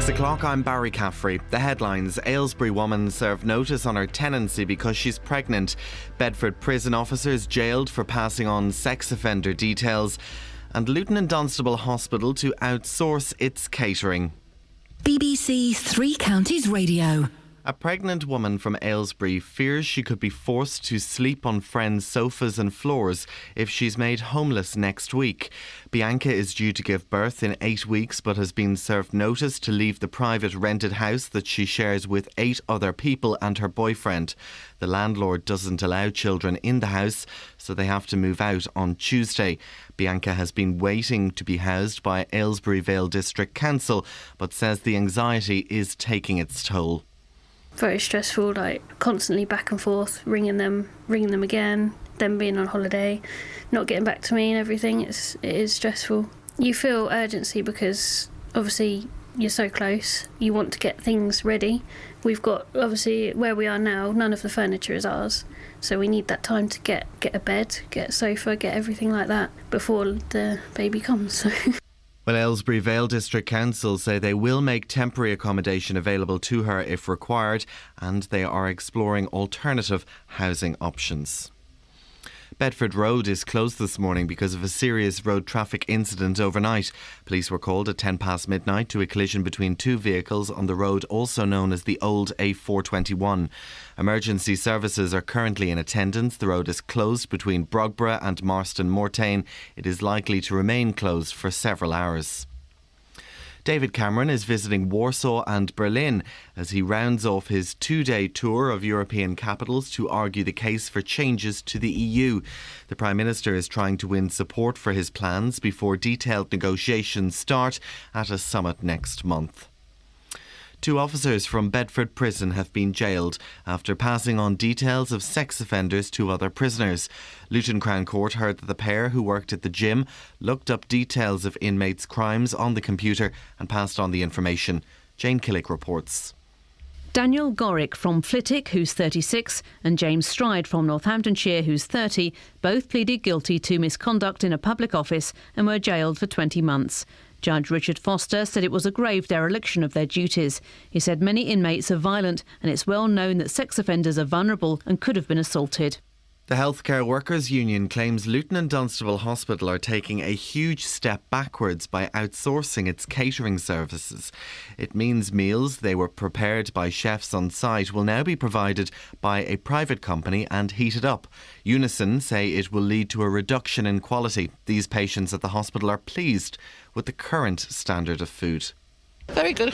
6 o'clock, I'm Barry Caffrey. The headlines: Aylesbury woman served notice on her tenancy because she's pregnant. Bedford prison officers jailed for passing on sex offender details. And Luton and Dunstable Hospital to outsource its catering. BBC Three Counties Radio. A pregnant woman from Aylesbury fears she could be forced to sleep on friends' sofas and floors if she's made homeless next week. Bianca is due to give birth in 8 weeks but has been served notice to leave the private rented house that she shares with 8 other people and her boyfriend. The landlord doesn't allow children in the house, so they have to move out on Tuesday. Bianca has been waiting to be housed by Aylesbury Vale District Council but says the anxiety is taking its toll. Very stressful, like constantly back and forth, ringing them again, them being on holiday, not getting back to me and everything. It is stressful. You feel urgency because obviously you're so close. You want to get things ready. We've got, obviously, where we are now, none of the furniture is ours. So we need that time to get a bed, get a sofa, get everything like that before the baby comes. Well, Aylesbury Vale District Council say they will make temporary accommodation available to her if required, and they are exploring alternative housing options. Bedford Road is closed this morning because of a serious road traffic incident overnight. Police were called at 10 past midnight to a collision between 2 vehicles on the road also known as the old A421. Emergency services are currently in attendance. The road is closed between Brogborough and Marston Mortain. It is likely to remain closed for several hours. David Cameron is visiting Warsaw and Berlin as he rounds off his 2-day tour of European capitals to argue the case for changes to the EU. The Prime Minister is trying to win support for his plans before detailed negotiations start at a summit next month. 2 officers from Bedford Prison have been jailed after passing on details of sex offenders to other prisoners. Luton Crown Court heard that the pair, who worked at the gym, looked up details of inmates' crimes on the computer and passed on the information. Jane Killick reports. Daniel Gorick from Flitwick, who's 36, and James Stride from Northamptonshire, who's 30, both pleaded guilty to misconduct in a public office and were jailed for 20 months. Judge Richard Foster said it was a grave dereliction of their duties. He said many inmates are violent and it's well known that sex offenders are vulnerable and could have been assaulted. The Healthcare Workers Union claims Luton and Dunstable Hospital are taking a huge step backwards by outsourcing its catering services. It means meals they were prepared by chefs on site will now be provided by a private company and heated up. Unison say it will lead to a reduction in quality. These patients at the hospital are pleased with the current standard of food. Very good.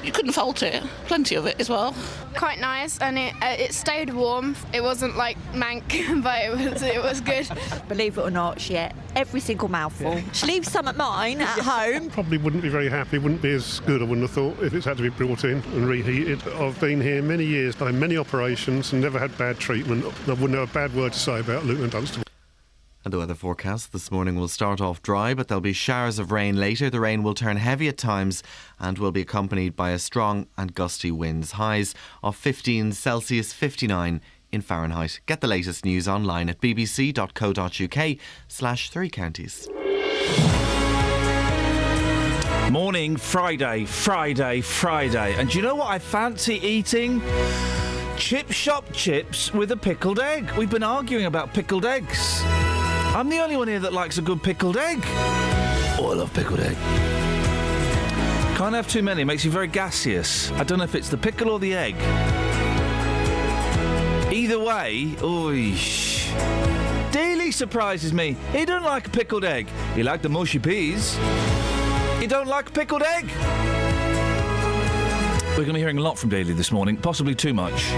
You couldn't fault it. Plenty of it as well. Quite nice, and it stayed warm. It wasn't like mank, but it was good. Believe it or not, she ate every single mouthful. Yeah. She leaves some at mine at home. Probably wouldn't be very happy, wouldn't be as good, I wouldn't have thought, if it's had to be brought in and reheated. I've been here many years, done many operations and never had bad treatment. I wouldn't have a bad word to say about Luton and Dunstable. And the weather forecast this morning will start off dry, but there'll be showers of rain later. The rain will turn heavy at times and will be accompanied by a strong and gusty winds. Highs of 15 Celsius, 59 in Fahrenheit. Get the latest news online at bbc.co.uk/3 counties. Morning, Friday. And do you know what I fancy eating? Chip shop chips with a pickled egg. We've been arguing about pickled eggs. I'm the only one here that likes a good pickled egg. Oh, I love pickled egg. Can't have too many, it makes you very gaseous. I don't know if it's the pickle or the egg. Either way, oish. Daly surprises me. He don't like a pickled egg. He liked the mushy peas. He don't like a pickled egg. We're going to be hearing a lot from Daly this morning, possibly too much.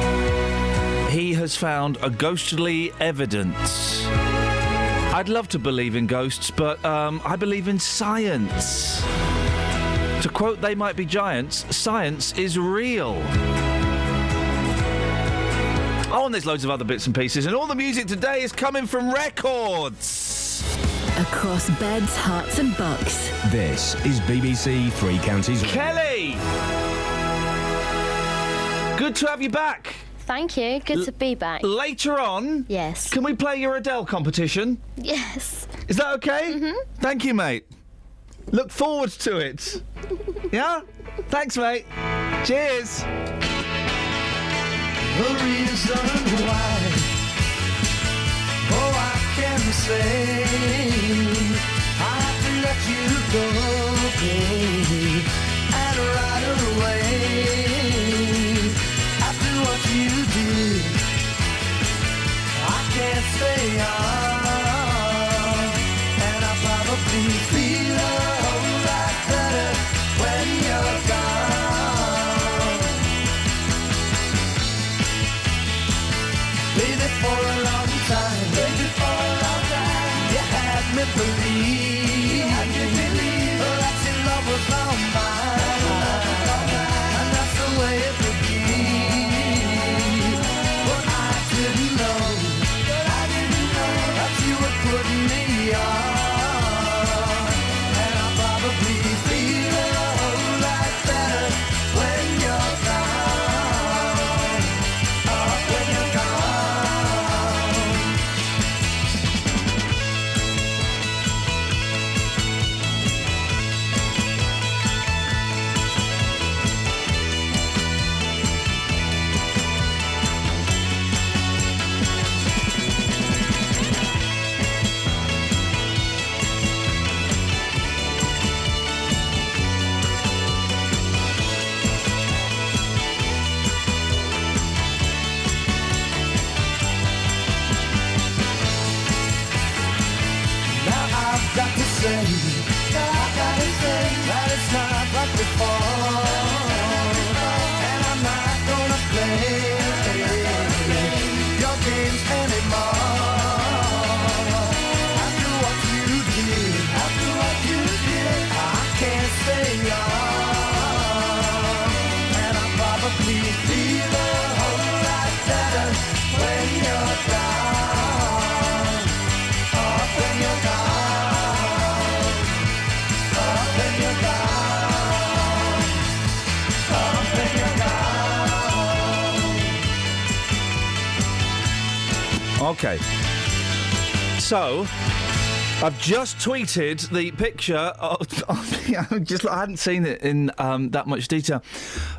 He has found a ghostly evidence. I'd love to believe in ghosts, but I believe in science. To quote They Might Be Giants, science is real. Oh, and there's loads of other bits and pieces, and all the music today is coming from records. Across beds, hearts and bucks. This is BBC Three Counties. Kelly! Good to have you back. Thank you. Good to be back. Later on, yes. Can we play your Adele competition? Yes. Is that okay? Mm-hmm. Thank you, mate. Look forward to it. Yeah? Thanks, mate. Cheers. The reason why, oh, I can say I have to let you go, baby, and right away. After what you did, I can't stay on, and I probably feel a whole lot better when you're gone. Baby, for a long time, you had me believe that your love was all mine, and that's the way it would be. But I didn't know that you were putting me on, and I probably feel a whole lot better when you're gone. Oh, when you're gone. Now I've got to say that it's not like before, and I'm not gonna play your games anymore. After what you did, I can't stay on, and I probably feel a whole lot better when you're gone. Oh, when you're gone. Oh, when you're gone. Oh, when you're gone. Okay. So, I've just tweeted the picture of I hadn't seen it in that much detail.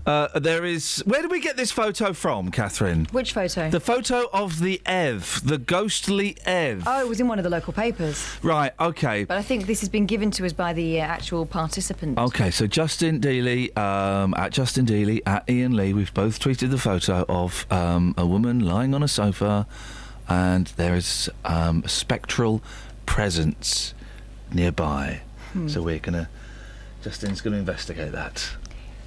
There is... Where did we get this photo from, Catherine? Which photo? The photo of the Ev, the ghostly Ev. Oh, it was in one of the local papers. Right, OK. But I think this has been given to us by the actual participant. OK, so Justin Dealey, at Iain Lee, we've both tweeted the photo of a woman lying on a sofa, and there is a spectral presence nearby. So Justin's going to investigate that.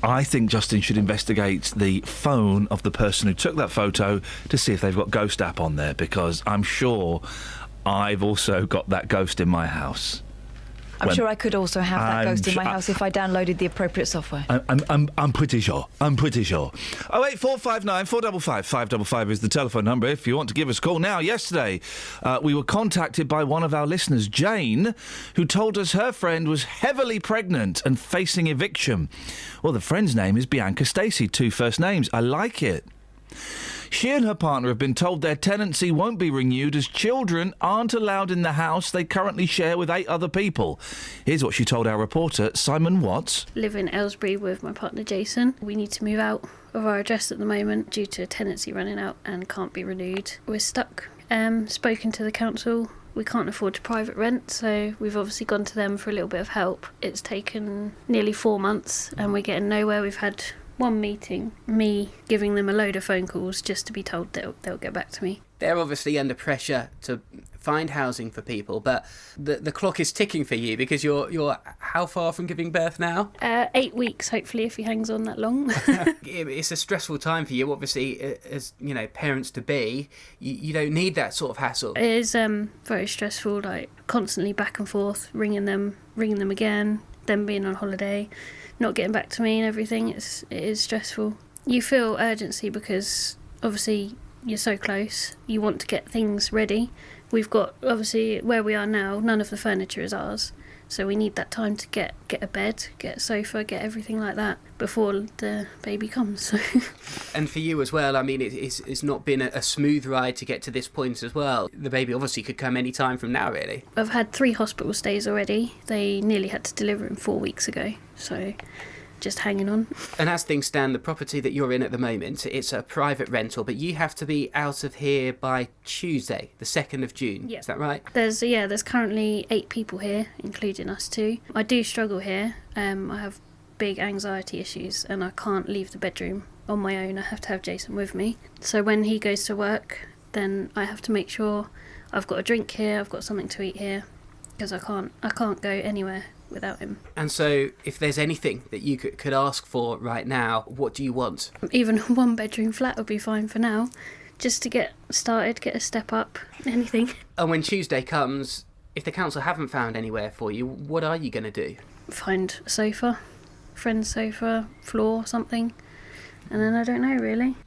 I think Justin should investigate the phone of the person who took that photo to see if they've got Ghost app on there, because I'm sure I've also got that ghost in my house. I'm sure I could also have that ghost in my house if I downloaded the appropriate software. I'm pretty sure. 08459 455 555 is the telephone number if you want to give us a call. Now, yesterday, we were contacted by one of our listeners, Jane, who told us her friend was heavily pregnant and facing eviction. Well, the friend's name is Bianca Stacey, 2 first names. I like it. She and her partner have been told their tenancy won't be renewed as children aren't allowed in the house they currently share with 8 other people. Here's what she told our reporter, Simon Watts. Live in Aylesbury with my partner Jason. We need to move out of our address at the moment due to tenancy running out and can't be renewed. We're stuck. Spoken to the council. We can't afford to private rent, so we've obviously gone to them for a little bit of help. It's taken nearly 4 months and we're getting nowhere. We've had one meeting, me giving them a load of phone calls just to be told they'll get back to me. They're obviously under pressure to find housing for people, but the clock is ticking for you because you're how far from giving birth now? 8 weeks, hopefully, if he hangs on that long. It's a stressful time for you, obviously, as parents to be. You don't need that sort of hassle. It is very stressful, like constantly back and forth, ringing them again, them being on holiday, not getting back to me and everything. It is stressful. You feel urgency because obviously you're so close. You want to get things ready. We've got, obviously, where we are now, none of the furniture is ours. So we need that time to get a bed, get a sofa, get everything like that before the baby comes. So. And for you as well, I mean, it's not been a smooth ride to get to this point as well. The baby obviously could come any time from now, really. I've had 3 hospital stays already. They nearly had to deliver him 4 weeks ago. So just hanging on. And as things stand, the property that you're in at the moment, it's a private rental, but you have to be out of here by Tuesday, the 2nd of June. Yeah. Is that right? There's currently 8 people here, including us 2. I do struggle here. I have big anxiety issues and I can't leave the bedroom on my own. I have to have Jason with me. So when he goes to work, then I have to make sure I've got a drink here, I've got something to eat here, because I can't go anywhere without him. And so if there's anything that you could ask for right now, what do you want? Even a 1-bedroom flat would be fine for now, just to get started, get a step up, anything. And when Tuesday comes, if the council haven't found anywhere for you, what are you going to do? Find a sofa, friend's sofa, floor, something, and then I don't know really.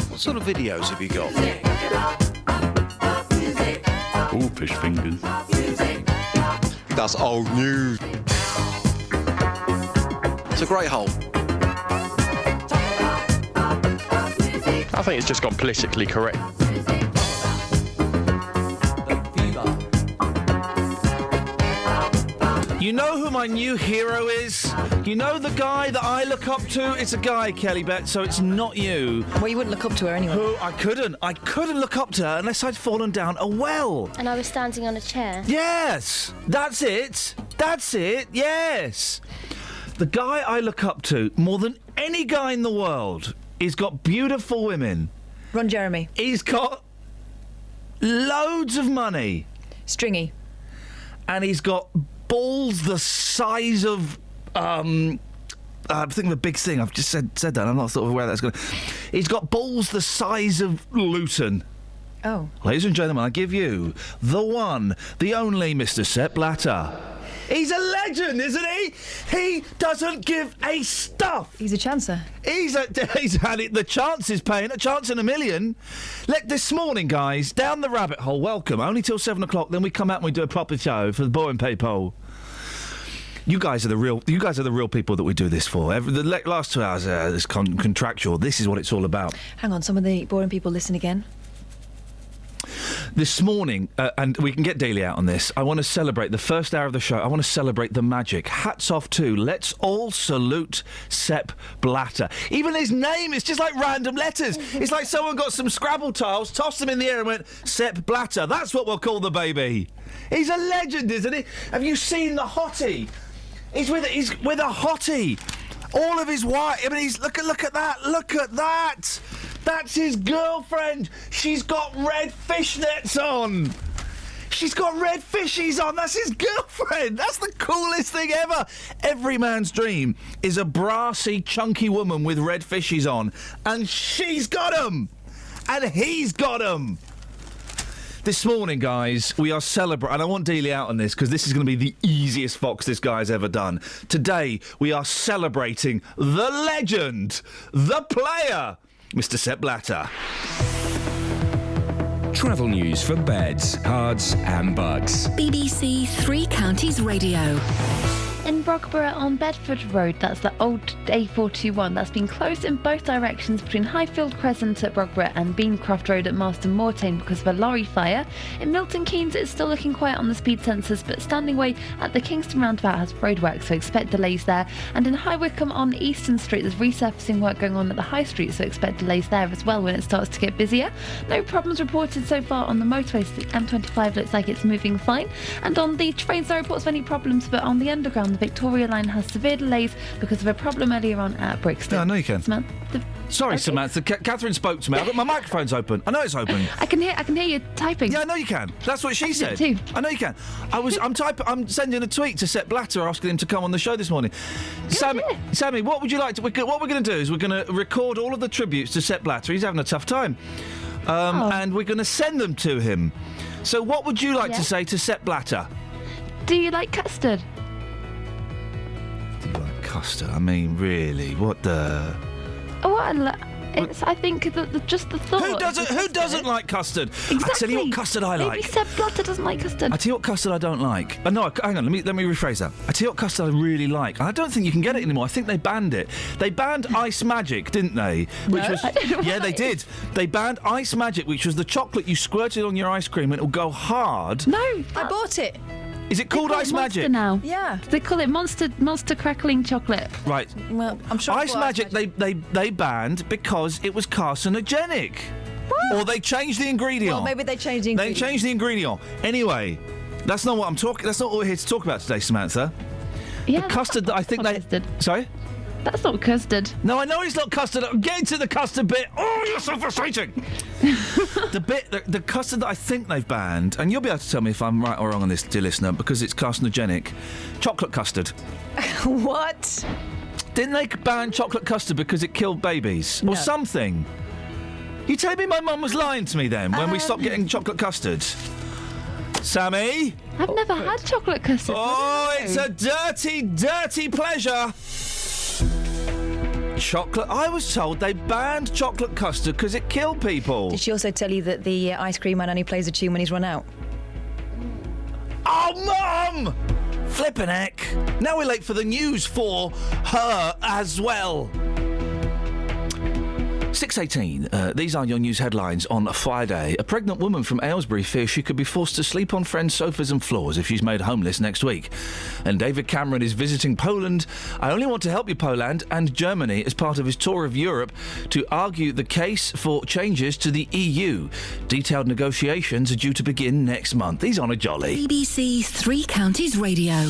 What sort of videos have you got? Oh, fish fingers. That's old news. It's a great hole. I think it's just gone politically correct. You know who my new hero is? You know the guy that I look up to? It's a guy, Kelly Bet, so it's not you. Well, you wouldn't look up to her anyway. Who I couldn't look up to her unless I'd fallen down a well. And I was standing on a chair. Yes! That's it, yes! The guy I look up to more than any guy in the world, he's got beautiful women. Ron Jeremy. He's got loads of money. Stringy. And he's got balls the size of I'm thinking of a big thing. I've just said that. I'm not sort of aware that's going to. He's got balls the size of Luton. Oh. Ladies and gentlemen, I give you the one, the only Mr. Sepp Blatter. He's a legend, isn't he? He doesn't give a stuff. He's a chancer. He's had it. The chance is paying a chance in a million. This morning, guys, down the rabbit hole. Welcome. Only till 7 o'clock. Then we come out and we do a proper show for the boring people. You guys are the real people that we do this for. The last 2 hours is contractual. This is what it's all about. Hang on, some of the boring people listen again. This morning, and we can get Daly out on this, I want to celebrate the first hour of the show. I want to celebrate the magic. Hats off to, let's all salute Sepp Blatter. Even his name is just like random letters. It's like someone got some Scrabble tiles, tossed them in the air and went, Sepp Blatter. That's what we'll call the baby. He's a legend, isn't he? Have you seen the hottie? He's with a hottie. All of his white. I mean, look at that. Look at that. That's his girlfriend. She's got red fishnets on. She's got red fishies on. That's his girlfriend. That's the coolest thing ever. Every man's dream is a brassy, chunky woman with red fishies on. And she's got them. And he's got them. This morning, guys, we are celebrating, and I want Dealey out on this because this is going to be the easiest Fox this guy's ever done. Today, we are celebrating the legend, the player, Mr. Sepp Blatter. Travel news for beds, cards and bugs. BBC Three Counties Radio. In Brogborough on Bedford Road, that's the old A421, that's been closed in both directions between Highfield Crescent at Brogborough and Beancroft Road at Marston Mortain because of a lorry fire. In Milton Keynes, it's still looking quiet on the speed sensors, but Standing Way at the Kingston roundabout has roadwork, so expect delays there. And in High Wycombe on Easton Street, there's resurfacing work going on at the High Street, so expect delays there as well when it starts to get busier. No problems reported so far on the motorways. The M25 looks like it's moving fine. And on the trains, no reports of any problems, but on the Underground, the Victoria line has severe delays because of a problem earlier on at Brixton. Yeah, I know you can. Sorry, Okay. Samantha. Catherine spoke to me. I've got my microphone's open. I know it's open. I can hear you typing. Yeah, I know you can. That's what she said. too. I know you can. I'm sending a tweet to Sepp Blatter asking him to come on the show this morning. Sammy, what would you like to? What we're going to do is we're going to record all of the tributes to Sepp Blatter. He's having a tough time, and we're going to send them to him. So, what would you like to say to Sepp Blatter? Do you like custard? Custard. I mean, really, what the? Oh, I think just the thought. Who doesn't like custard? Exactly. I tell you what custard I like. Maybe Sepp Blatter doesn't like custard. I tell you what custard I don't like. No, hang on. Let me rephrase that. I tell you what custard I really like. I don't think you can get it anymore. I think they banned it. They banned Ice Magic, didn't they? Which was yeah, they did. They banned Ice Magic, which was the chocolate you squirted on your ice cream and it'll go hard. No, I bought it. Is it called Ice Magic now? Yeah. They call it Monster Crackling Chocolate. Right. Well, I'm sure. Ice Magic they banned because it was carcinogenic. What? Or they changed the ingredient. Well, maybe they changed the ingredient. They changed the ingredient. Anyway, that's not what I'm talking. That's not what we're here to talk about today, Samantha. Yeah, the custard that I think they. Custard. Sorry. That's not custard. No, I know it's not custard. I'm getting to the custard bit. Oh, you're so frustrating. the custard that I think they've banned, and you'll be able to tell me if I'm right or wrong on this, dear listener, because it's carcinogenic. Chocolate custard. What? Didn't they ban chocolate custard because it killed babies No. or something? You telling me my mum was lying to me then when we stopped getting chocolate custard? Sammy? I've never had chocolate custard. Oh, it's a dirty, dirty pleasure. Chocolate. I was told they banned chocolate custard because it killed people. Did she also tell you that the ice cream man only plays a tune when he's run out? Oh, Mum! Flippin' heck. Now we're late for the news for her as well. 6:18. These are your news headlines on Friday. A pregnant woman from Aylesbury fears she could be forced to sleep on friends' sofas and floors if she's made homeless next week. And David Cameron is visiting Poland. I only want to help you, Poland, and Germany as part of his tour of Europe to argue the case for changes to the EU. Detailed negotiations are due to begin next month. He's on a jolly. BBC Three Counties Radio.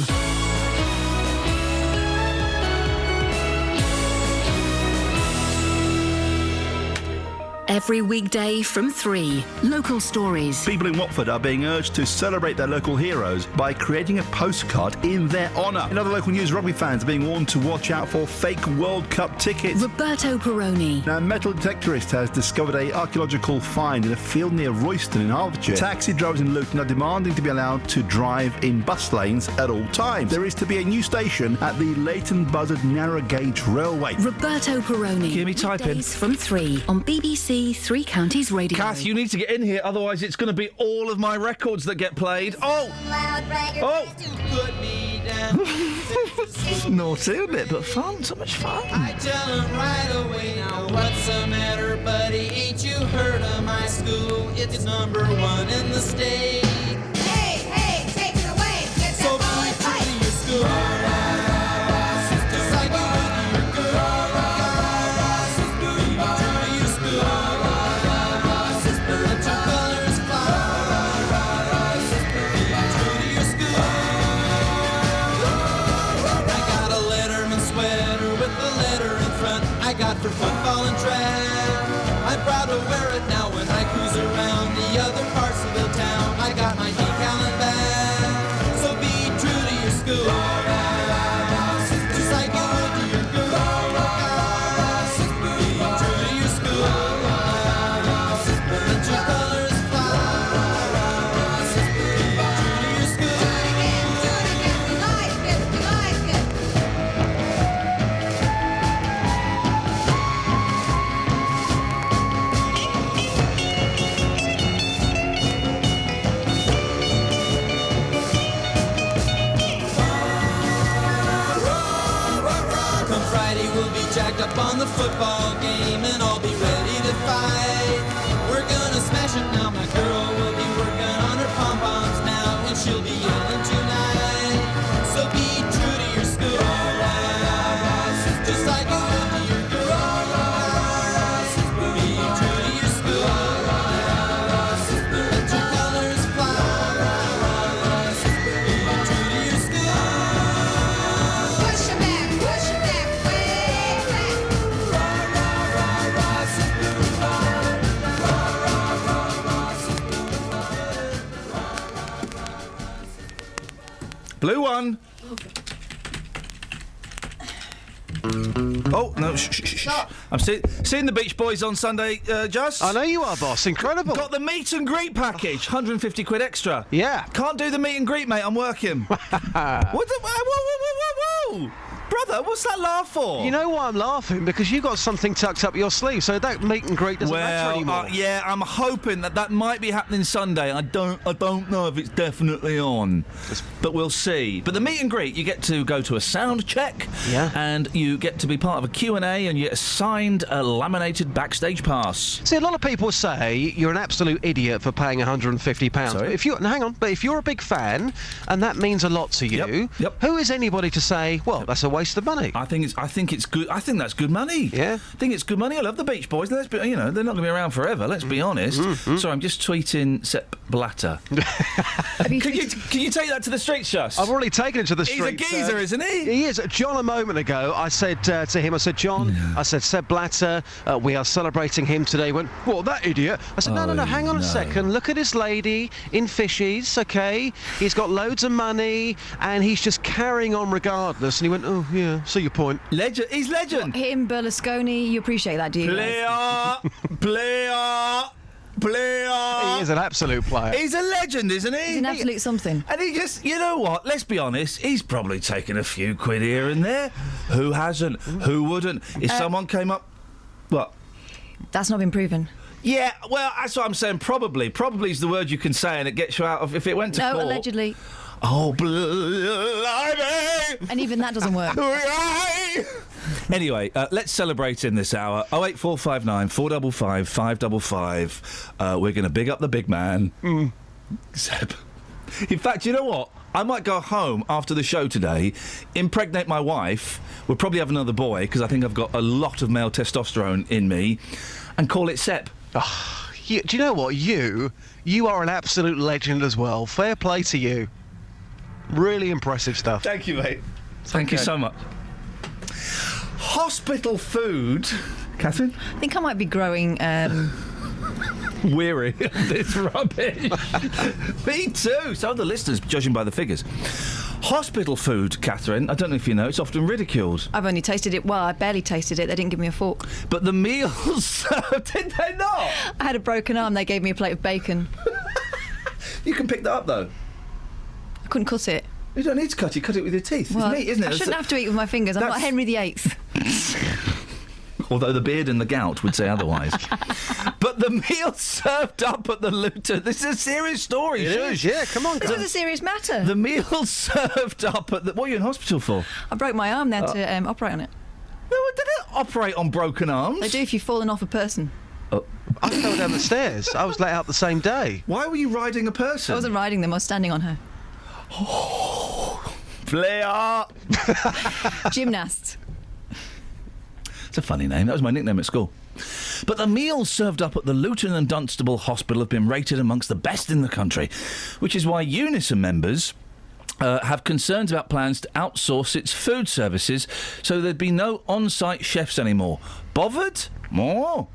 Every weekday from 3. Local stories. People in Watford are being urged to celebrate their local heroes by creating a postcard in their honour. In other local news, rugby fans are being warned to watch out for fake World Cup tickets. Roberto Peroni. Now, a metal detectorist has discovered an archaeological find in a field near Royston in Hertfordshire. Taxi drivers in Luton are demanding to be allowed to drive in bus lanes at all times. There is to be a new station at the Leighton Buzzard narrow gauge railway. Roberto Peroni. Hear me typing. Weekdays from 3 on BBC Three Counties Radio. Kath, you need to get in here, otherwise it's going to be all of my records that get played. Oh! Naughty, a bit, but fun. So much fun. I tell him right away now, what's the matter, buddy? Ain't you heard of my school? It's number 1 in the state. Hey, hey, take it away. Get so be true to your school. For football and track, I'm proud to wear it now when I cruise around the other parts of the town. I got my decal and bag, so be true to your school, just like you would to your girl. Be true to your school, let your colors fly. Be true to your school. Do it again, we like it, we like it. Jacked up on the football game and I'll be ready to fight. We're gonna smash it now, my girl will be working on her pom-poms now and she'll be yelling tonight. So be true to your school, just like you would to your girl. Be true to your school, let your colors fly. Be true to your school. Push it back, push it back. Blue one. Oh, no, shh. I'm seeing the Beach Boys on Sunday, Just. I know you are, boss. Incredible. Got the meet and greet package, 150 quid extra. Yeah. Can't do the meet and greet, mate. I'm working. Whoa. Brother, what's that laugh for? You know why I'm laughing? Because you got something tucked up your sleeve, so that meet and greet doesn't matter anymore. Yeah, I'm hoping that might be happening Sunday. I don't know if it's definitely on, but we'll see. But the meet and greet, you get to go to a sound check, and you get to be part of a Q&A, and you get a signed, laminated backstage pass. See, a lot of people say you're an absolute idiot for paying £150. Sorry? But if you're a big fan, and that means a lot to you, who is anybody to say, well, that's a waste of money? I think it's good. I think that's good money. Yeah. I think it's good money. I love the Beach Boys. They're not going to be around forever. Let's be honest. Sorry, I'm just tweeting Sepp Blatter. Can you take that to the streets, Shush? I've already taken it to the streets. He's a geezer, isn't he? He is. John, a moment ago, I said to him, John, I said, Sepp Blatter, we are celebrating him today. He went, what, that idiot? I said, no, hang on a second. Look at this lady in fishies, okay? He's got loads of money, and he's just carrying on regardless. And he went, oh, yeah. See your point. Legend. He's legend. Him, Berlusconi, you appreciate that, do you? Player. He is an absolute player. He's a legend, isn't he? He's an absolute something. And he just, you know what? Let's be honest. He's probably taken a few quid here and there. Who hasn't? Who wouldn't? If someone came up, what? That's not been proven. Yeah, well, that's what I'm saying. Probably. Probably is the word you can say, and it gets you out of if it went to court. No, allegedly. Oh, blimey! And even that doesn't work. Anyway, let's celebrate in this hour. 08459 455 555. We're going to big up the big man. Seb. In fact, you know what? I might go home after the show today, impregnate my wife. We'll probably have another boy, because I think I've got a lot of male testosterone in me, and call it Sep. Oh, do you know what? You are an absolute legend as well. Fair play to you. Really impressive stuff. Thank you, mate. Thank you so much. Hospital food Catherine? I think I might be growing. Weary of this rubbish. Me too. So are the listeners, judging by the figures. Hospital food, Catherine, I don't know if you know, it's often ridiculed. I've only tasted it. Well, I barely tasted it. They didn't give me a fork. But the meals, did they not? I had a broken arm. They gave me a plate of bacon. You can pick that up, though. I couldn't cut it. You don't need to cut it. Cut it with your teeth. Well, it's meat, isn't it? I shouldn't have to eat with my fingers. I'm not Henry VIII. Although the beard and the gout would say otherwise. But the meal served up at the Luton. This is a serious story. It is, yeah. Come on, This was a serious matter. The meal served up at the... What are you in hospital for? I broke my arm there to operate on it. No, I didn't operate on broken arms. They do if you've fallen off a person. I fell down the stairs. I was let out the same day. Why were you riding a person? I wasn't riding them. I was standing on her. Player! Gymnast. It's a funny name. That was my nickname at school. But the meals served up at the Luton and Dunstable Hospital have been rated amongst the best in the country, which is why Unison members have concerns about plans to outsource its food services so there'd be no on-site chefs anymore. Bothered? More.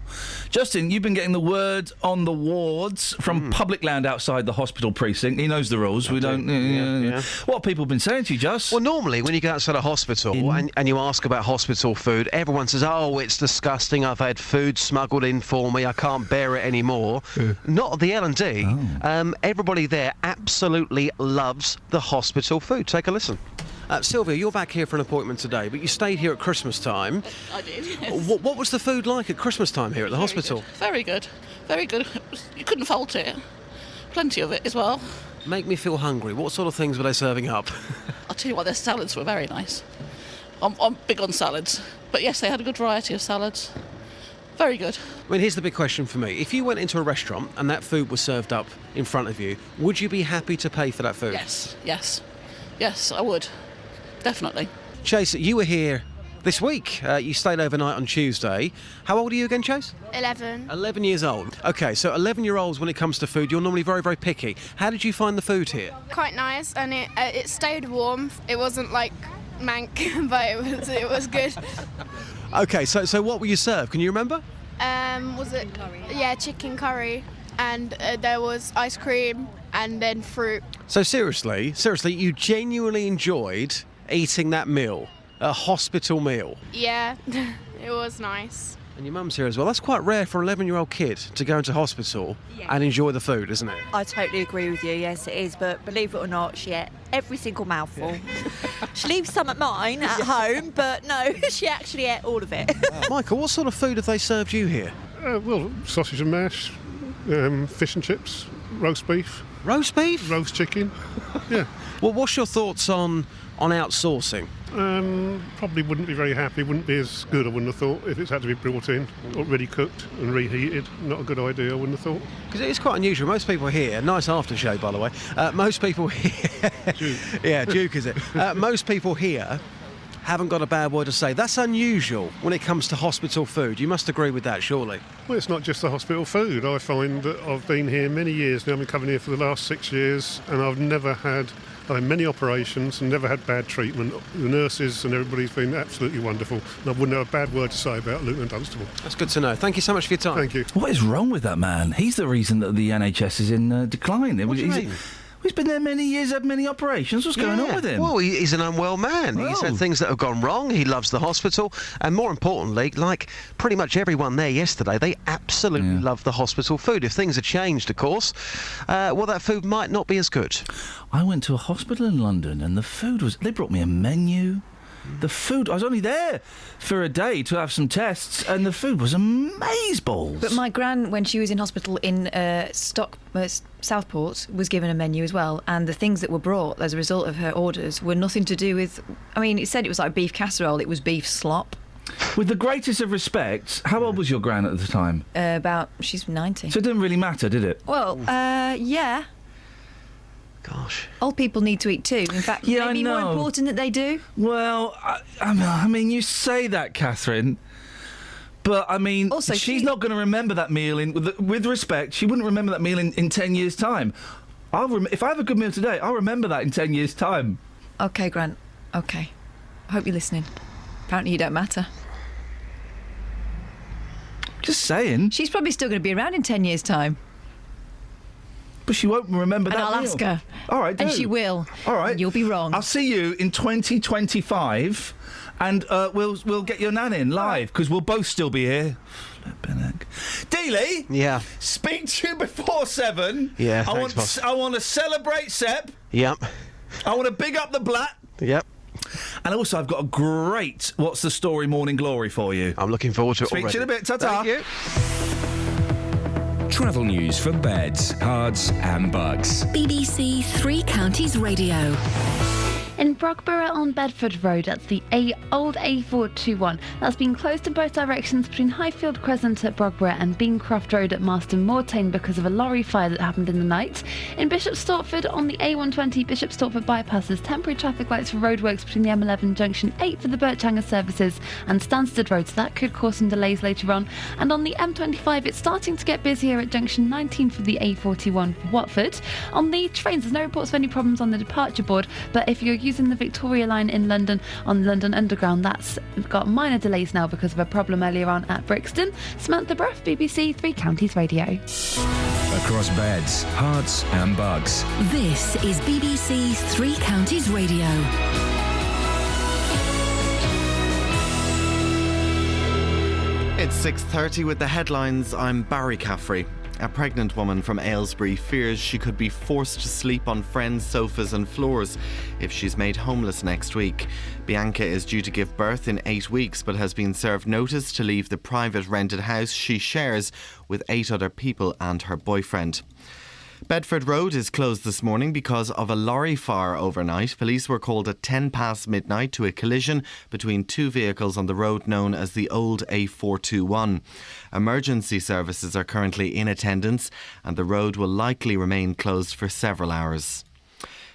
Justin, you've been getting the word on the wards from public land outside the hospital precinct. He knows the rules. We don't... Yeah. What have people been saying to you, Just? Well, normally, when you go outside a hospital and you ask about hospital food, everyone says, oh, it's disgusting, I've had food smuggled in for me, I can't bear it anymore. Not at the L&D. Everybody there absolutely loves the hospital food. Take a listen. Sylvia, you're back here for an appointment today, but you stayed here at Christmas time. I did, yes. What was the food like at Christmas time here at the hospital? Very good. Very good. You couldn't fault it. Plenty of it as well. Make me feel hungry. What sort of things were they serving up? I'll tell you what, their salads were very nice. I'm big on salads. But yes, they had a good variety of salads. Very good. I mean, here's the big question for me. If you went into a restaurant and that food was served up in front of you, would you be happy to pay for that food? Yes, I would. Definitely. Chase, you were here this week. You stayed overnight on Tuesday. How old are you again, Chase? 11. 11 years old. OK, so 11-year-olds, when it comes to food, you're normally very, very picky. How did you find the food here? Quite nice, and it stayed warm. It wasn't like mank, but it was good. OK, so what were you served? Can you remember? Was it? Yeah, chicken curry, and there was ice cream and then fruit. So seriously, you genuinely enjoyed eating that meal, a hospital meal? Yeah, it was nice. And your mum's here as well. That's quite rare for an 11-year-old kid to go into hospital and enjoy the food, isn't it? I totally agree with you, yes it is, but believe it or not, she ate every single mouthful. She leaves some at mine at home, but no, she actually ate all of it. Michael, what sort of food have they served you here? Well, sausage and mash, fish and chips, roast beef. Roast beef? Roast chicken, yeah. Well, what's your thoughts on outsourcing? Probably wouldn't be very happy, wouldn't be as good, I wouldn't have thought, if it's had to be brought in, already cooked and reheated. Not a good idea, I wouldn't have thought. Because it is quite unusual. Most people here, nice aftershave by the way, most people here... Duke. Yeah, Duke is it. Most people here haven't got a bad word to say. That's unusual when it comes to hospital food. You must agree with that, surely? Well, it's not just the hospital food. I find that I've been here many years now. I've been coming here for the last 6 years, and I've had many operations and never had bad treatment. The nurses and everybody's been absolutely wonderful, and I wouldn't have a bad word to say about Luton and Dunstable. That's good to know. Thank you so much for your time. Thank you. What is wrong with that man? He's the reason that the NHS is in decline. What do you mean? He's been there many years, had many operations. What's going on with him? Well, he's an unwell man. He's had things that have gone wrong. He loves the hospital. And more importantly, like pretty much everyone there yesterday, they absolutely love the hospital food. If things had changed, of course, well, that food might not be as good. I went to a hospital in London and the food was... They brought me a menu. The food... I was only there for a day to have some tests and the food was amazeballs. But my gran, when she was in hospital in Southport, was given a menu as well, and the things that were brought as a result of her orders were nothing to do with... I mean, it said it was like beef casserole, it was beef slop. With the greatest of respects, how old was your gran at the time? She's 90. So it didn't really matter, did it? Well, yeah. Gosh. Old people need to eat too. In fact, maybe more important that they do. Well, I mean, you say that, Catherine, but I mean, also, she's not going to remember that meal with respect. She wouldn't remember that meal in 10 years' time. If I have a good meal today, I'll remember that in 10 years' time. Okay, Grant. Okay. I hope you're listening. Apparently you don't matter. Just saying. She's probably still going to be around in 10 years' time. But she won't remember And that I'll meal. ask her. All right, And do. she will. All right. And you'll be wrong. I'll see you in 2025, and we'll get your nan in live, because we'll both still be here. Flippin' heck. Dealey? Yeah. Speak to you before 7. Yeah, thanks, I boss. want to celebrate Sep. Yep. I want to big up the Blat. Yep. And also, I've got a great What's the Story Morning Glory for you. I'm looking forward to it Speak already. to you in a bit. Ta-ta. Thank you. Travel news for beds, cards and bugs. BBC Three Counties Radio. In Brogborough on Bedford Road, that's the old A421. That's been closed in both directions between Highfield Crescent at Brogborough and Beancroft Road at Marston Mortain because of a lorry fire that happened in the night. In Bishop Stortford on the A120 Bishop Stortford bypasses, temporary traffic lights for roadworks between the M11 Junction 8 for the Birchanger services and Stansted Road, so that could cause some delays later on. And on the M25, it's starting to get busier at Junction 19 for the A41 for Watford. On the trains, there's no reports of any problems on the departure board, but if you're using the Victoria line in London on London Underground, that's got minor delays now because of a problem earlier on at Brixton. Samantha Bruff, BBC Three Counties Radio. Across beds, hearts and bugs. This is BBC Three Counties Radio. It's 6:30 with the headlines. I'm Barry Caffrey. A pregnant woman from Aylesbury fears she could be forced to sleep on friends' sofas and floors if she's made homeless next week. Bianca is due to give birth in 8 weeks but has been served notice to leave the private rented house she shares with 8 other people and her boyfriend. Bedford Road is closed this morning because of a lorry fire overnight. Police were called at 10 past midnight to a collision between 2 vehicles on the road known as the old A421. Emergency services are currently in attendance and the road will likely remain closed for several hours.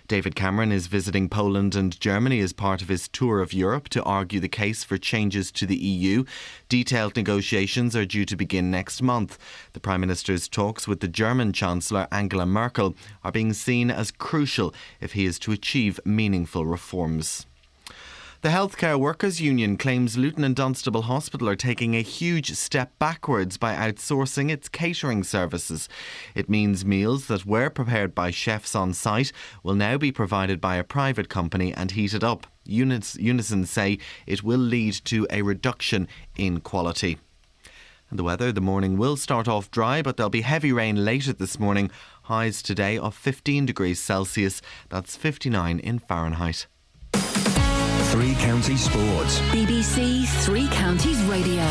David Cameron is visiting Poland and Germany as part of his tour of Europe to argue the case for changes to the EU. Detailed negotiations are due to begin next month. The Prime Minister's talks with the German Chancellor Angela Merkel are being seen as crucial if he is to achieve meaningful reforms. The Healthcare Workers Union claims Luton and Dunstable Hospital are taking a huge step backwards by outsourcing its catering services. It means meals that were prepared by chefs on site will now be provided by a private company and heated up. Unison say it will lead to a reduction in quality. And the weather, the morning will start off dry, but there'll be heavy rain later this morning. Highs today of 15 degrees Celsius, that's 59 in Fahrenheit. Three Counties Sports. BBC Three Counties Radio.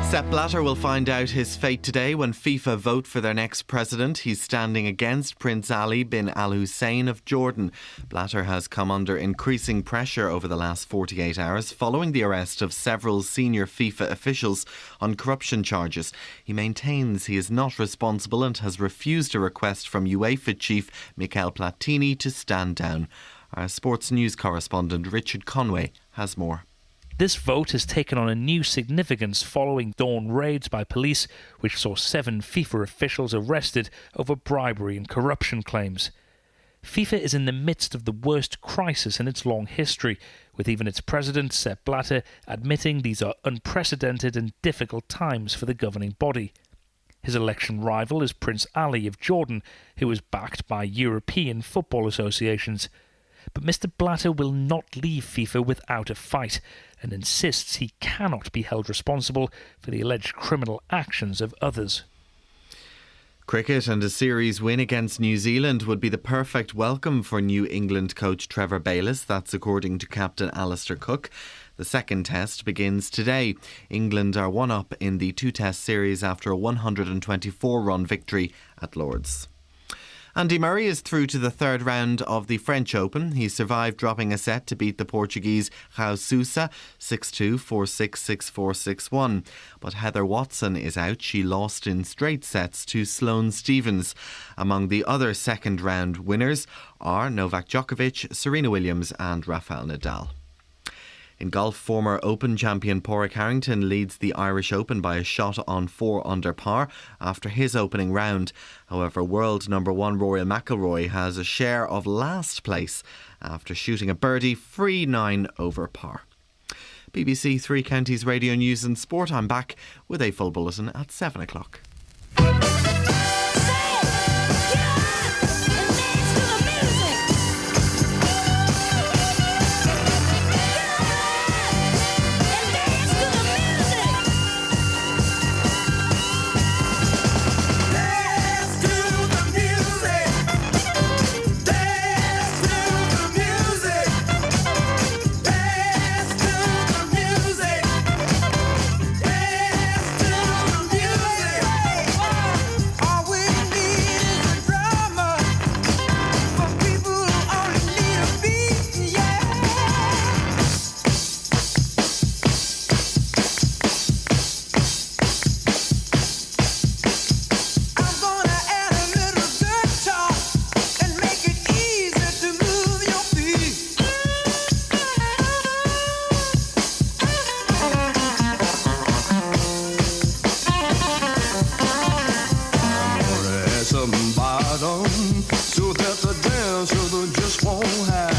Sepp Blatter will find out his fate today when FIFA vote for their next president. He's standing against Prince Ali bin Al Hussein of Jordan. Blatter has come under increasing pressure over the last 48 hours following the arrest of several senior FIFA officials on corruption charges. He maintains he is not responsible and has refused a request from UEFA chief Michel Platini to stand down. Our sports news correspondent Richard Conway has more. This vote has taken on a new significance following dawn raids by police, which saw 7 FIFA officials arrested over bribery and corruption claims. FIFA is in the midst of the worst crisis in its long history, with even its president, Sepp Blatter, admitting these are unprecedented and difficult times for the governing body. His election rival is Prince Ali of Jordan, who is backed by European football associations. But Mr. Blatter will not leave FIFA without a fight and insists he cannot be held responsible for the alleged criminal actions of others. Cricket and a series win against New Zealand would be the perfect welcome for New England coach Trevor Bayliss. That's according to captain Alistair Cook. The second test begins today. England are 1-up in the 2-test series after a 124-run victory at Lord's. Andy Murray is through to the third round of the French Open. He survived dropping a set to beat the Portuguese João Sousa 6-2, 4-6, 6-4, 6-1. But Heather Watson is out. She lost in straight sets to Sloane Stephens. Among the other second round winners are Novak Djokovic, Serena Williams and Rafael Nadal. In golf, former Open champion Pádraig Harrington leads the Irish Open by a shot on 4 under par after his opening round. However, world number 1 Rory McIlroy has a share of last place after shooting a birdie free 9 over par. BBC Three Counties Radio News and Sport. I'm back with a full bulletin at 7 o'clock. So that the dancer just won't hide.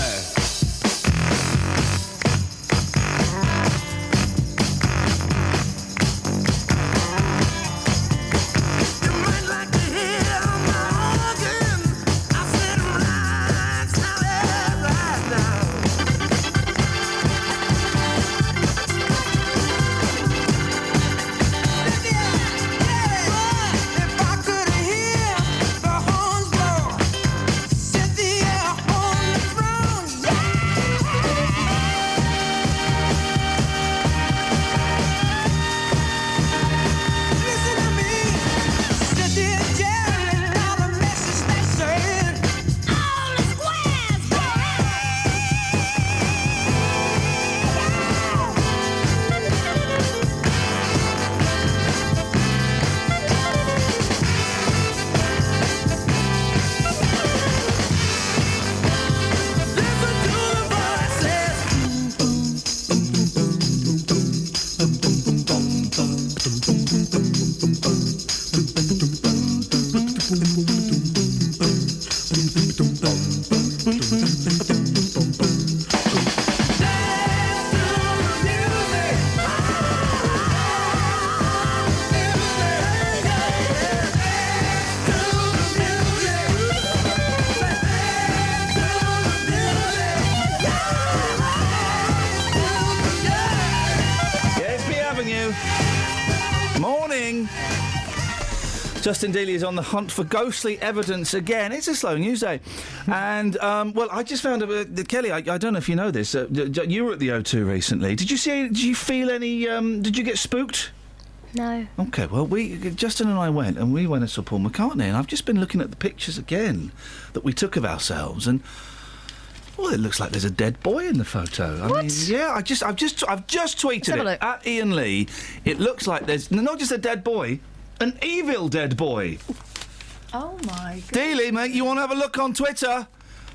Justin Dealey is on the hunt for ghostly evidence again. It's a slow news day. And, well, I just found... Kelly, I don't know if you know this. You were at the O2 recently. Did you feel any... did you get spooked? No. OK, well, Justin and I went, and we went and saw Paul McCartney, and I've just been looking at the pictures again that we took of ourselves, and... Well, it looks like there's a dead boy in the photo. I mean, yeah, I've just tweeted it at Iain Lee. It looks like there's not just a dead boy, an evil dead boy. Oh my God. Dealey, mate, you want to have a look on Twitter?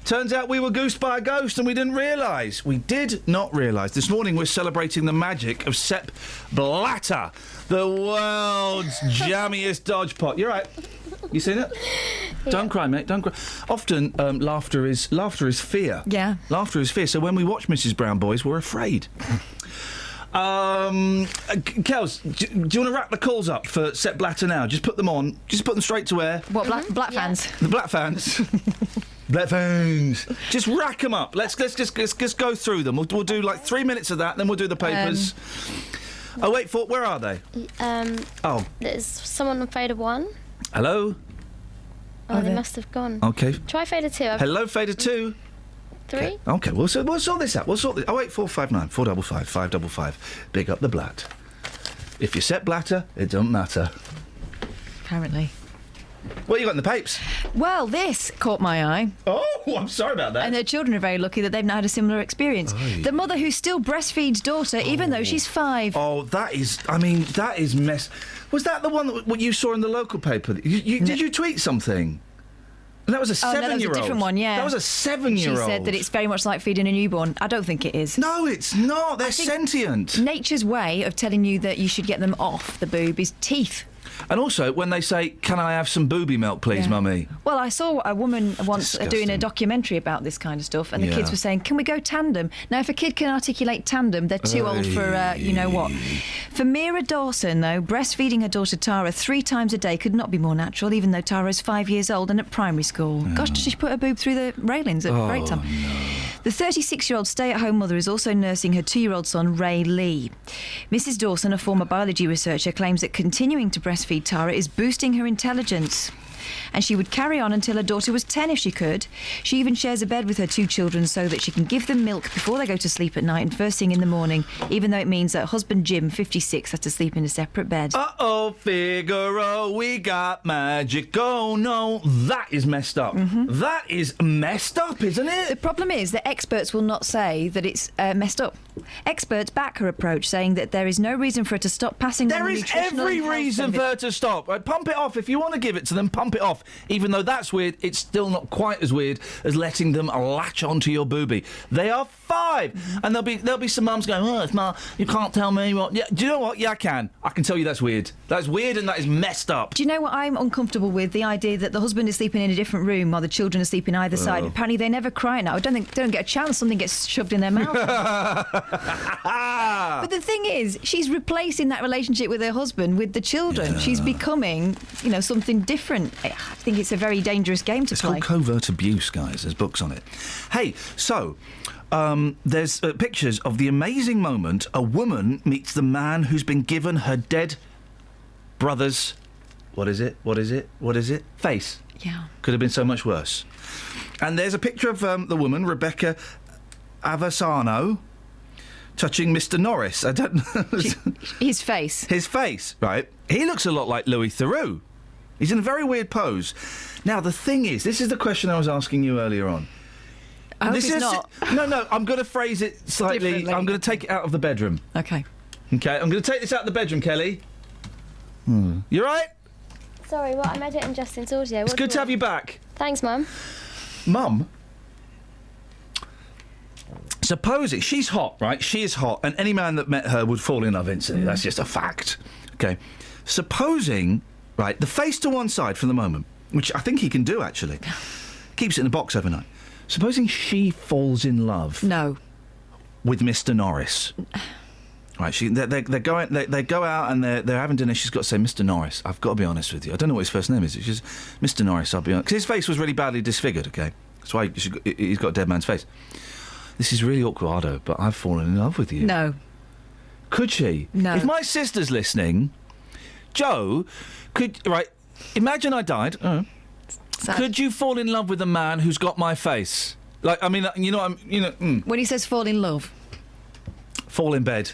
Turns out we were goosed by a ghost and we didn't realise. We did not realise. This morning we're celebrating the magic of Sepp Blatter, the world's jammiest dodgepot. You're right. You seen it? Yeah. Don't cry, mate. Don't cry. Often, laughter is fear. Yeah. Laughter is fear. So when we watch Mrs. Brown Boys, we're afraid. Kels, do you want to wrap the calls up for Sepp Blatter now? Just put them on. Just put them straight to air. What, black fans? The black fans. Black fans. Just rack them up. Let's go through them. We'll do like 3 minutes of that, then we'll do the papers. Oh, wait, where are they? There's someone on fader 1. Hello? Oh, they must have gone. OK. Try fader 2. Hello, fader 2. 3. OK, we'll sort this out. We'll sort this. 08459 455 555. Big up the Blatt. If you set Blatter, it don't matter. Apparently. What you got in the papes? Well, this caught my eye. Oh, I'm sorry about that. And their children are very lucky that they've not had a similar experience. Aye. The mother who still breastfeeds daughter even though she's 5. Oh, that is mess. Was that the one what you saw in the local paper? Did you tweet something? That was a 7-year-old. No, that was a different one, yeah. That was a 7-year-old. She said that it's very much like feeding a newborn. I don't think it is. No, it's not. They're sentient. Nature's way of telling you that you should get them off the boob is teeth. And also, when they say, "Can I have some booby milk, please, Mummy?" Well, I saw a woman once doing a documentary about this kind of stuff, and the kids were saying, "Can we go tandem?" Now, if a kid can articulate tandem, they're too old for, you know what. For Mira Dawson, though, breastfeeding her daughter Tara 3 times a day could not be more natural, even though Tara is 5 years old and at primary school. Gosh, did she put her boob through the railings at break time? The 36-year-old stay-at-home mother is also nursing her 2-year-old son, Ray Lee. Mrs. Dawson, a former biology researcher, claims that continuing to breastfeed Tara is boosting her intelligence. And she would carry on until her daughter was 10 if she could. She even shares a bed with her 2 children so that she can give them milk before they go to sleep at night and first thing in the morning, even though it means that husband Jim, 56, has to sleep in a separate bed. Uh-oh, Figaro, we got magic. Oh, no, that is messed up. That is messed up, isn't it? The problem is that experts will not say that it's messed up. Experts back her approach, saying that there is no reason for her to stop passing on the nutritional and every health reason for her to stop. Right, pump it off. If you want to give it to them, pump it off. Even though that's weird, it's still not quite as weird as letting them latch onto your boobie. They are 5, and there'll be some mums going, "Oh, it's Ma, you can't tell me what." Yeah, do you know what? Yeah, I can. I can tell you that's weird. That's weird, and that is messed up. Do you know what I'm uncomfortable with? The idea that the husband is sleeping in a different room while the children are sleeping either side. Apparently, they never cry now. I don't think they don't get a chance. Something gets shoved in their mouth. But the thing is, she's replacing that relationship with her husband with the children. She's becoming, something different. I think it's a very dangerous game to play. It's called covert abuse, guys. There's books on it. Hey, so there's pictures of the amazing moment a woman meets the man who's been given her dead brother's... What is it? Face. Yeah. Could have been so much worse. And there's a picture of the woman, Rebecca Avasano, touching Mr. Norris. I don't know. His face. His face, right. He looks a lot like Louis Theroux. He's in a very weird pose. Now, the thing is, this is the question I was asking you earlier on. I hope it's not. No, I'm going to phrase it slightly. I'm going to take it out of the bedroom. Okay. Okay, I'm going to take this out of the bedroom, Kelly. You right? Sorry, what? I'm editing Justin's audio. It's good to have you back. Thanks, Mum. Mum? Supposing... She's hot, right? She is hot, and any man that met her would fall in love instantly. That's just a fact. Okay. Supposing... Right, the face to one side for the moment, which I think he can do, actually. Keeps it in a box overnight. Supposing she falls in love... No. ...with Mr. Norris. Right, they go out and they're having dinner. She's got to say, "Mr. Norris, I've got to be honest with you. I don't know what his first name is." It's just, "Mr. Norris, I'll be honest." Because his face was really badly disfigured, okay? That's why he's got a dead man's face. "This is really awkward, Ardo, but I've fallen in love with you." No. Could she? No. If my sister's listening, Joe, imagine I died. Could you fall in love with a man who's got my face? When he says fall in love. Fall in bed.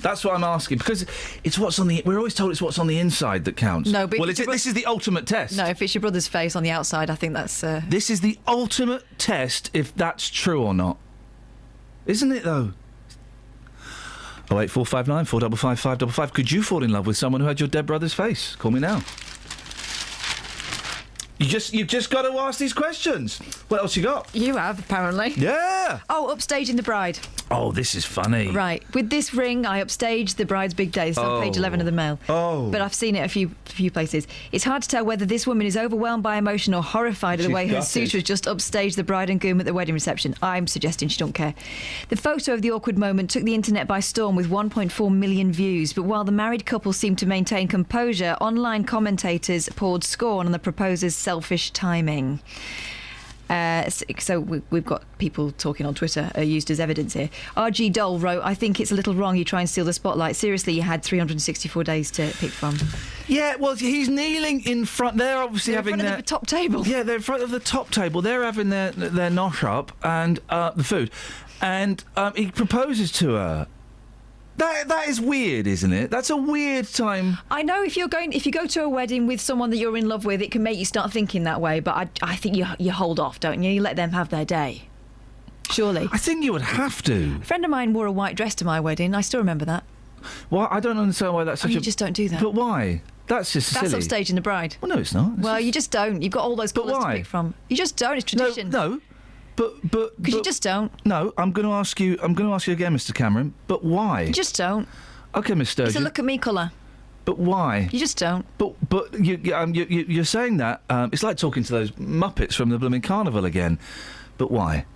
That's what I'm asking, because it's what's on the... We're always told it's what's on the inside that counts. No, but... Well, this is the ultimate test. No, if it's your brother's face on the outside, I think that's... This is the ultimate test if that's true or not. Isn't it, though? 08459 455 555. Could you fall in love with someone who had your dead brother's face? Call me now. You've just got to ask these questions. What else you got? You have, apparently. Yeah. Oh, upstaging the bride. Oh, this is funny. Right. With this ring, I upstaged the bride's big day. It's on page 11 of the Mail. Oh. But I've seen it a few places. It's hard to tell whether this woman is overwhelmed by emotion or horrified at the way her suitor has just upstaged the bride and groom at the wedding reception. I'm suggesting she don't care. The photo of the awkward moment took the internet by storm with 1.4 million views. But while the married couple seemed to maintain composure, online commentators poured scorn on the proposer's selfish timing. So we've got people talking on Twitter used as evidence here. RG Dole wrote, "I think it's a little wrong you try and steal the spotlight. Seriously, you had 364 days to pick from." Yeah, well, he's kneeling in front. They're obviously having in front of the top table. Yeah, they're in front of the top table. They're having their nosh up and the food, and he proposes to her. That is weird, isn't it? That's a weird time. I know if you go to a wedding with someone that you're in love with, it can make you start thinking that way. But I think you hold off, don't you? You let them have their day. Surely. I think you would have to. A friend of mine wore a white dress to my wedding. I still remember that. Well, I don't understand why that's such you just don't do that. But why? That's just silly. That's upstaging the bride. Well, no, it's not. Well, you just don't. You've got all those colours to pick from. You just don't. It's tradition. No. But because you just don't. No, I'm going to ask you again, Mr. Cameron. But why? You just don't. Okay, Miss Sturgeon. It's a look at me colour. But why? You just don't. But you're saying that. It's like talking to those Muppets from the blooming Carnival again. But why?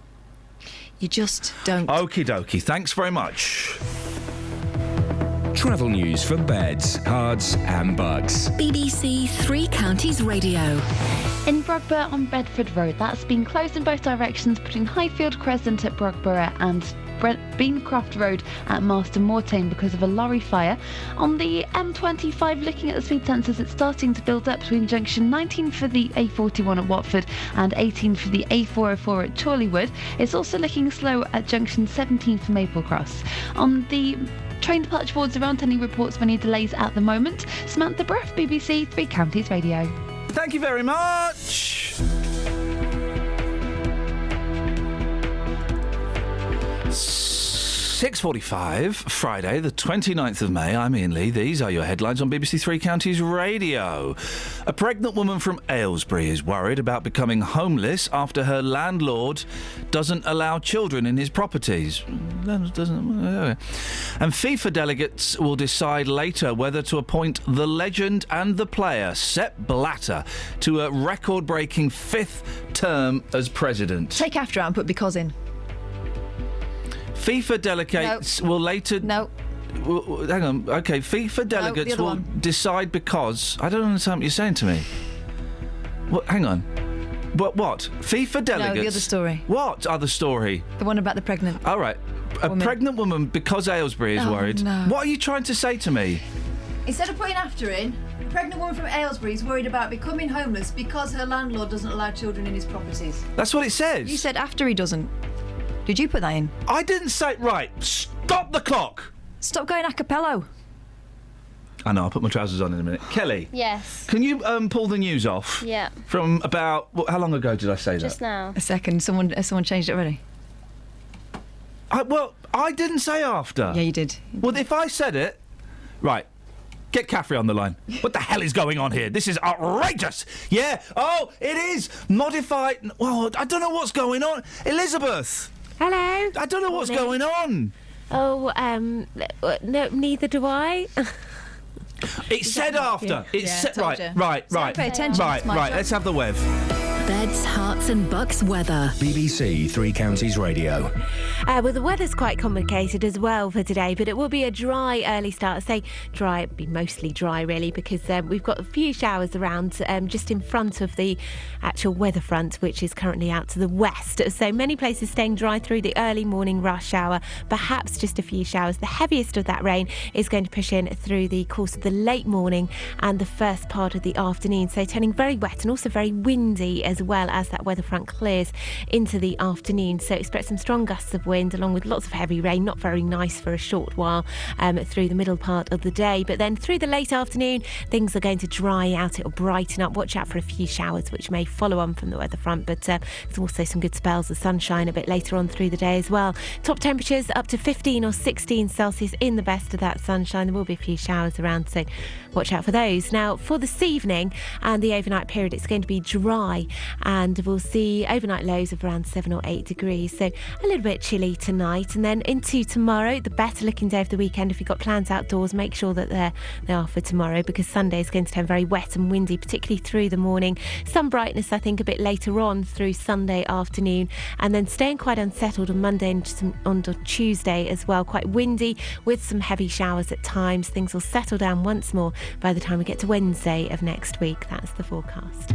You just don't. Okie dokie. Thanks very much. Travel news for beds, cards and bugs. BBC Three Counties Radio. In Brogborough on Bedford Road, that's been closed in both directions between Highfield Crescent at Brogborough and Beancroft Road at Marston Mortain because of a lorry fire. On the M25, looking at the speed sensors, it's starting to build up between junction 19 for the A41 at Watford and 18 for the A404 at Chorleywood. It's also looking slow at junction 17 for Maple Cross. On the train departure boards, there aren't any reports of any delays at the moment. Samantha Breath, BBC Three Counties Radio. Thank you very much. 6:45, Friday, the 29th of May. I'm Iain Lee. These are your headlines on BBC Three Counties Radio. A pregnant woman from Aylesbury is worried about becoming homeless after her landlord doesn't allow children in his properties. And FIFA delegates will decide later whether to appoint the legend and the player, Sepp Blatter, to a record-breaking 5th term as president. Take after out and put because in. FIFA delegates will later... No. Hang on. OK, FIFA delegates will decide because... I don't understand what you're saying to me. What? Hang on. What? FIFA delegates... No, the other story. What other story? The one about the pregnant... All right. A pregnant woman, because Aylesbury is worried. No. What are you trying to say to me? Instead of putting after in, a pregnant woman from Aylesbury is worried about becoming homeless because her landlord doesn't allow children in his properties. That's what it says. You said after he doesn't. Did you put that in? I didn't say... Right, stop the clock! Stop going a cappello. I know, I'll put my trousers on in a minute. Kelly? Yes. Can you pull the news off? Yeah. From about... how long ago did I say that? Just now. A second. Someone changed it already. Well, I didn't say after. Yeah, you did. Well, if I said it... Right. Get Caffrey on the line. What the hell is going on here? This is outrageous! Yeah? Oh, it is! Modified... Well, I don't know what's going on. Elizabeth! Hello. I don't know what's going on. Oh, no, neither do I. It said after. It said right. Pay attention. Right. Let's have the Wev. Beds, hearts and bucks weather. BBC Three Counties Radio. Well, the weather's quite complicated as well for today, but it will be a dry early start. I say dry, it'll be mostly dry really, because we've got a few showers around just in front of the actual weather front, which is currently out to the west. So many places staying dry through the early morning rush hour, perhaps just a few showers. The heaviest of that rain is going to push in through the course of the late morning and the first part of the afternoon, so turning very wet and also very windy as well as that weather front clears into the afternoon. So expect some strong gusts of wind along with lots of heavy rain, not very nice for a short while through the middle part of the day, but then through the late afternoon things are going to dry out. It'll brighten up. Watch out for a few showers which may follow on from the weather front, but there's also some good spells of sunshine a bit later on through the day as well. Top temperatures up to 15 or 16 Celsius in the best of that sunshine. There will be a few showers around, so watch out for those. Now for this evening and the overnight period, it's going to be dry and we'll see overnight lows of around 7 or 8 degrees, so a little bit chilly tonight. And then into tomorrow, the better looking day of the weekend. If you've got plans outdoors, make sure that they are for tomorrow, because Sunday is going to turn very wet and windy, particularly through the morning. Some brightness I think a bit later on through Sunday afternoon, and then staying quite unsettled on Monday and on Tuesday as well. Quite windy with some heavy showers at times. Things will settle down once more by the time we get to Wednesday of next week. That's the forecast.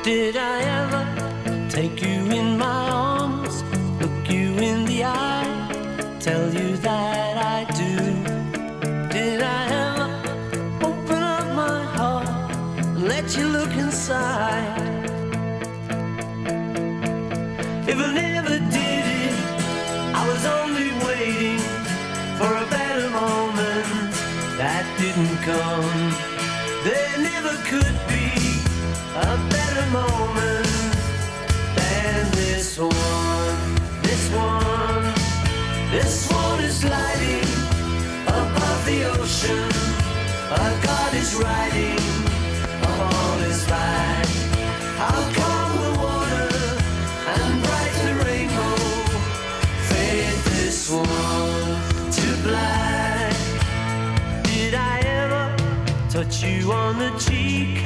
Did I ever take you in my arms, look you in the eye, tell you that I do? Did I ever open up my heart and let you look inside? If I never did it, I was only waiting for a better moment that didn't come. There never could be a better moment than this one. ocean. A god is riding upon his back. How come the water and bright the rainbow fade this one to black? Did I ever touch you on the cheek?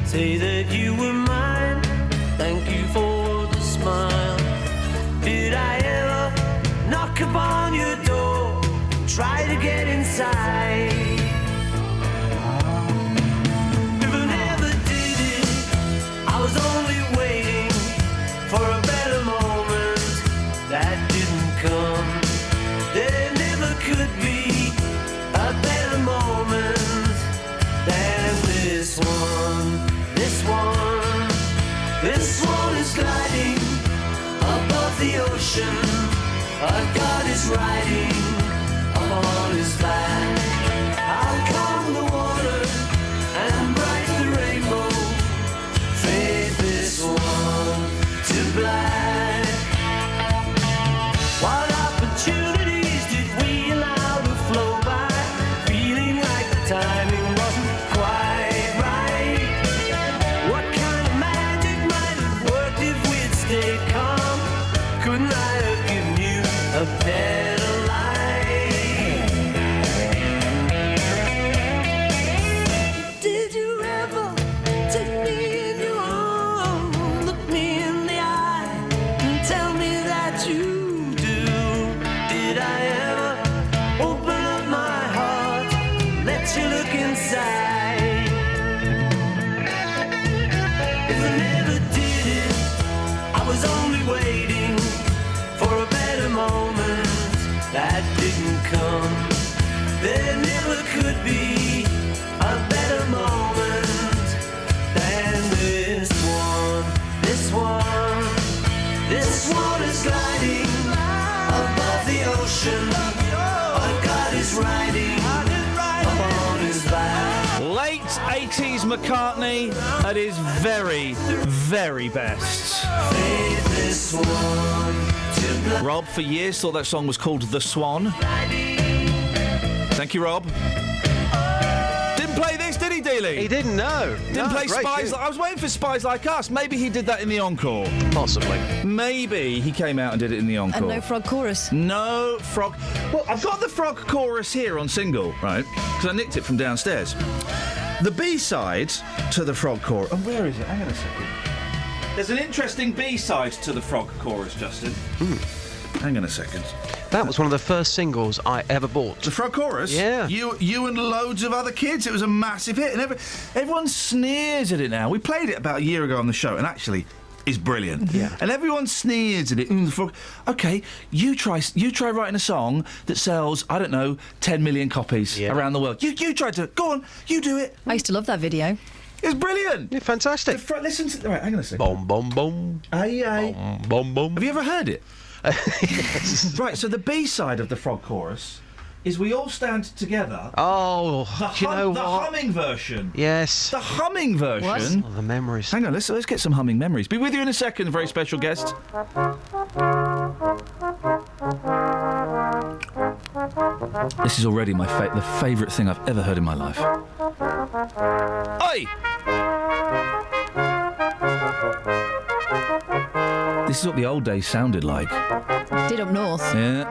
Say that you were mine. Thank you for the smile. Did I ever knock upon your door? Try to get inside. If I never did it, I was only waiting for a better moment that didn't come. There never could be a better moment than this one. This one, this one is gliding above the ocean. A god is riding upon his back. How come the water and bright the rainbow fade this one to black? What opportunities did we allow to flow by? Feeling like the timing wasn't quite right. What kind of magic might have worked if we'd stayed calm? Couldn't I have given you a better life? Did you ever take me in your arms, look me in the eye, and tell me that you do? Did I ever open up my heart, let you look inside? If I never did it, I was only waiting for a better moment that didn't come. There never could be a better moment than this one. This one, this one is gliding above the ocean. A god is riding upon his back. Late 80s McCartney at his very, very best. Fade this one to black. Rob, for years, thought that song was called The Swan. Thank you, Rob. Didn't play this, did he, Dealey? He didn't know. Didn't play Spies. I was waiting for Spies Like Us. Maybe he did that in the encore. Possibly. Maybe he came out and did it in the encore. And no frog chorus. No frog. Well, I've got the frog chorus here on single, right? Because I nicked it from downstairs. The B-side to the frog chorus. Oh, where is it? Hang on a second. There's an interesting B-side to the frog chorus, Justin. Hang on a second. That was one of the first singles I ever bought. The frog chorus? Yeah. You and loads of other kids. It was a massive hit, and everyone sneers at it now. We played it about a year ago on the show, and actually, it's brilliant. Yeah. And everyone sneers at it. The frog. Okay, you try writing a song that sells, I don't know, 10 million copies around the world. You try to go on. You do it. I used to love that video. It's brilliant. Yeah, fantastic. Listen to. Right, hang on a second. Bom bom bom. Aye aye. Bom bom bom. Have you ever heard it? Yes. Right, so the B-side of the frog chorus is We All Stand Together. Oh, do you know the what? humming version. Yes. The humming version. Oh, the memories. Hang on, let's get some humming memories. Be with you in a second, very special guest. This is already the favourite thing I've ever heard in my life. Oi! This is what the old days sounded like. Did up north. Yeah.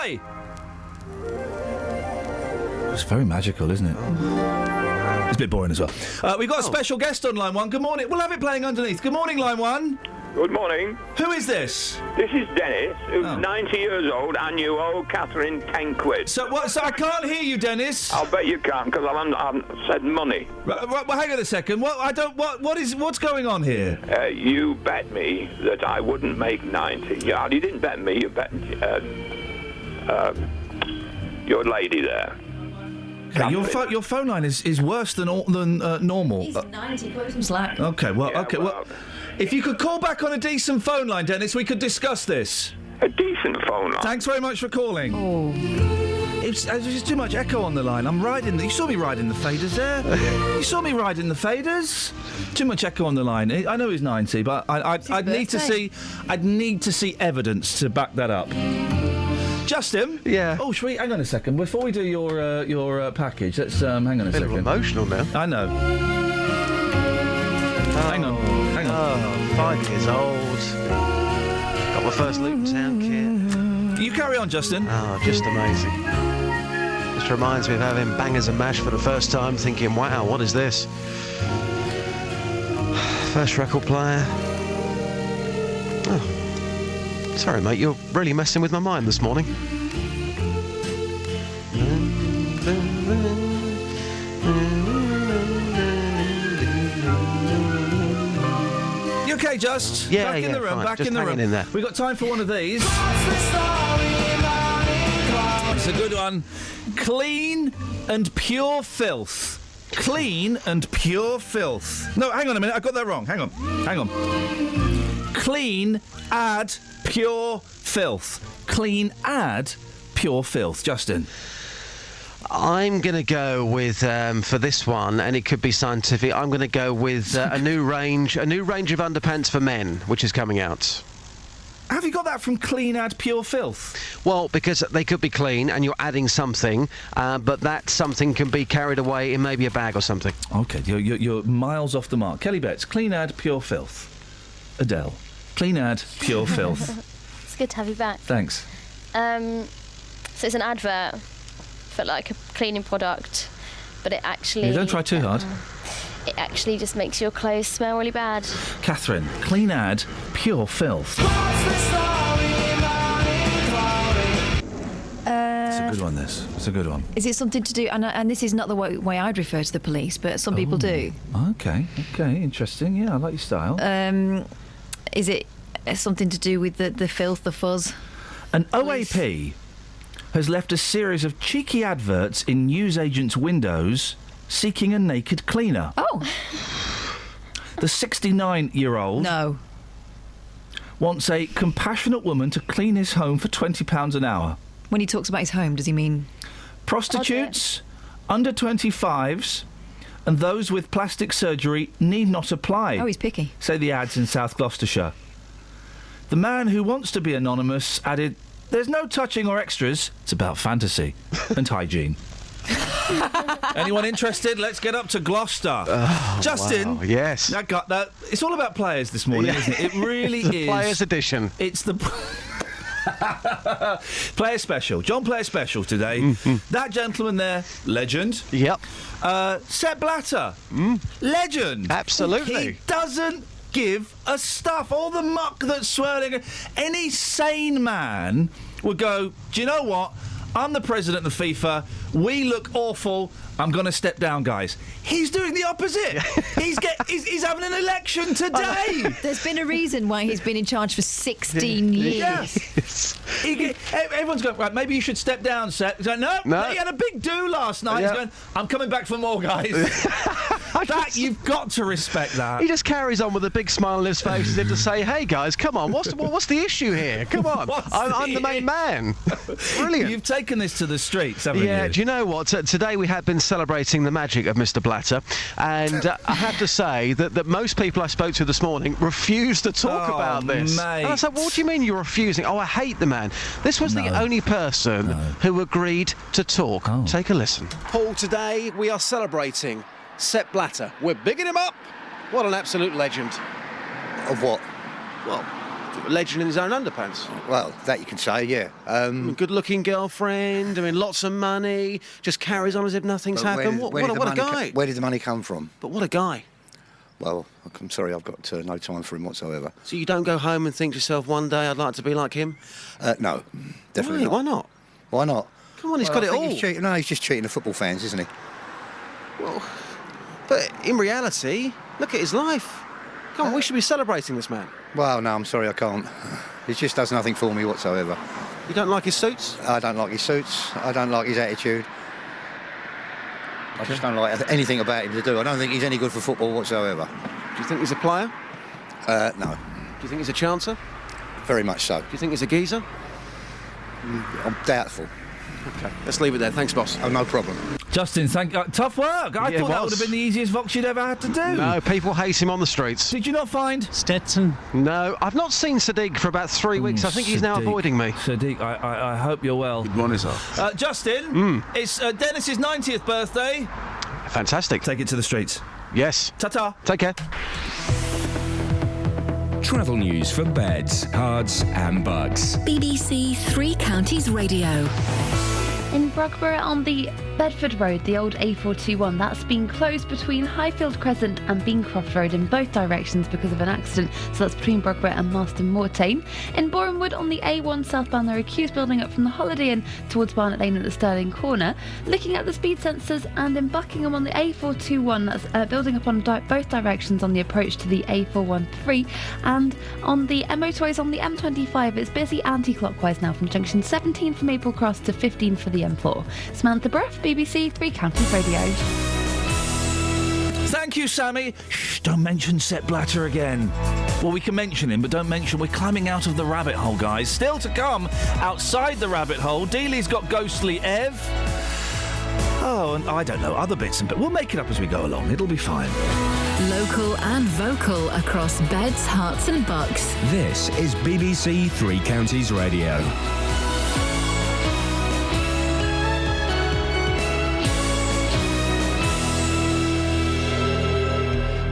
Oi! It's very magical, isn't it? It's a bit boring as well. We've got a special guest on line one. Good morning. We'll have it playing underneath. Good morning, line one. Good morning. Who is this? This is Dennis, who's 90 years old, and you owe Catherine 10 quid. So what? So I can't hear you, Dennis. I'll bet you can, because I haven't said money. Well, hang on a second. What's going on here? You bet me that I wouldn't make 90. Yeah, you didn't bet me. You bet your lady there. Okay, your phone line is worse than normal. He's 90. Put some slack. Okay. Well. Yeah, okay. Well. If you could call back on a decent phone line, Dennis, we could discuss this. A decent phone line? Thanks very much for calling. Oh. It's just too much echo on the line. I'm riding... You saw me riding the faders there? You saw me riding the faders? Too much echo on the line. I know he's 90, but I'd need to see evidence to back that up. Justin? Yeah. Oh, should we... Hang on a second. Before we do your package, let's... hang on a second. A bit emotional now. I know. Hang on. Oh, 5 years old. Got my first Luton Town kit. You carry on, Justin. Oh, just amazing. Just reminds me of having Bangers and Mash for the first time, thinking, wow, what is this? First record player. Oh. Sorry, mate, you're really messing with my mind this morning. You okay, Just? Yeah, Back in the room, fine. back Just in the room. hanging in there. We've got time for one of these. It's a good one. Clean and pure filth. Clean and pure filth. No, hang on a minute, I got that wrong. Hang on. Clean, add, pure filth. Clean, add, pure filth. Justin. I'm going to go with, for this one, and it could be scientific, I'm going to go with a new range of underpants for men, which is coming out. Have you got that from Clean Add Pure Filth? Well, because they could be clean and you're adding something, but that something can be carried away in maybe a bag or something. OK, you're miles off the mark. Kelly Betts, Clean Add Pure Filth. Adele, Clean Add Pure Filth. It's good to have you back. Thanks. So it's an advert for like a cleaning product, but it actually... Yeah, don't try too hard. It actually just makes your clothes smell really bad. Catherine, Clean Add Pure Filth. It's a good one, this. It's a good one. Is it something to do... And this is not the way I'd refer to the police, but some people do. OK, interesting. Yeah, I like your style. Is it something to do with the filth, the fuzz? An OAP has left a series of cheeky adverts in newsagents' windows seeking a naked cleaner. Oh. The 69-year-old wants a compassionate woman to clean his home for £20 an hour. When he talks about his home, does he mean... Prostitutes, under 25s, and those with plastic surgery need not apply. Oh, he's picky. Say the ads in South Gloucestershire. The man who wants to be anonymous added, "There's no touching or extras. It's about fantasy and hygiene." Anyone interested? Let's get up to Gloucester. Oh, Justin. Wow. Yes. That. It's all about players this morning, isn't it? It really it's the is. Players edition. It's the Player Special. John Player Special today. That gentleman there, legend. Yep. Sepp Blatter, legend. Absolutely. He doesn't give a stuff. All the muck that's swirling. Any sane man would go, do you know what? I'm the president of FIFA. We look awful. I'm going to step down, guys. He's doing the opposite. He's having an election today. There's been a reason why he's been in charge for 16 years. Yes. Everyone's going, right, maybe you should step down, Seth. He's going, no. He had a big do last night. Yep. He's going, I'm coming back for more, guys. You've got to respect that. He just carries on with a big smile on his face as if to say, hey, guys, come on, what's the issue here? Come on. I'm the main man. Brilliant. You've taken this to the streets, haven't you? Yeah, do you know what? Today we have been celebrating the magic of Mr. Blatter, and I have to say that most people I spoke to this morning refused to talk about this. Mate. And I said, what do you mean you're refusing? Oh, I hate the man. This was the only person who agreed to talk. Take a listen. Paul, today we are celebrating Sepp Blatter. We're bigging him up. What an absolute legend. Of what? Well, legend in his own underpants. Well, that you can say, yeah. Good-looking girlfriend, I mean, lots of money, just carries on as if nothing's happened. What a guy. Where did the money come from? But what a guy. Well, I'm sorry, I've got no time for him whatsoever. So you don't go home and think to yourself, one day I'd like to be like him? No, definitely not. Why not? Why not? Come on, he's got it all. He's just cheating the football fans, isn't he? Well, but in reality, look at his life. Come on, we should be celebrating this man. Well, no, I'm sorry, I can't. It just does nothing for me whatsoever. You don't like his suits? I don't like his suits. I don't like his attitude. I just don't like anything about him to do. I don't think he's any good for football whatsoever. Do you think he's a player? No. Do you think he's a chancer? Very much so. Do you think he's a geezer? I'm doubtful. OK, let's leave it there. Thanks, boss. Oh, no problem. Justin, tough work. I Yeah, thought it that would was. have been the easiest Vox you'd ever had to do. No, people hate him on the streets. Did you not find Stetson? No, I've not seen Sadiq for about 3 weeks. I think he's now Sadiq. avoiding me. Sadiq, I hope you're well. Good morning, sir. Justin, it's Dennis's 90th birthday. Fantastic. Take it to the streets. Yes. Ta-ta. Take care. Travel news for beds, cards and bugs. BBC Three Counties Radio. In Brogborough on the Bedford Road, the old A421, that's been closed between Highfield Crescent and Beancroft Road in both directions because of an accident, so that's between Brogborough and Marston Mortain. In Borehamwood on the A1 southbound, there are queues building up from the Holiday Inn towards Barnet Lane at the Stirling Corner. Looking at the speed sensors, and in Buckingham on the A421, that's building up on both directions on the approach to the A413, and on the motorways on the M25, it's busy anti-clockwise now from junction 17 for Maple Cross to 15 for the M4. Samantha Bruff, BBC Three Counties Radio. Thank you, Sammy. Shh, don't mention Sepp Blatter again. Well, we can mention him, but don't mention we're climbing out of the rabbit hole, guys. Still to come, outside the rabbit hole, Dealey's got ghostly Ev. Oh, and I don't know, other bits and bits. We'll make it up as we go along. It'll be fine. Local and vocal across beds, hearts and bucks. This is BBC Three Counties Radio.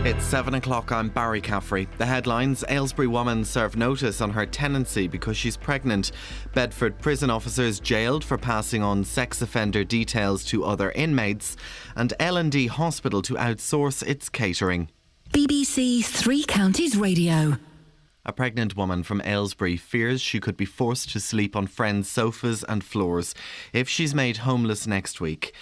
It's 7 o'clock. I'm Barry Caffrey. The headlines: Aylesbury woman served notice on her tenancy because she's pregnant. Bedford prison officers jailed for passing on sex offender details to other inmates. And L&D Hospital to outsource its catering. BBC Three Counties Radio. A pregnant woman from Aylesbury fears she could be forced to sleep on friends' sofas and floors if she's made homeless next week.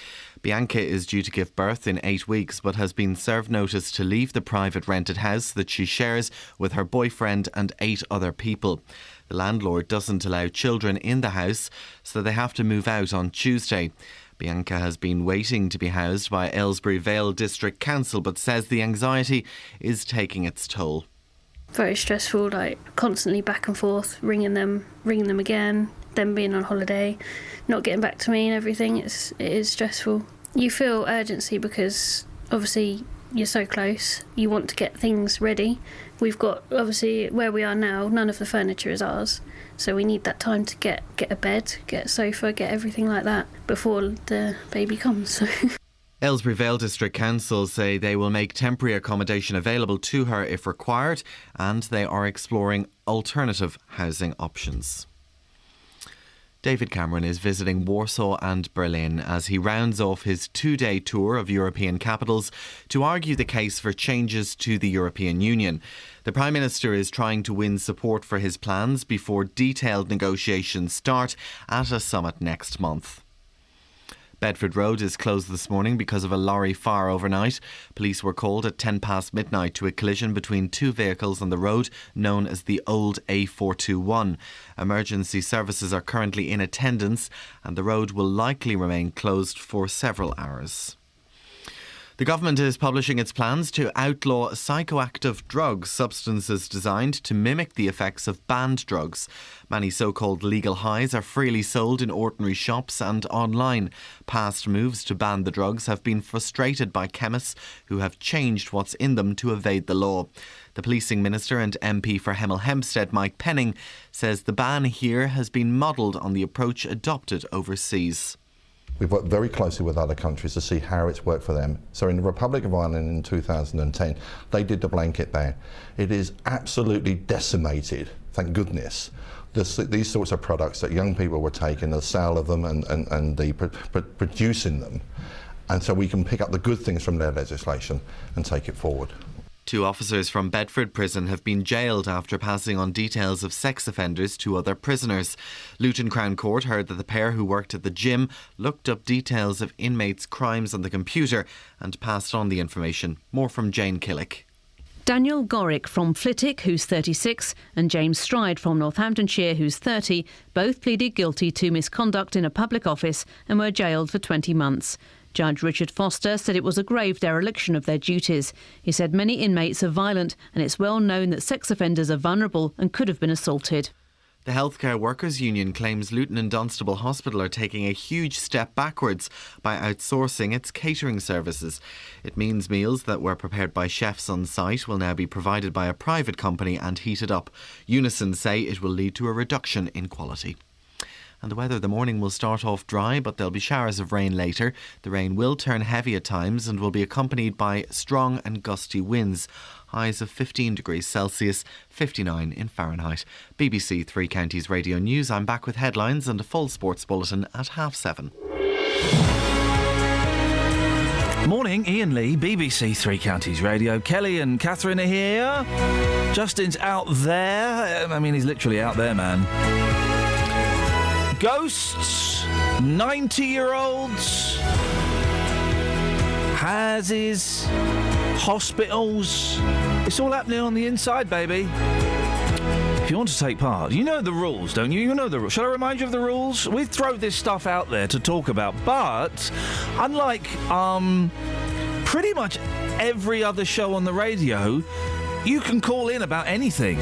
Bianca is due to give birth in 8 weeks but has been served notice to leave the private rented house that she shares with her boyfriend and 8 other people. The landlord doesn't allow children in the house, so they have to move out on Tuesday. Bianca has been waiting to be housed by Aylesbury Vale District Council but says the anxiety is taking its toll. Very stressful, constantly back and forth, ringing them again, them being on holiday, not getting back to me and everything. It is stressful. You feel urgency because obviously you're so close. You want to get things ready. We've got, obviously, where we are now, none of the furniture is ours. So we need that time to get a bed, get a sofa, get everything like that before the baby comes. Aylesbury Vale District Council say they will make temporary accommodation available to her if required, and they are exploring alternative housing options. David Cameron is visiting Warsaw and Berlin as he rounds off his 2-day tour of European capitals to argue the case for changes to the European Union. The Prime Minister is trying to win support for his plans before detailed negotiations start at a summit next month. Bedford Road is closed this morning because of a lorry fire overnight. Police were called at 10 past midnight to a collision between 2 vehicles on the road known as the old A421. Emergency services are currently in attendance and the road will likely remain closed for several hours. The government is publishing its plans to outlaw psychoactive drugs, substances designed to mimic the effects of banned drugs. Many so-called legal highs are freely sold in ordinary shops and online. Past moves to ban the drugs have been frustrated by chemists who have changed what's in them to evade the law. The Policing Minister and MP for Hemel Hempstead, Mike Penning, says the ban here has been modelled on the approach adopted overseas. We've worked very closely with other countries to see how it's worked for them. So in the Republic of Ireland in 2010, they did the blanket ban. It is absolutely decimated, thank goodness, these sorts of products that young people were taking, the sale of them and the producing them. And so we can pick up the good things from their legislation and take it forward. 2 officers from Bedford Prison have been jailed after passing on details of sex offenders to other prisoners. Luton Crown Court heard that the pair who worked at the gym looked up details of inmates' crimes on the computer and passed on the information. More from Jane Killick. Daniel Gorick from Flitwick, who's 36, and James Stride from Northamptonshire, who's 30, both pleaded guilty to misconduct in a public office and were jailed for 20 months. Judge Richard Foster said it was a grave dereliction of their duties. He said many inmates are violent and it's well known that sex offenders are vulnerable and could have been assaulted. The Healthcare Workers Union claims Luton and Dunstable Hospital are taking a huge step backwards by outsourcing its catering services. It means meals that were prepared by chefs on site will now be provided by a private company and heated up. Unison say it will lead to a reduction in quality. And the weather, the morning will start off dry, but there'll be showers of rain later. The rain will turn heavy at times and will be accompanied by strong and gusty winds. Highs of 15 degrees Celsius, 59 in Fahrenheit. BBC Three Counties Radio News. I'm back with headlines and a full sports bulletin at 7:30. Morning, Iain Lee, BBC Three Counties Radio. Kelly and Catherine are here. Justin's out there. I mean, he's literally out there, man. Ghosts, 90-year-olds, houses, hospitals. It's all happening on the inside, baby. If you want to take part, you know the rules, don't you? You know the rules. Shall I remind you of the rules? We throw this stuff out there to talk about, but unlike pretty much every other show on the radio, you can call in about anything.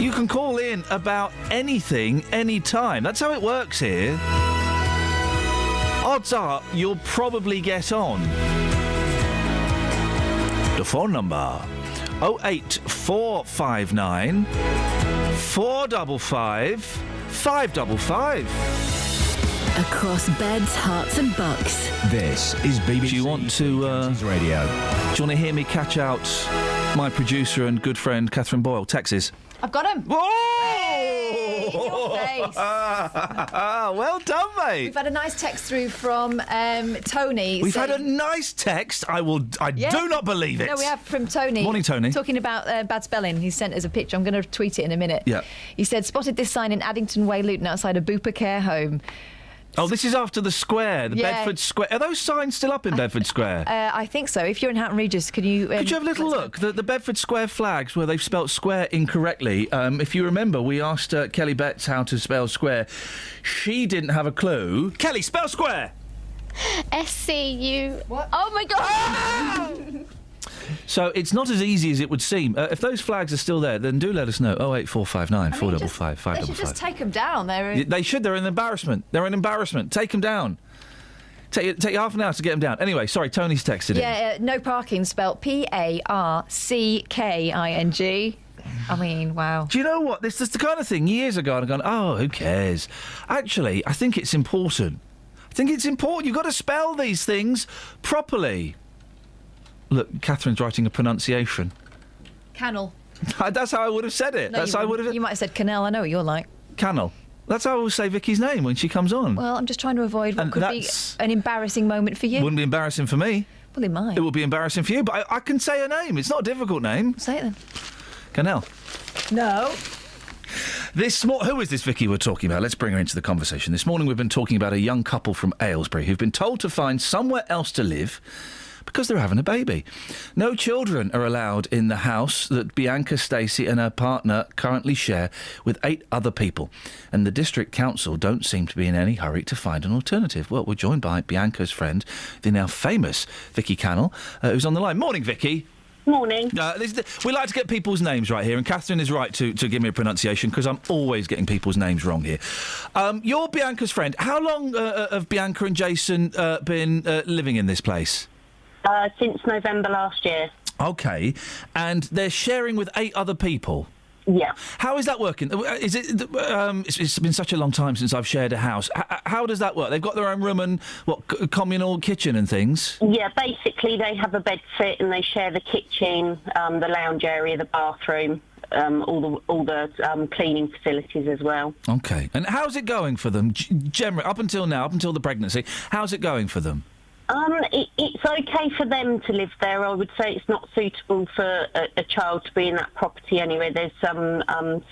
You can call in about anything, anytime. That's how it works here. Odds are you'll probably get on. The phone number 08459 455 555. Across beds, hearts and bucks. This is BBC Do you want to Radio. Do you want to hear me catch out my producer and good friend Catherine Boyle? Texas. I've got him. Whoa! Hey, in your face. Well done, mate. We've had a nice text through from Tony. We've had a nice text. I do not believe it. No, we have from Tony. Morning, Tony. Talking about bad spelling. He sent us a picture. I'm going to tweet it in a minute. Yeah. He said, spotted this sign in Addington Way, Luton, outside a Bupa care home. Oh, this is after the square, the Bedford Square. Are those signs still up in Bedford Square? I think so. If you're in Houghton Regis, could you have a little look? The Bedford Square flags where they've spelt square incorrectly. If you remember, we asked Kelly Betts how to spell square. She didn't have a clue. Kelly, spell square! SCU. What? Oh, my God! Ah! So it's not as easy as it would seem. If those flags are still there, then do let us know. 08459 455 555. They should just take them down. They should. They're an embarrassment. Take them down. Take half an hour to get them down. Anyway, sorry, Tony's texted in. Yeah, no parking spelt Parcking. I mean, wow. Do you know what? This is the kind of thing years ago I'd gone, oh, who cares? Actually, I think it's important. You've got to spell these things properly. Look, Catherine's writing a pronunciation. Canal. That's how I would have said it. No, you might have said canal. I know what you're like. Canal. That's how I will say Vicky's name when she comes on. Well, I'm just trying to avoid what could be an embarrassing moment for you. Wouldn't be embarrassing for me. Well, it might. It would be embarrassing for you, but I can say her name. It's not a difficult name. Say it then. Canal. No. Who is this Vicky we're talking about? Let's bring her into the conversation. This morning we've been talking about a young couple from Aylesbury who've been told to find somewhere else to live because they're having a baby. No children are allowed in the house that Bianca Stacey and her partner currently share with 8 other people. And the district council don't seem to be in any hurry to find an alternative. Well, we're joined by Bianca's friend, the now famous Vicky Cannell, who's on the line. Morning, Vicky. Morning. We like to get people's names right here, and Catherine is right to give me a pronunciation because I'm always getting people's names wrong here. You're Bianca's friend. How long have Bianca and Jason been living in this place? Since November last year. Okay, and they're sharing with 8 other people? Yeah. How is that working? Is it? It's been such a long time since I've shared a house. How does that work? They've got their own room and communal kitchen and things. Yeah, basically they have a bed set and they share the kitchen, the lounge area, the bathroom, all the cleaning facilities as well. Okay, and how's it going for them? Generally, up until now, up until the pregnancy, how's it going for them? It's okay for them to live there. I would say it's not suitable for a child to be in that property anyway. There's some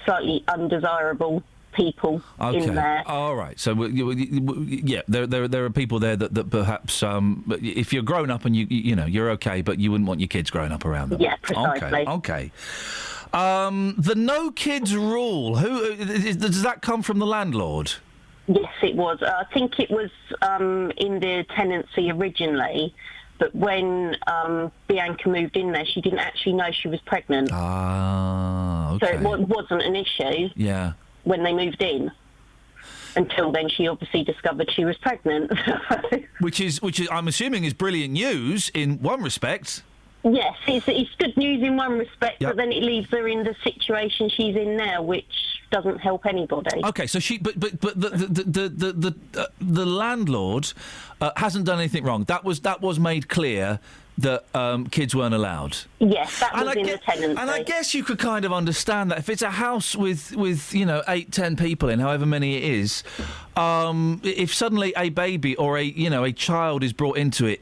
slightly undesirable people in there. All right. So, yeah, there are people there that perhaps, if you're grown up and you're okay, but you wouldn't want your kids growing up around them. Yeah, precisely. Okay. The no kids rule. Does that come from the landlord? Yes, it was. I think it was in the tenancy originally, but when Bianca moved in there, she didn't actually know she was pregnant. Ah, okay. So it wasn't an issue. Yeah. when they moved in. Until then, she obviously discovered she was pregnant. Which is, I'm assuming, is brilliant news in one respect. Yes, it's good news in one respect, Yep. but then it leaves her in the situation she's in now, which doesn't help anybody. Okay, so the landlord hasn't done anything wrong. That was made clear that kids weren't allowed. Yes, that was in the tenancy. And I guess you could kind of understand that if it's a house with 8-10 people in, however many it is, if suddenly a baby or a child is brought into it,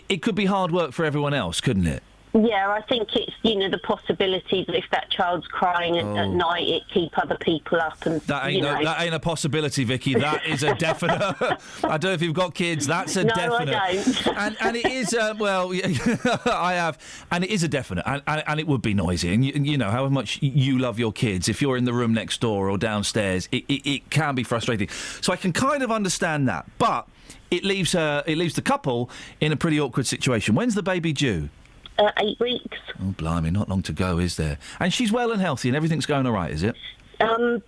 it could be hard work for everyone else, couldn't it? Yeah, I think it's, the possibility that if that child's crying at night, it keep other people up. And That ain't a possibility, Vicky. That is a definite. I don't know if you've got kids. That's a definite. No, I don't. And it is. I have, and it is a definite. And it would be noisy. And you know however much you love your kids, if you're in the room next door or downstairs, it can be frustrating. So I can kind of understand that, but it leaves the couple in a pretty awkward situation. When's the baby due? 8 weeks. Oh, blimey, not long to go, is there? And she's well and healthy and everything's going all right, is it?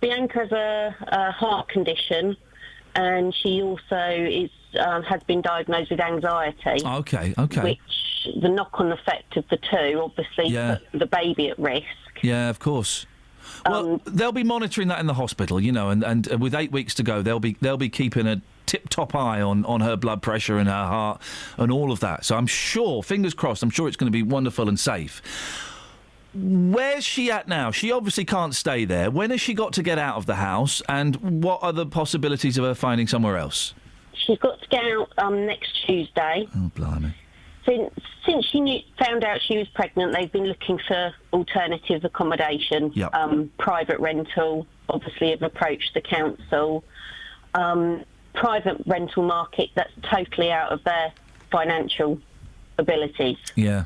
Bianca has a heart condition, and she also has been diagnosed with anxiety. Okay. Which the knock-on effect of the two obviously put the baby at risk. Yeah, of course. Well, they'll be monitoring that in the hospital, and with 8 weeks to go, they'll be keeping a tip-top eye on her blood pressure and her heart and all of that. So I'm sure, fingers crossed, I'm sure it's going to be wonderful and safe. Where's she at now? She obviously can't stay there. When has she got to get out of the house, and what are the possibilities of her finding somewhere else? She's got to get out next Tuesday. Oh, blimey. Since she found out she was pregnant, they've been looking for alternative accommodation. Yep. Private rental, obviously have approached the council. Private rental market, that's totally out of their financial abilities. Yeah.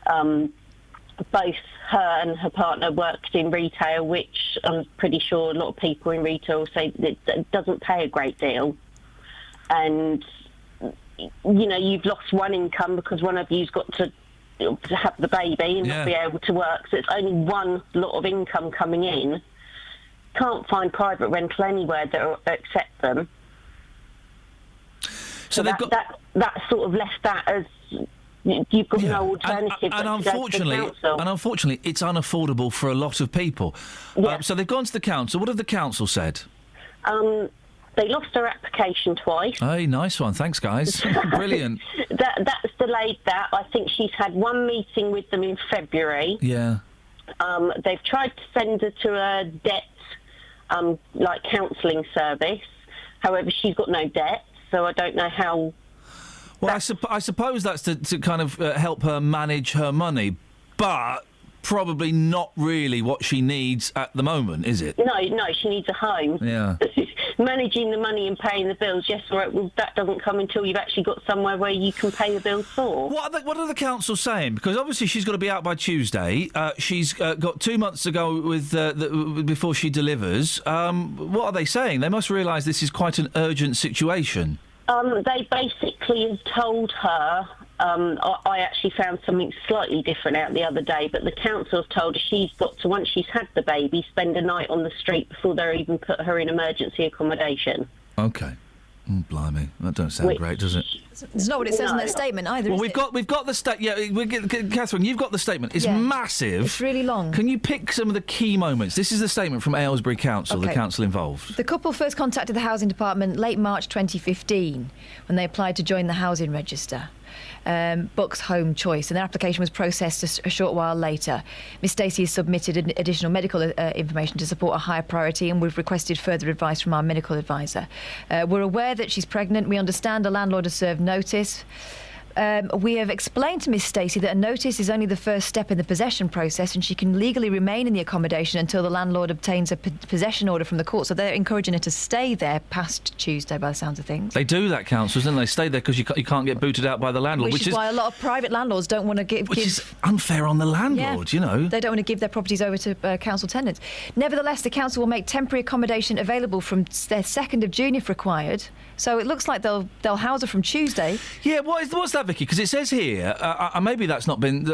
Both her and her partner worked in retail, which I'm pretty sure a lot of people in retail say that it doesn't pay a great deal. And, you've lost one income because one of you's got to have the baby and not be able to work. So it's only one lot of income coming in. Can't find private rental anywhere that will accept them. So that sort of left that as you've got no alternative. And unfortunately, it's unaffordable for a lot of people. So they've gone to the council. What have the council said? They lost their application twice. Hey, nice one. Thanks, guys. Brilliant. That's delayed that. I think she's had one meeting with them in February. Yeah. They've tried to send her to a debt, counselling service. However, she's got no debt, so I don't know how... Well, I suppose that's to kind of help her manage her money, but probably not really what she needs at the moment, is it? No, she needs a home. Yeah. Managing the money and paying the bills, yes, all right, well, that doesn't come until you've actually got somewhere where you can pay the bills for. What are the council saying? Because obviously she's got to be out by Tuesday. She's got 2 months to go before she delivers. What are they saying? They must realise this is quite an urgent situation. They basically have told her, I actually found something slightly different out the other day, but the council have told her she's got to, once she's had the baby, spend a night on the street before they even put her in emergency accommodation. Okay. Oh, blimey. That don't sound great, does it? It's not what it says in their statement either, Well, is we've got the statement. Yeah, Catherine, you've got the statement. It's massive. It's really long. Can you pick some of the key moments? This is the statement from Aylesbury Council, the council involved. The couple first contacted the Housing Department late March 2015 when they applied to join the Housing Register. Bucks Home Choice, and their application was processed a short while later. Miss Stacey has submitted additional medical information to support a higher priority, and we've requested further advice from our medical advisor. We're aware that she's pregnant. We understand the landlord has served notice. We have explained to Miss Stacey that a notice is only the first step in the possession process, and she can legally remain in the accommodation until the landlord obtains a possession order from the court. So they're encouraging her to stay there past Tuesday, by the sounds of things. They do that, councils, don't they? Stay there because you can't get booted out by the landlord. Which is why a lot of private landlords don't want to give... Which is unfair on the landlord, you know. They don't want to give their properties over to council tenants. Nevertheless, the council will make temporary accommodation available from their 2nd of June if required. So it looks like they'll house her from Tuesday. Yeah, what's that that, Vicky? Because it says here, maybe that's not been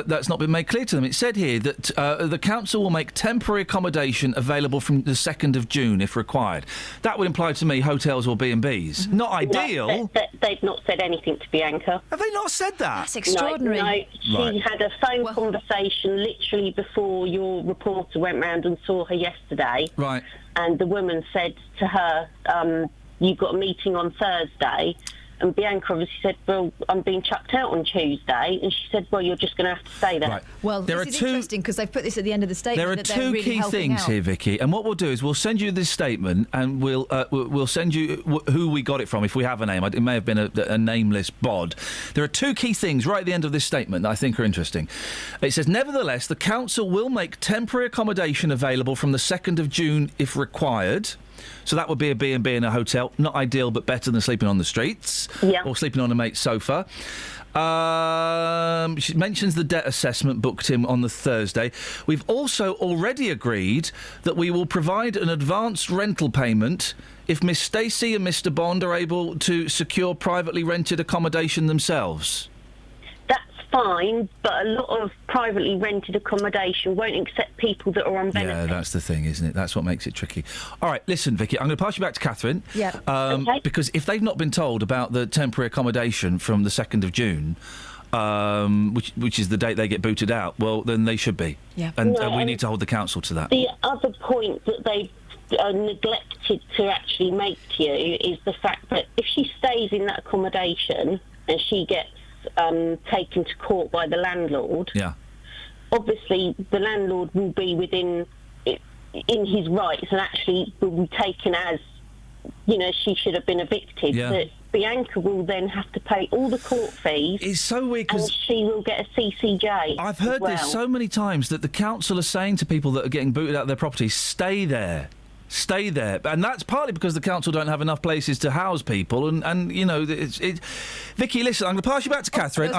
made clear to them. It said here that the council will make temporary accommodation available from the 2nd of June if required. That would imply to me hotels or B&Bs. Not ideal. No, they've not said anything to Bianca. Have they not said that? That's extraordinary. No, she Right. had a phone conversation literally before your reporter went round and saw her yesterday. Right. And the woman said to her, you've got a meeting on Thursday. And Bianca obviously said, well, I'm being chucked out on Tuesday. And she said, well, you're just going to have to stay there. Right. Well, There this are is two- interesting because they've put this at the end of the statement. There are that they're two really key helping things out. here, Vicky, and what we'll do is we'll send you this statement and we'll send you who we got it from, if we have a name. It may have been a nameless bod. There are two key things right at the end of this statement that I think are interesting. It says, nevertheless, the council will make temporary accommodation available from the 2nd of June if required. So that would be a B&B in a hotel. Not ideal, but better than sleeping on the streets. Yeah. Or sleeping on a mate's sofa. She mentions the debt assessment booked in on the Thursday. We've also already agreed that we will provide an advanced rental payment if Miss Stacey and Mr Bond are able to secure privately rented accommodation themselves. That's fine, but a lot of privately rented accommodation won't accept people that are on benefits. Yeah, that's the thing, isn't it? That's what makes it tricky. All right, listen, Vicky, I'm going to pass you back to Catherine. Yeah. Okay. Because if they've not been told about the temporary accommodation from the 2nd of June, which is the date they get booted out, well, then they should be. Yeah. And No, we and need to hold the council to that. The other point that they neglected to actually make to you is the fact that if she stays in that accommodation and she gets taken to court by the landlord, Yeah. obviously the landlord will be in his rights and actually will be taken as, she should have been evicted. Yeah. But Bianca will then have to pay all the court fees. It's so weird and because she will get a CCJ. I've heard as well. this so many times that the council are saying to people that are getting booted out of their property, stay there. Stay there. And that's partly because the council don't have enough places to house people. And Vicky, listen, I'm going to pass you back to Catherine.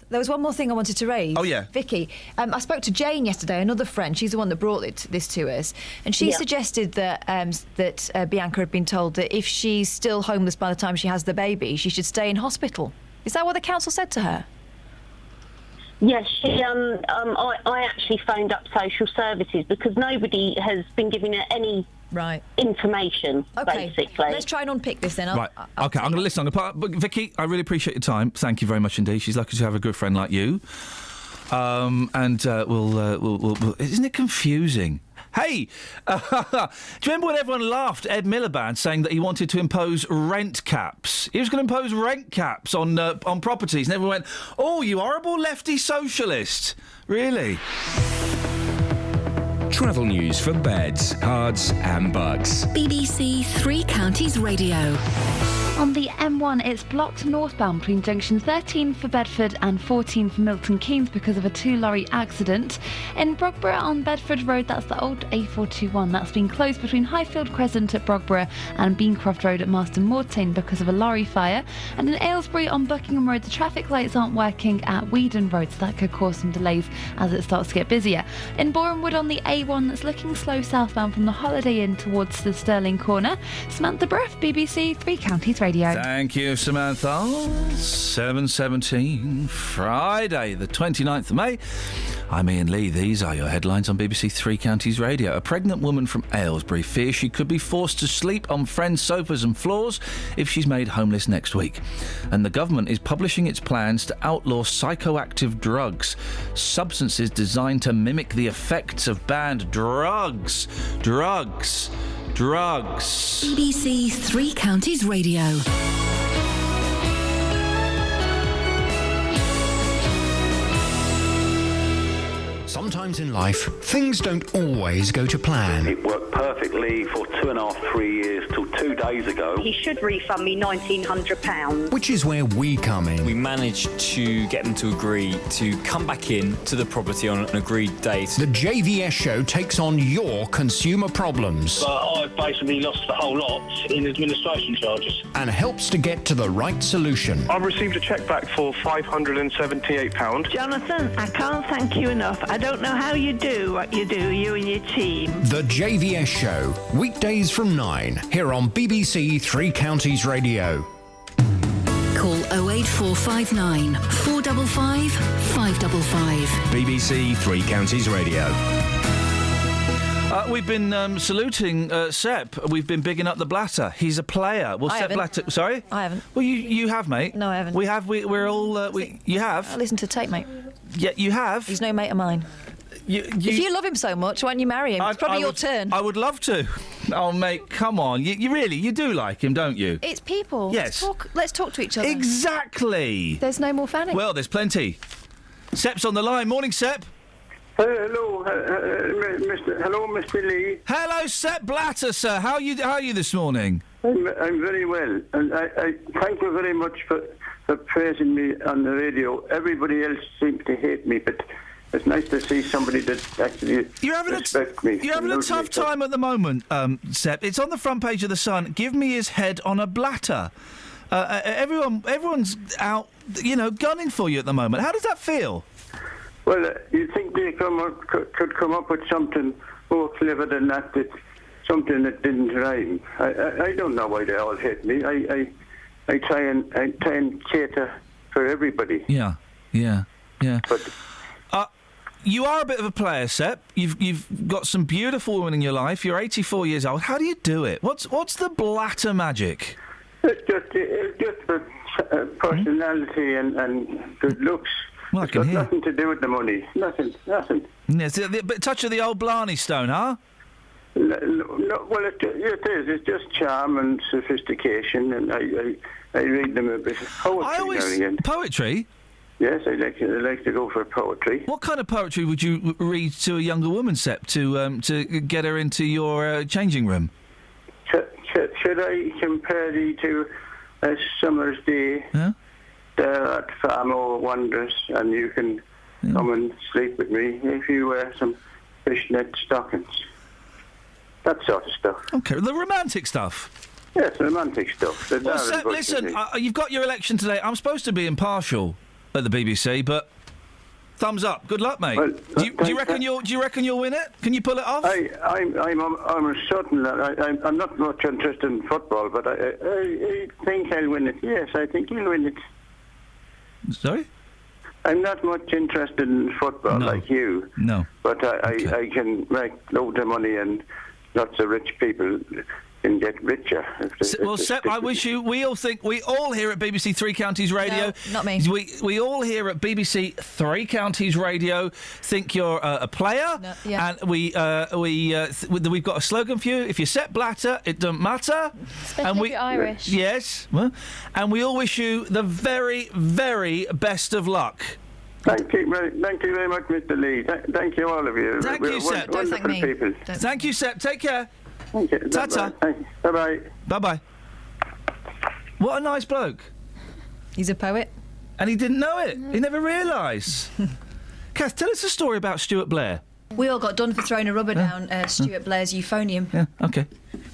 There was one more thing I wanted to raise. Oh, yeah. Vicky, I spoke to Jane yesterday, another friend. She's the one that brought this to us. And she suggested that Bianca had been told that if she's still homeless by the time she has the baby, she should stay in hospital. Is that what the council said to her? Yes, I actually phoned up social services because nobody has been giving her any information, basically. Let's try and unpick this then. Right. Okay, I'm going to listen. But Vicky, I really appreciate your time. Thank you very much indeed. She's lucky to have a good friend like you. We'll isn't it confusing? Hey, do you remember when everyone laughed at Ed Miliband saying that he wanted to impose rent caps? He was going to impose rent caps on properties, and everyone went, "Oh, you horrible lefty socialist!" Really? Travel news for beds, cards and bugs. BBC Three Counties Radio. On the M1, it's blocked northbound between junctions 13 for Bedford and 14 for Milton Keynes because of a 2-lorry accident. In Brogborough on Bedford Road, that's the old A421. That's been closed between Highfield Crescent at Brogborough and Beancroft Road at Marston Moortain because of a lorry fire. And in Aylesbury on Buckingham Road, the traffic lights aren't working at Weedon Road, so that could cause some delays as it starts to get busier. In Borehamwood on the A1, that's looking slow southbound from the Holiday Inn towards the Stirling Corner. Samantha Breath, BBC Three Counties Radio. Thank you, Samantha. 7:17, Friday, the 29th of May. I'm Iain Lee. These are your headlines on BBC Three Counties Radio. A pregnant woman from Aylesbury fears she could be forced to sleep on friends' sofas and floors if she's made homeless next week. And the government is publishing its plans to outlaw psychoactive drugs, substances designed to mimic the effects of banned drugs. BBC Three Counties Radio. Sometimes in life, things don't always go to plan. It worked perfectly for 2.5, 3 years till 2 days ago. He should refund me £1,900. Which is where we come in. We managed to get them to agree to come back in to the property on an agreed date. The JVS show takes on your consumer problems. I basically lost the whole lot in administration charges. And helps to get to the right solution. I've received a cheque back for £578. Jonathan, I can't thank you enough. I don't know how you do what you do, you and your team. The JVS show, weekdays from 9, here on BBC Three Counties Radio. Call 08459 455 555. BBC Three Counties Radio. We've been saluting Sepp. We've been bigging up the Blatter. He's a player. Well, Sepp Blatter. Sorry, I haven't. Well, you have, mate. No, I haven't. We have. We're all. You have. I listen to tape, mate. Yeah, you have. He's no mate of mine. If you love him so much, why don't you marry him? It's probably your turn. I would love to. Oh, mate, come on. You do like him, don't you? It's people. Yes. Let's talk to each other. Exactly. There's no more fanning. Well, there's plenty. Sepp's on the line. Morning, Sepp. Hello, Mr. Lee. Hello, Sepp Blatter, sir. How are you this morning? I'm very well, and I thank you very much for praising me on the radio. Everybody else seems to hate me, but it's nice to see somebody that actually respects me. You're having a tough time at the moment, Sepp. It's on the front page of The Sun. Give me his head on a blatter. Everyone's out, gunning for you at the moment. How does that feel? Well, you'd think they could come up with something more clever than that, something that didn't rhyme. I don't know why they all hate me. I try and cater for everybody. Yeah. But you are a bit of a player, Sepp. You've got some beautiful women in your life. You're 84 years old. How do you do it? What's the blatter magic? It's just for personality and good looks. Well, it's got nothing to do with the money. Nothing. Yes, a bit touch of the old Blarney Stone, huh? No, well, it is. It's just charm and sophistication, and I read them a bit of poetry. Poetry? Yes, I like to go for poetry. What kind of poetry would you read to a younger woman, Sepp, to get her into your changing room? Should I compare thee to a summer's day? Huh? There art far more wondrous, and you can come and sleep with me if you wear some fishnet stockings. That sort of stuff. Okay, the romantic stuff. Yes, romantic stuff. Well, Sepp, listen, you've got your election today. I'm supposed to be impartial at the BBC, but thumbs up. Good luck, mate. Well, do you reckon you'll win it? Can you pull it off? I'm certain that I'm not much interested in football, but I think I'll win it. Yes, I think you'll win it. Sorry? I'm not much interested in football like you. No. But I can make loads of money, and lots of rich people can get richer. Well, Sepp, I wish you... We all here at BBC Three Counties Radio... No, not me. We all here at BBC Three Counties Radio think you're a player. No, yeah. And we've got a slogan for you. If you're Sepp Blatter, it doesn't matter. Especially if you're Irish. Yes. Well, and we all wish you the very, very best of luck. Thank you very much, Mr. Lee. Thank you, all of you. Thank you, Sepp. Don't thank me. People. Thank you, Sepp. Take care. Thank you. Ta-ta. Bye-bye. Bye-bye. What a nice bloke. He's a poet. And he didn't know it. He never realised. Kath, tell us a story about Stuart Blair. We all got done for throwing a rubber down Stuart Blair's euphonium. Yeah, OK.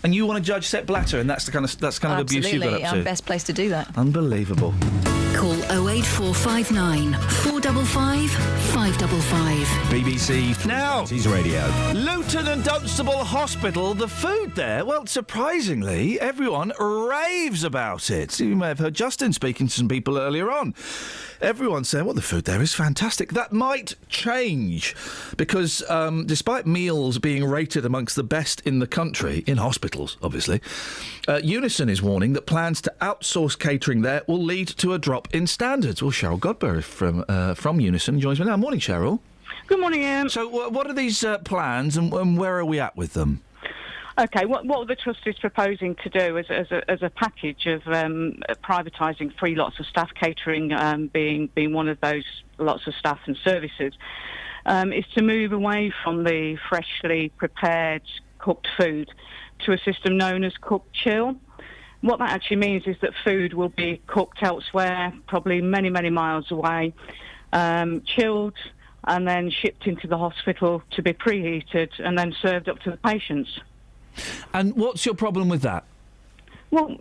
And you want to judge Sepp Blatter, and that's the kind of abuse you got up to. I'm best placed to do that. Unbelievable. Call 08459 455 555. BBC Now, Radio. Luton and Dunstable Hospital, the food there, well, surprisingly, everyone raves about it. You may have heard Justin speaking to some people earlier on. Everyone's saying, well, the food there is fantastic. That might change because despite meals being rated amongst the best in the country, in hospitals, obviously, Unison is warning that plans to outsource catering there will lead to a drop in standards. Well, Cheryl Godber from Unison joins me now. Morning, Cheryl. Good morning, Iain. So what are these plans and where are we at with them? OK, what the Trust is proposing to do as a package of privatising free lots of staff, catering being one of those lots of staff and services, is to move away from the freshly prepared cooked food to a system known as cooked chill. What that actually means is that food will be cooked elsewhere, probably many, many miles away, chilled and then shipped into the hospital to be preheated and then served up to the patients. And what's your problem with that? Well,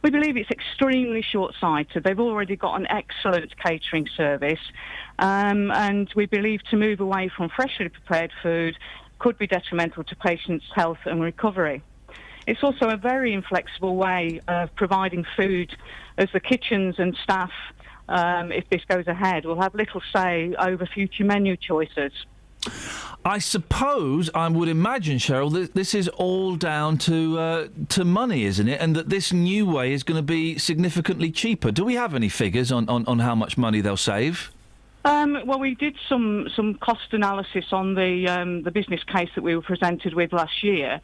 we believe it's extremely short-sighted. They've already got an excellent catering service, and we believe to move away from freshly prepared food could be detrimental to patients' health and recovery. it's also a very inflexible way of providing food, as the kitchens and staff, if this goes ahead, will have little say over future menu choices. I suppose, I would imagine, Cheryl, that this is all down to money, isn't it? And that this new way is going to be significantly cheaper. Do we have any figures on how much money they'll save? Well, we did some cost analysis on the business case that we were presented with last year,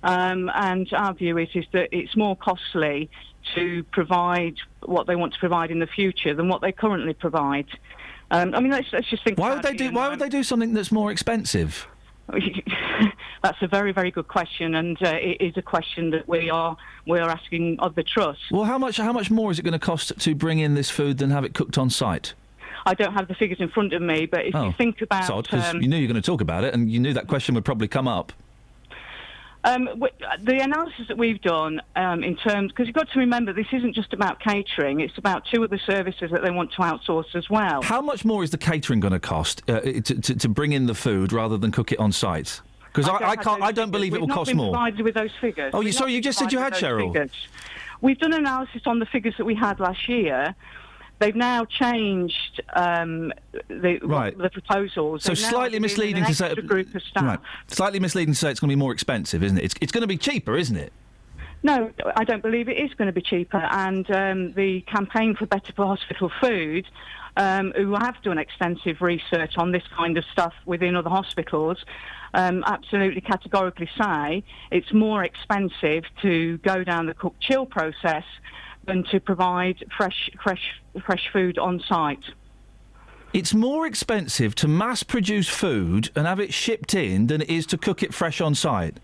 and our view is that it's more costly to provide what they want to provide in the future than what they currently provide. I mean, let's just think. Why would they do something that's more expensive? That's a very, very good question, and it is a question that we are asking of the trust. Well, how much more is it going to cost to bring in this food than have it cooked on site? I don't have the figures in front of me, but if you think about... It's odd, because you knew you were going to talk about it, and you knew that question would probably come up. The analysis that we've done in terms... Because you've got to remember, this isn't just about catering, it's about two other services that they want to outsource as well. How much more is the catering going to cost to bring in the food rather than cook it on site? Because I don't believe it will cost more. We've not been provided with those figures. Oh, sorry, you just said you had, Cheryl. Figures. We've done analysis on the figures that we had last year. They've now changed the proposals. So slightly misleading to say... group of staff. Right. Slightly misleading to say it's going to be more expensive, isn't it? It's going to be cheaper, isn't it? No, I don't believe it is going to be cheaper. And the Campaign for Better for Hospital Food, who have done extensive research on this kind of stuff within other hospitals, absolutely categorically say it's more expensive to go down the cook-chill process than to provide fresh food on site. It's more expensive to mass-produce food and have it shipped in than it is to cook it fresh on site.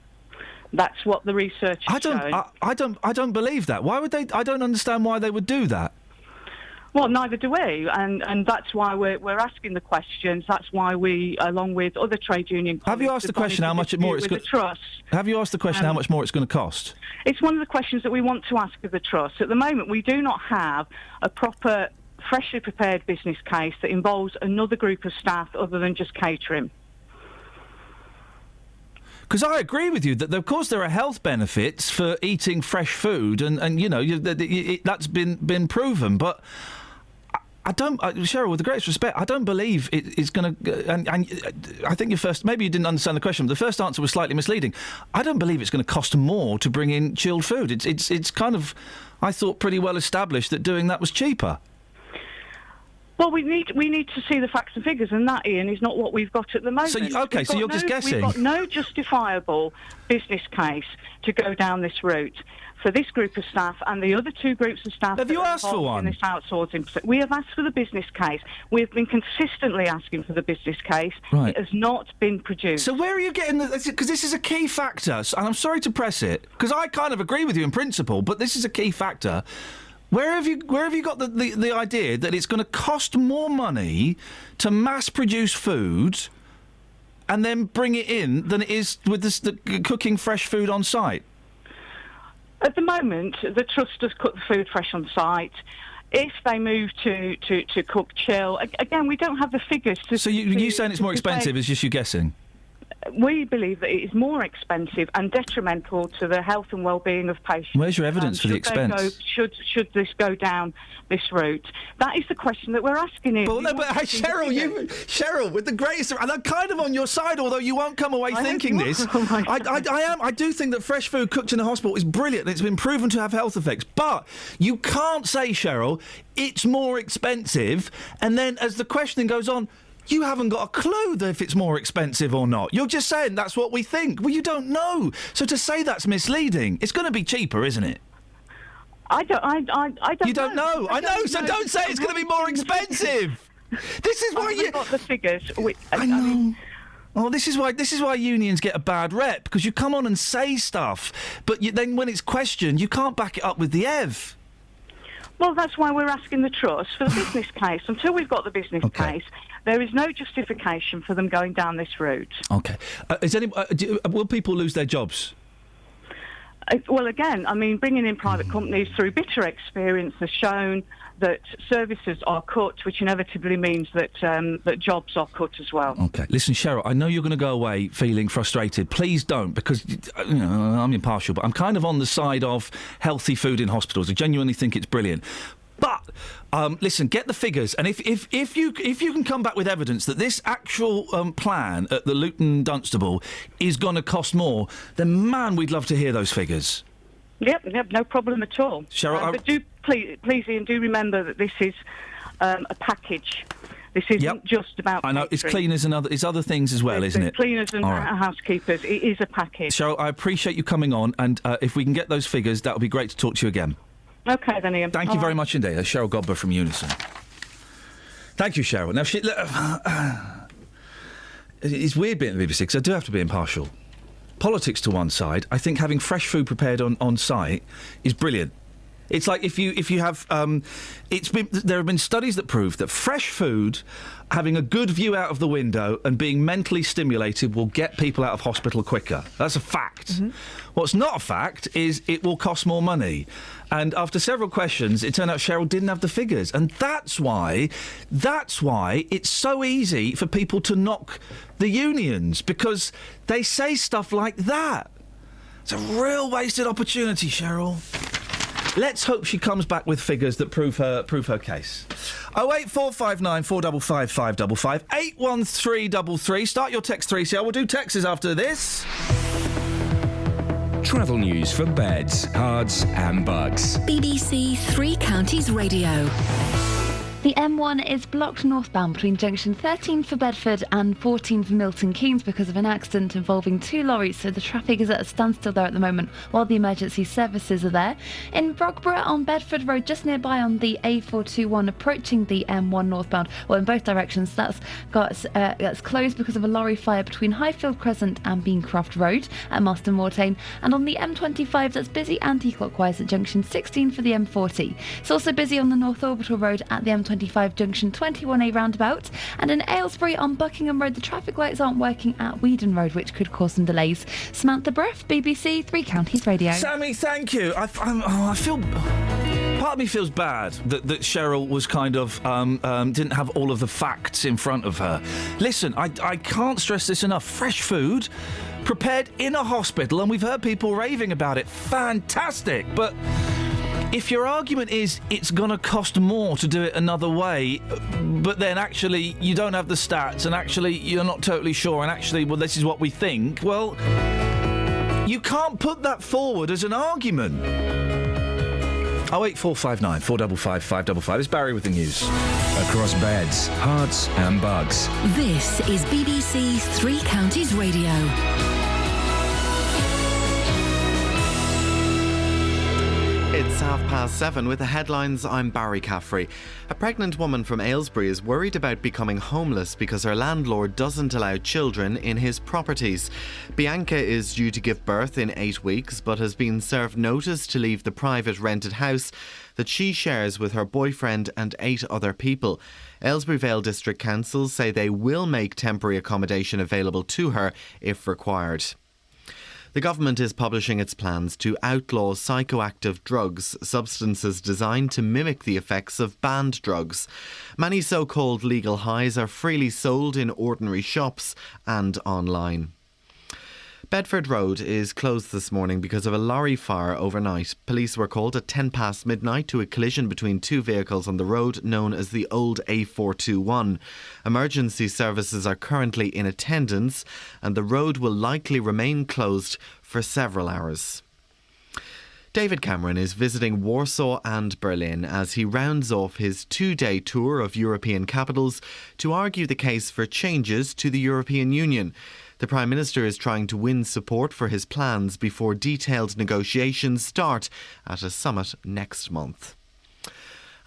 That's what the research has shown. I don't believe that. Why would they? I don't understand why they would do that. Well, neither do we, and that's why we're asking the questions. That's why we, along with other trade union colleagues... Have you asked the question how much more it's going to... Have you asked the question how much more it's going to cost? It's one of the questions that we want to ask of the trust. At the moment, we do not have a proper, freshly prepared business case that involves another group of staff other than just catering. Because I agree with you that, of course, there are health benefits for eating fresh food, and you know, that's been proven, but... I don't, Cheryl, with the greatest respect, I don't believe it's going to... And I think maybe you didn't understand the question, but the first answer was slightly misleading. I don't believe it's going to cost more to bring in chilled food. It's kind of, I thought, pretty well established that doing that was cheaper. Well, we need to see the facts and figures, and that, Ian, is not what we've got at the moment. So you're just guessing. We've got no justifiable business case to go down this route for this group of staff and the other two groups of staff. Have you asked for one? In this outsourcing, we have asked for the business case. We have been consistently asking for the business case. Right. It has not been produced. So where are you getting because this is a key factor, and I'm sorry to press it, because I kind of agree with you in principle, but this is a key factor. Where have you got the idea that it's going to cost more money to mass produce food and then bring it in than it is with the cooking fresh food on site? At the moment, the trust does cook the food fresh on site. If they move to cook chill, again, we don't have the figures to... So you saying it's more expensive is just you guessing? We believe that it is more expensive and detrimental to the health and well-being of patients. Where's your evidence for the expense? Should this go down this route? That is the question that we're asking him. But Cheryl, with the greatest, and I'm kind of on your side, although you won't come away thinking this. I do think that fresh food cooked in a hospital is brilliant. It's been proven to have health effects. But you can't say, Cheryl, it's more expensive, and then as the questioning goes on, you haven't got a clue if it's more expensive or not. You're just saying that's what we think. Well, you don't know. So to say that's misleading, it's going to be cheaper, isn't it? I don't. You don't know. I know. So don't say it's going to be more expensive. This is why you got the figures. I know. Oh, this is why unions get a bad rep, because you come on and say stuff, but then when it's questioned, you can't back it up with the ev. Well, that's why we're asking the trust for the business case. Until we've got the business case, there is no justification for them going down this route. Okay. Will people lose their jobs? Well, again, I mean, bringing in private companies through bitter experience has shown that services are cut, which inevitably means that that jobs are cut as well. OK. Listen, Cheryl, I know you're going to go away feeling frustrated. Please don't, because I'm impartial, but I'm kind of on the side of healthy food in hospitals. I genuinely think it's brilliant. But listen, get the figures, and if you can come back with evidence that this actual plan at the Luton Dunstable is going to cost more, then man, we'd love to hear those figures. Yep, no problem at all. Cheryl, but please, Ian, do remember that this is a package. This isn't just about. I know catering. it's cleaners and it's other things as well, isn't it? Cleaners and housekeepers. It is a package. Cheryl, I appreciate you coming on, and if we can get those figures, that would be great to talk to you again. OK, then, Ian. Thank you very much indeed. That's Cheryl Godber from Unison. Thank you, Cheryl. Now, it's weird being at the BBC because I do have to be impartial. Politics to one side, I think having fresh food prepared on site is brilliant. It's like if you have, there have been studies that prove that fresh food, having a good view out of the window and being mentally stimulated will get people out of hospital quicker. That's a fact. Mm-hmm. What's not a fact is it will cost more money. And after several questions, it turned out Cheryl didn't have the figures. And that's why it's so easy for people to knock the unions, because they say stuff like that. It's a real wasted opportunity, Cheryl. Let's hope she comes back with figures that prove her case. 08459 455 555 81333. Start your text 3CR. We'll do texts after this. Travel news for beds, cards and bugs. BBC Three Counties Radio. The M1 is blocked northbound between junction 13 for Bedford and 14 for Milton Keynes because of an accident involving two lorries, so the traffic is at a standstill there at the moment while the emergency services are there. In Brogborough on Bedford Road, just nearby on the A421 approaching the M1 northbound, well, in both directions, that's closed because of a lorry fire between Highfield Crescent and Beancroft Road at Marston Mortain. And on the M25, that's busy anti-clockwise at junction 16 for the M40. It's also busy on the North Orbital Road at the M25 junction 21A roundabout, and in Aylesbury on Buckingham Road the traffic lights aren't working at Weedon Road, which could cause some delays. Samantha Breath, BBC Three Counties Radio. Sammy, thank you. I feel part of me feels bad that Cheryl was kind of didn't have all of the facts in front of her. Listen, I can't stress this enough. Fresh food prepared in a hospital, and we've heard people raving about it. Fantastic, but if your argument is it's going to cost more to do it another way, but then actually you don't have the stats and actually you're not totally sure and actually, well, this is what we think, well, you can't put that forward as an argument. 08459 455 555. It's Barry with the news. Across beds, hearts and bugs. This is BBC Three Counties Radio. It's 7:30 with the headlines. I'm Barry Caffrey. A pregnant woman from Aylesbury is worried about becoming homeless because her landlord doesn't allow children in his properties. Bianca is due to give birth in 8 weeks but has been served notice to leave the private rented house that she shares with her boyfriend and 8 other people. Aylesbury Vale District Council say they will make temporary accommodation available to her if required. The government is publishing its plans to outlaw psychoactive drugs, substances designed to mimic the effects of banned drugs. Many so-called legal highs are freely sold in ordinary shops and online. Bedford Road is closed this morning because of a lorry fire overnight. Police were called at 10 past midnight to a collision between 2 vehicles on the road known as the old A421. Emergency services are currently in attendance and the road will likely remain closed for several hours. David Cameron is visiting Warsaw and Berlin as he rounds off his 2-day tour of European capitals to argue the case for changes to the European Union. The Prime Minister is trying to win support for his plans before detailed negotiations start at a summit next month.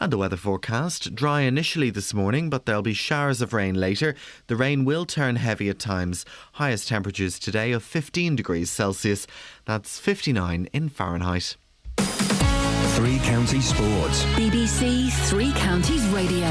And the weather forecast, dry initially this morning, but there'll be showers of rain later. The rain will turn heavy at times. Highest temperatures today of 15 degrees Celsius. That's 59 in Fahrenheit. Three Counties Sports. BBC Three Counties Radio.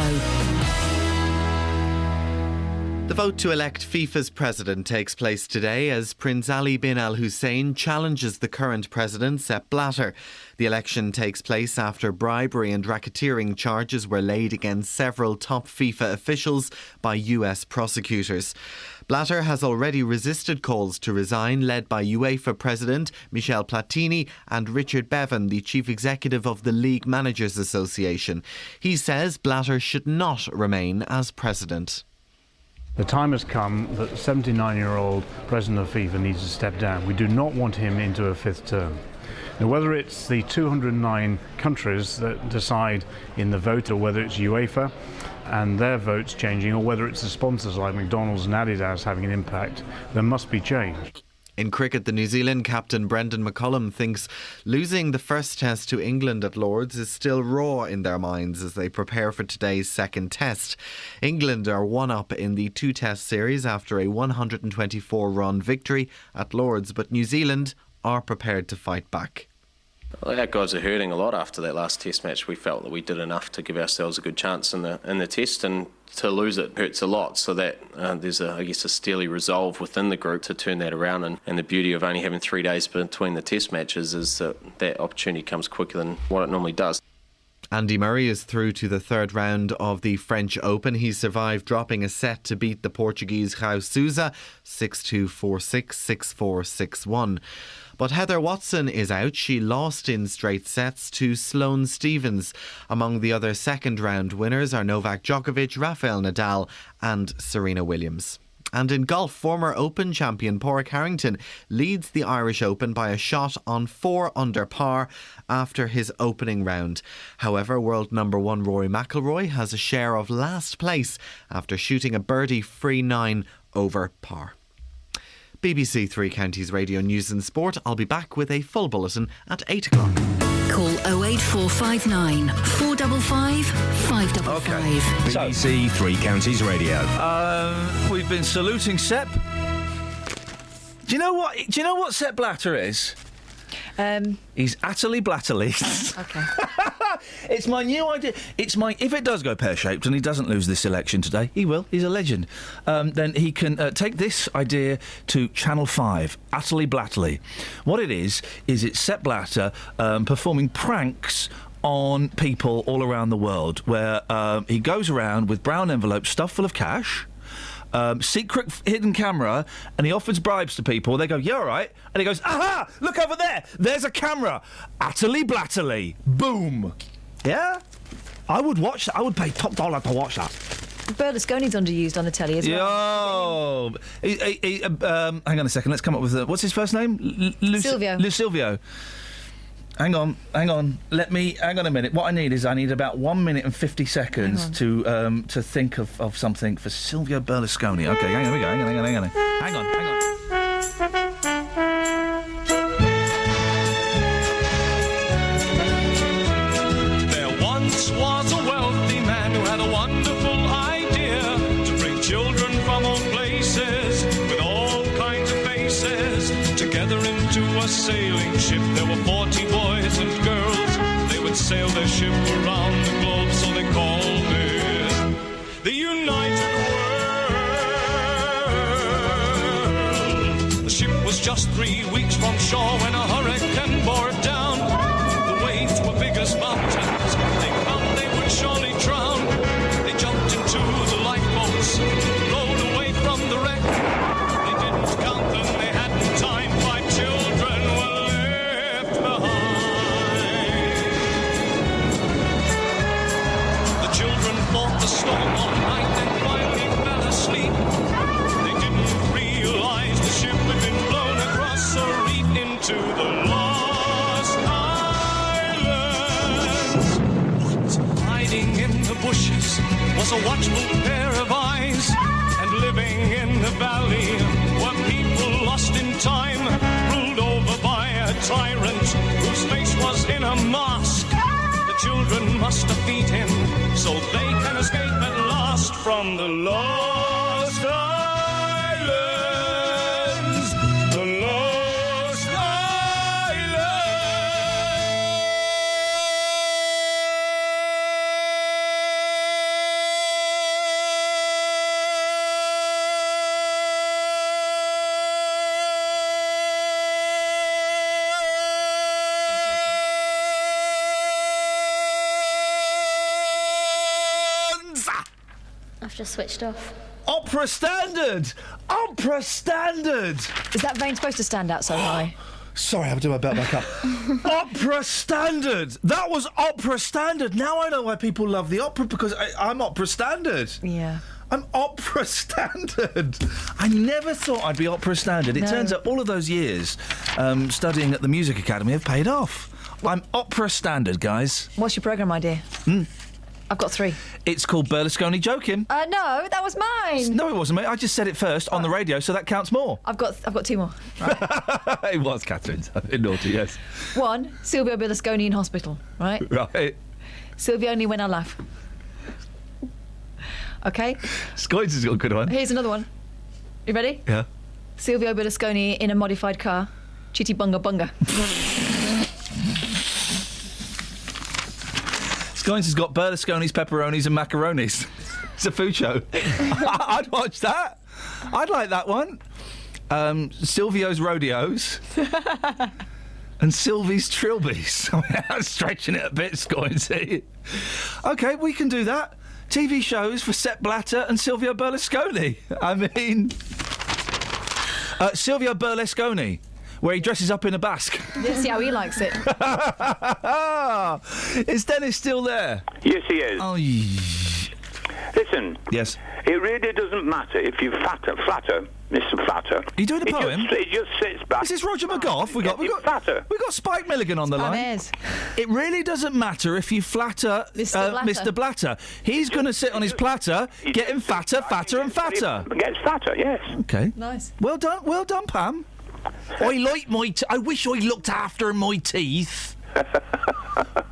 The vote to elect FIFA's president takes place today as Prince Ali bin Al Hussein challenges the current president, Sepp Blatter. The election takes place after bribery and racketeering charges were laid against several top FIFA officials by US prosecutors. Blatter has already resisted calls to resign, led by UEFA President Michel Platini and Richard Bevan, the Chief Executive of the League Managers Association. He says Blatter should not remain as president. The time has come that the 79-year-old president of FIFA needs to step down. We do not want him into a fifth term. Now, whether it's the 209 countries that decide in the vote, or whether it's UEFA and their votes changing, or whether it's the sponsors like McDonald's and Adidas having an impact, there must be change. In cricket, the New Zealand captain Brendan McCullum thinks losing the first test to England at Lord's is still raw in their minds as they prepare for today's second test. England are one up in the two-test series after a 124-run victory at Lord's, but New Zealand are prepared to fight back. Well, our guys are hurting a lot after that last test match. We felt that we did enough to give ourselves a good chance in the test, and to lose it hurts a lot. So that there's a steely resolve within the group to turn that around. And the beauty of only having 3 days between the test matches is that opportunity comes quicker than what it normally does. Andy Murray is through to the third round of the French Open. He survived dropping a set to beat the Portuguese João Sousa 6-2, 4-6, 6-4, 6-1. But Heather Watson is out. She lost in straight sets to Sloane Stephens. Among the other second round winners are Novak Djokovic, Rafael Nadal and Serena Williams. And in golf, former Open champion Pádraig Harrington leads the Irish Open by a shot on 4 under par after his opening round. However, world number 1 Rory McIlroy has a share of last place after shooting a birdie free 9 over par. BBC Three Counties Radio News and Sport. I'll be back with a full bulletin at 8 o'clock. Call 08459 455 555. BBC Three Counties Radio. We've been saluting Sepp. Do you know what Sepp Blatter is? He's utterly blatterly. Okay. It's my new idea. If it does go pear-shaped and he doesn't lose this election today, he will. He's a legend. Then he can take this idea to Channel 5. Utterly blatterly. What it is it's Sepp Blatter performing pranks on people all around the world, where he goes around with brown envelopes stuffed full of cash. Secret hidden camera, and he offers bribes to people. They go, "Yeah, all right," and he goes, "Aha! Look over there. There's a camera." Utterly blatterly. Boom. Yeah, I would watch that. I would pay top dollar to watch that. Berlusconi's underused on the telly as well. Yo, hang on a second. Let's come up with what's his first name? Silvio. Silvio. Hang on. Hang on a minute. What I need is about 1 minute and 50 seconds to think of something for Silvio Berlusconi. Okay, hang on, we go. Hang on. There once was a wealthy man who had a wonderful idea to bring children from all places with all kinds of faces together into a sailing ship. There were 40 boys and girls. They would sail their ship around the globe, so they called it the United World. The ship was just 3 weeks from shore when a hurricane bore it down. The waves were big as mountains. They found they would surely drown. They jumped into the lifeboats, rowed away from the wreck. They didn't count them, they hadn't time. 5 children were left behind. The children fought the storm all night and finally fell asleep. They didn't realize the ship had been blown across a reef into the Lost Islands. What? Hiding in the bushes was a watchful pair of eyes, and living in the valley were people lost in time, ruled over by a tyrant whose face was in a mask. The children must defeat him so they can escape at last from the Lost Islands. The Lost Islands. just switched off. Opera standard! Opera standard! Is that vein supposed to stand out so high? Sorry, I'll do my belt back up. Opera standard! That was opera standard. Now I know why people love the opera, because I'm opera standard. Yeah. I'm opera standard. I never thought I'd be opera standard. It turns out all of those years studying at the Music Academy have paid off. I'm opera standard, guys. What's your programme idea? I've got 3. It's called Berlusconi Joking. No, that was mine. No, it wasn't, mate. I just said it first on the radio, so that counts more. I've got 2 more. Right. It was Catherine's. Naughty, yes. 1, Silvio Berlusconi in hospital, right? Right. Silvio only when I laugh. Okay? Scoins has got a good one. Here's another one. You ready? Yeah. Silvio Berlusconi in a modified car. Chitty bunga bunga. Scoins has got Berlusconi's, pepperonis and macaronis. It's a food show. I'd watch that. I'd like that one. Silvio's rodeos. And Sylvie's trilbies. I'm stretching it a bit, Scoinsy. OK, we can do that. TV shows for Sepp Blatter and Silvio Berlusconi. I mean... Silvio Berlusconi, where he dresses up in a basque. Let's see how he likes it. Is Dennis still there? Yes, he is. Oh, Listen. Yes. It really doesn't matter if you flatter Mr. Flatter. Are you doing a poem? It just sits back. Is this Roger McGough? We got Spike Milligan on the line. It really doesn't matter if you flatter Mr. Blatter. He's going to sit on his platter, getting fatter, fatter, and fatter. Gets fatter, yes. Okay. Nice. Well done, Pam. I like my. I wish I looked after my teeth.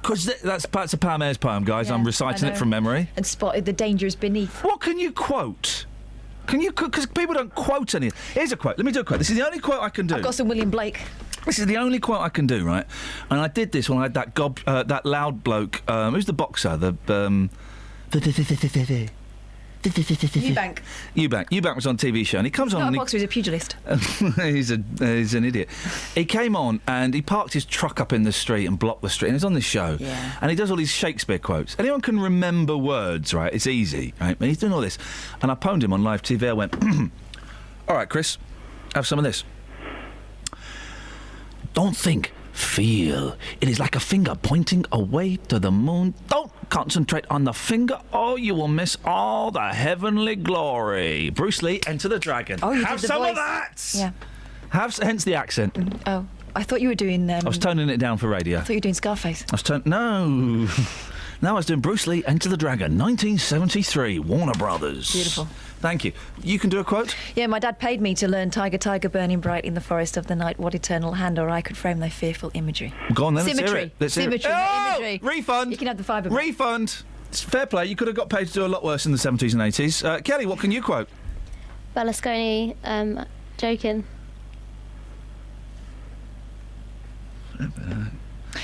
Because that's a Pam Ayres poem, guys. Yeah, I'm reciting it from memory. And spotted the dangers beneath. What can you quote? Because people don't quote anything. Here's a quote. Let me do a quote. This is the only quote I can do. I've got some William Blake. This is the only quote I can do, right? And I did this when I had that loud bloke. Who's the boxer? Eubank. Eubank was on TV show, and he comes on. Not a boxer, he's a pugilist. he's an idiot. He came on and he parked his truck up in the street and blocked the street. And he's on this show, and he does all these Shakespeare quotes. Anyone can remember words, right? It's easy, right? And he's doing all this, and I pwned him on live TV. I went, "All right, Chris, have some of this. Don't think." Feel. It is like a finger pointing away to the moon. Don't concentrate on the finger, or you will miss all the heavenly glory. Bruce Lee, Enter the Dragon. Oh, you have did the some voice. of that. Yeah. Hence the accent. Oh, I thought you were doing. I was toning it down for radio. I thought you were doing Scarface. No. No, I was doing Bruce Lee, Enter the Dragon, 1973, Warner Brothers. Beautiful. Thank you. You can do a quote? Yeah, my dad paid me to learn Tiger, Tiger, burning bright in the forest of the night, what eternal hand or I could frame thy fearful imagery. Go on then, Symmetry. Let's hear it. Symmetry, not imagery. Refund. You can have the fibre. Refund. It's fair play. You could have got paid to do a lot worse in the 70s and 80s. Kelly, what can you quote? Berlusconi, joking.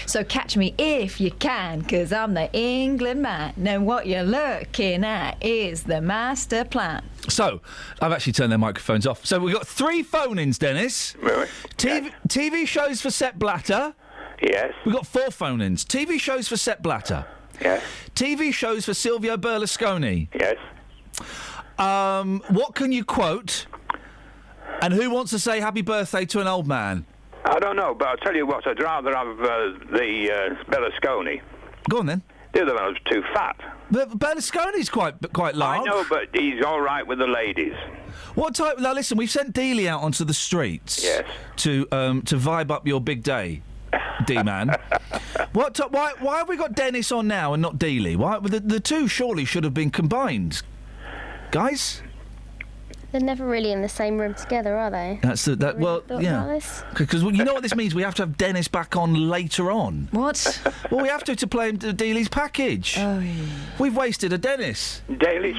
So catch me if you can, 'cause I'm the England man. And what you're looking at is the master plan. So, I've actually turned their microphones off. So we've got 3 phone-ins, Dennis. Really? TV shows for Sepp Blatter. Yes. We've got 4 phone-ins. TV shows for Sepp Blatter. Yes. TV shows for Silvio Berlusconi. Yes. What can you quote? And who wants to say happy birthday to an old man? I don't know, but I'll tell you what, I'd rather have the Berlusconi. Go on, then. The other one was too fat. But Berlusconi's quite large. I know, but he's all right with the ladies. What type... Now, listen, we've sent Dealey out onto the streets... Yes. ...to vibe up your big day, D-man. Why have we got Dennis on now and not Dealey? Why the two surely should have been combined. Guys? They're never really in the same room together, are they? Because you know what this means. We have to have Dennis back on later on. What? Well, we have to play him Dealey's package. Oh, yeah. We've wasted a Dennis. Dealey's.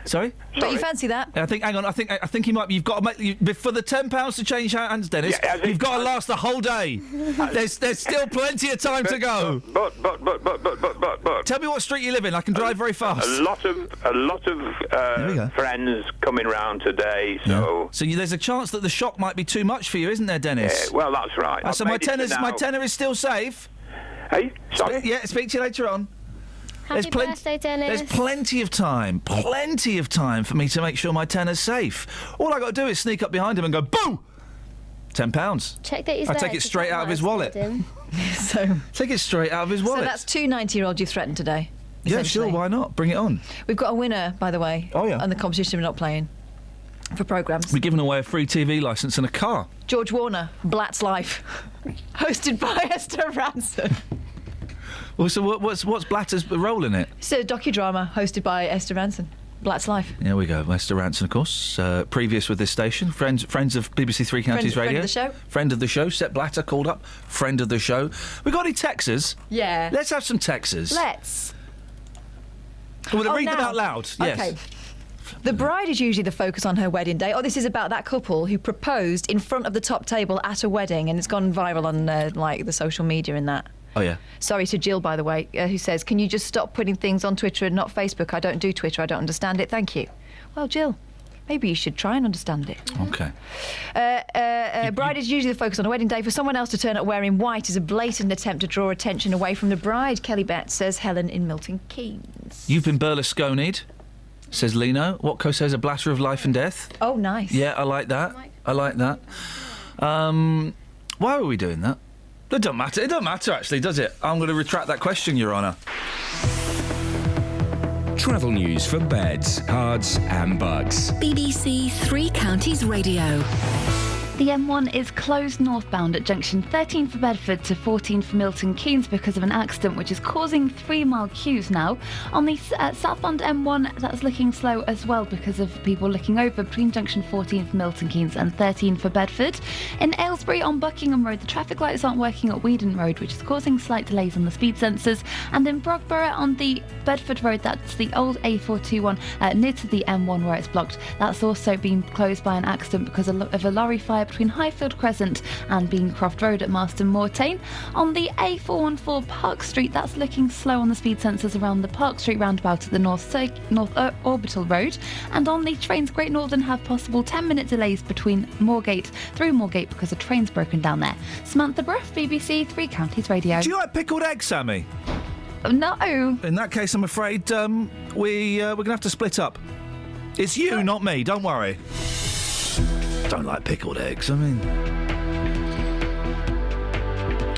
Sorry? But you fancy that? Hang on. I think he might. You've got to make for the £10 to change hands, Dennis. Yeah, you've got to last the whole day. There's still plenty of time to go. But. Tell me what street you live in. I can drive very fast. A lot of friends coming round today, so. Yeah. So there's a chance that the shock might be too much for you, isn't there, Dennis? Yeah, well, that's right. So my tenor is still safe. Hey, sorry. Speak to you later on. Happy birthday, Dennis. There's plenty of time for me to make sure my tenner's safe. All I got to do is sneak up behind him and go, boo! £10. Check that he's I there. take it straight out of his wallet. Take it straight out of his wallet. So that's 2 90-year-olds you've threatened today. Yeah, sure, why not? Bring it on. We've got a winner, by the way. Oh, yeah. And the competition we're not playing for programmes. We're giving away a free TV licence and a car. George Warner, Blatt's Life, hosted by Esther Ranson. Well, so what's Blatter's role in it? It's a docudrama hosted by Esther Ranson. Blatt's Life. There we go. Esther Ranson, of course, previous with this station, friends of BBC Three Counties Radio. Friend of the show. Friend of the show. Sepp Blatter called up. Friend of the show. We got any texters? Yeah. Let's have some texters. Let's. Well, read them out loud. Yes. Okay. The bride is usually the focus on her wedding day. Oh, this is about that couple who proposed in front of the top table at a wedding, and it's gone viral on the social media and that. Oh, yeah. Sorry to Jill, by the way, who says, can you just stop putting things on Twitter and not Facebook? I don't do Twitter. I don't understand it. Thank you. Well, Jill, maybe you should try and understand it. Okay. Bride is usually the focus on a wedding day. For someone else to turn up wearing white is a blatant attempt to draw attention away from the bride, Kelly Betts says Helen in Milton Keynes. You've been Berlusconi'd, says Lino. Watco says a blatter of life and death. Oh, nice. Yeah, I like that. Why are we doing that? It doesn't matter. It doesn't matter, actually, does it? I'm going to retract that question, Your Honour. Travel news for beds, cards and bugs. BBC Three Counties Radio. The M1 is closed northbound at junction 13 for Bedford to 14 for Milton Keynes because of an accident which is causing 3-mile queues now. On the southbound M1, that's looking slow as well because of people looking over between junction 14 for Milton Keynes and 13 for Bedford. In Aylesbury on Buckingham Road, the traffic lights aren't working at Weedon Road, which is causing slight delays on the speed sensors. And in Brogborough on the Bedford Road, that's the old A421 near to the M1 where it's blocked. That's also been closed by an accident because of a lorry fire between Highfield Crescent and Beancroft Road at Marston Mortain. On the A414 Park Street, that's looking slow on the speed sensors around the Park Street roundabout at the North Orbital Road. And on the trains, Great Northern have possible 10-minute delays between Moorgate through Moorgate because a train's broken down there. Samantha Bruff, BBC Three Counties Radio. Do you like pickled eggs, Sammy? No. In that case, I'm afraid we're going to have to split up. It's you, not me. Don't worry. Don't like pickled eggs. I mean,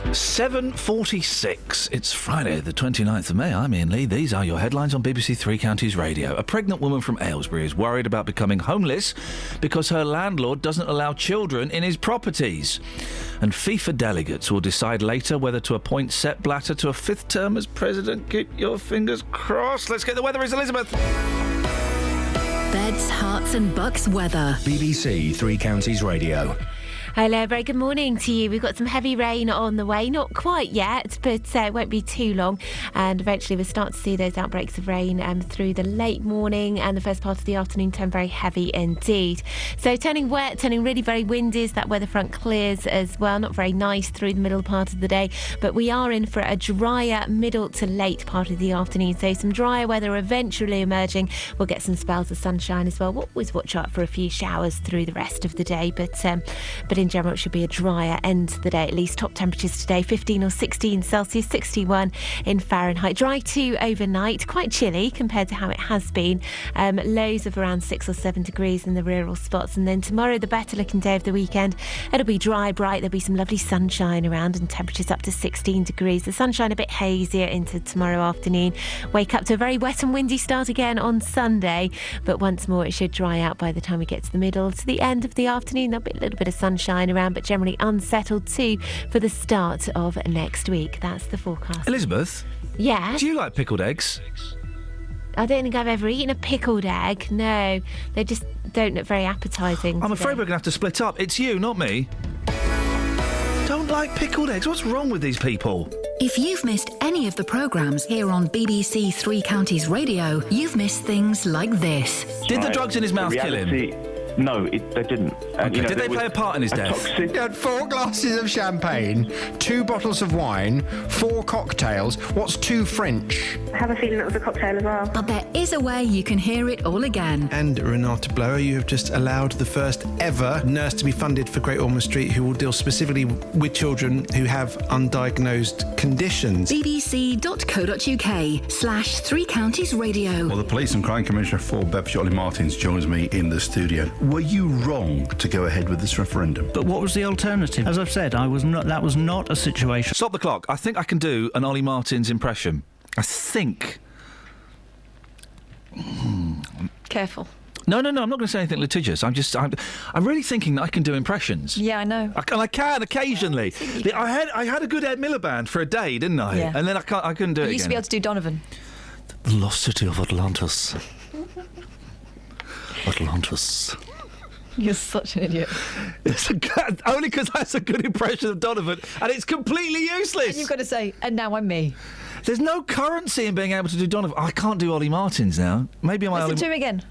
7:46. It's Friday, the 29th of May. I'm Iain Lee. These are your headlines on BBC Three Counties Radio. A pregnant woman from Aylesbury is worried about becoming homeless because her landlord doesn't allow children in his properties. And FIFA delegates will decide later whether to appoint Sepp Blatter to a 5th term as president. Keep your fingers crossed. Let's get the weather. Is Elizabeth. Beds, Hearts and Bucks weather. BBC Three Counties Radio. Hello, very good morning to you. We've got some heavy rain on the way, not quite yet, but it won't be too long. And eventually we'll start to see those outbreaks of rain through the late morning and the first part of the afternoon turn very heavy indeed. So turning wet, turning really very windy as that weather front clears as well. Not very nice through the middle part of the day, but we are in for a drier middle to late part of the afternoon. So some drier weather eventually emerging. We'll get some spells of sunshine as well. We'll always watch out for a few showers through the rest of the day, but in general it should be a drier end to the day. At least top temperatures today 15 or 16 Celsius, 61 in Fahrenheit. Dry too overnight, quite chilly compared to how it has been. Lows of around 6 or 7 degrees in the rural spots, and then tomorrow, the better looking day of the weekend, it'll be dry, bright. There'll be some lovely sunshine around and temperatures up to 16 degrees. The sunshine a bit hazier into tomorrow afternoon. Wake up to a very wet and windy start again on Sunday, but once more it should dry out by the time we get to the middle to the end of the afternoon. There'll be a little bit of sunshine around, but generally unsettled too for the start of next week. That's the forecast. Elizabeth? Yeah? Do you like pickled eggs? I don't think I've ever eaten a pickled egg. No, they just don't look very appetising. I'm afraid we're going to have to split up. It's you, not me. Don't like pickled eggs? What's wrong with these people? If you've missed any of the programmes here on BBC Three Counties Radio, you've missed things like this. Did the drugs in his mouth kill him? No, they didn't. Okay. Did they play a part in his death? He had 4 glasses of champagne, 2 bottles of wine, 4 cocktails. What's 2 French? I have a feeling that was a cocktail as well. But there is a way you can hear it all again. And Renata Blower, you have just allowed the first ever nurse to be funded for Great Ormond Street who will deal specifically with children who have undiagnosed conditions. bbc.co.uk/3 Counties Radio. Well, the Police and Crime Commissioner for Bedfordshire, Ollie Martins, joins me in the studio. Were you wrong to go ahead with this referendum? But what was the alternative? As I've said, that was not a situation. Stop the clock. I think I can do an Ollie Martins impression. I think. Careful. No, I'm not going to say anything litigious. I'm really thinking that I can do impressions. Yeah, I know. I can occasionally. I had a good Ed Miliband for a day, didn't I? Yeah. And then I couldn't do it You used to be able to do Donovan. The lost city of Atlantis. Atlantis. You're such an idiot. Only because that's a good impression of Donovan, and it's completely useless. And you've got to say, and now I'm me. There's no currency in being able to do Donovan. I can't do Ollie Martins now. Maybe I'm Listen to him again.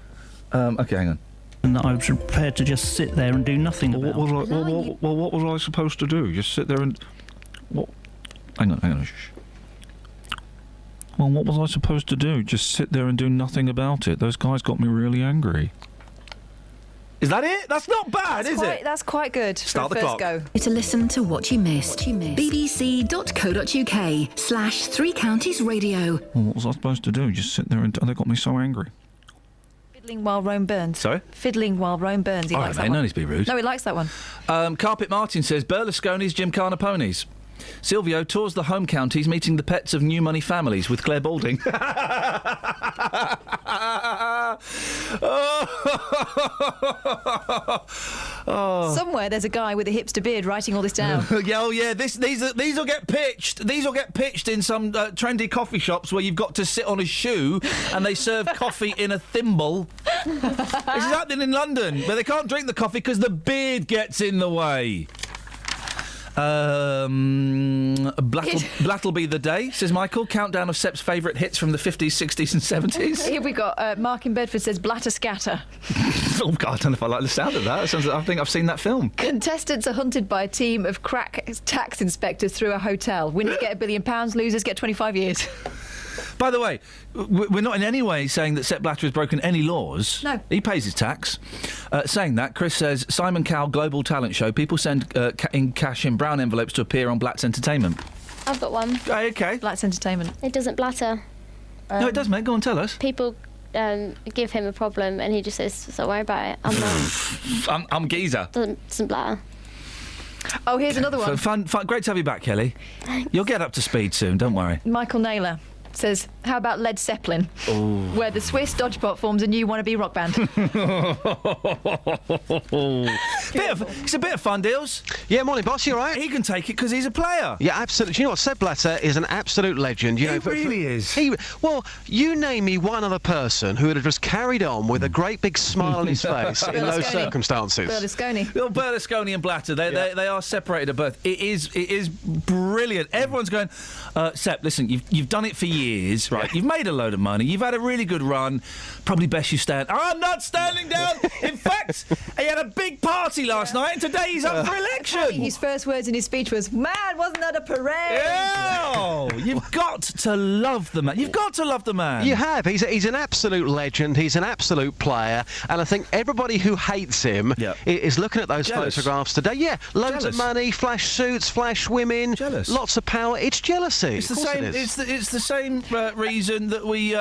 Okay, hang on. And I was prepared to just sit there and do nothing about it. Well, what was I supposed to do? Just sit there and... What? Hang on. Shh. Well, what was I supposed to do? Just sit there and do nothing about it? Those guys got me really angry. Is that it? That's not bad, is it? That's quite good. Start for the first clock. Go. To listen to what you missed. bbc.co.uk/3 Counties Radio. Well, what was I supposed to do? Just sit there and... They got me so angry. Fiddling while Rome burns. Sorry? Fiddling while Rome burns. He likes that one. No need to be rude. No, he likes that one. Carpet Martin says Berlusconi's Gymkhana ponies. Silvio tours the home counties meeting the pets of new money families with Claire Balding. Somewhere there's a guy with a hipster beard writing all this down. Yeah. These will get pitched. These will get pitched in some trendy coffee shops where you've got to sit on a shoe and they serve coffee in a thimble. This is happening in London, where they can't drink the coffee because the beard gets in the way. Blat'll be the day, says Michael. Countdown of Sep's favourite hits from the 50s, 60s and 70s. Here we got Mark in Bedford says blatter scatter. Oh, God, I don't know if I like the sound of that. I think I've seen that film. Contestants are hunted by a team of crack tax inspectors through a hotel. Winners get £1 billion, losers get 25 years. By the way, we're not in any way saying that Sepp Blatter has broken any laws. No. He pays his tax. Saying that, Chris says, Simon Cowell Global Talent Show. People send in cash in brown envelopes to appear on Blatt's Entertainment. I've got one. Okay. Blatt's Entertainment. It doesn't blatter. No, it does, mate. Go on, tell us. People give him a problem and he just says, don't worry about it. I'm not. I'm geezer. Doesn't blatter. Oh, here's another one. Fun. Great to have you back, Kelly. Thanks. You'll get up to speed soon, don't worry. Michael Naylor says, how about Led Zeppelin? Ooh. Where the Swiss Dodgebot forms a new wannabe rock band. It's a bit of fun, Deals. Yeah, morning, boss, you all right? He can take it because he's a player. Yeah, absolutely. Do you know what? Sepp Blatter is an absolute legend. You know, really is. Well, you name me one other person who would have just carried on with a great big smile on his face in those circumstances. Berlusconi. Well, Berlusconi and Blatter, they are separated at birth. It is brilliant. Everyone's going, Sepp, listen, you've done it for years, right? You've made a load of money. You've had a really good run. Probably best you stand. I'm not standing down. In fact, he had a big party last night, and today he's up for election. His first words in his speech was, "Man, wasn't that a parade?" Oh, you've got to love the man. You've got to love the man. You have. He's an absolute legend. He's an absolute player, and I think everybody who hates him is looking at those photographs today. Yeah, loads of money, flash suits, flash women, lots of power. It's jealousy. It's the same. It's the same reason that we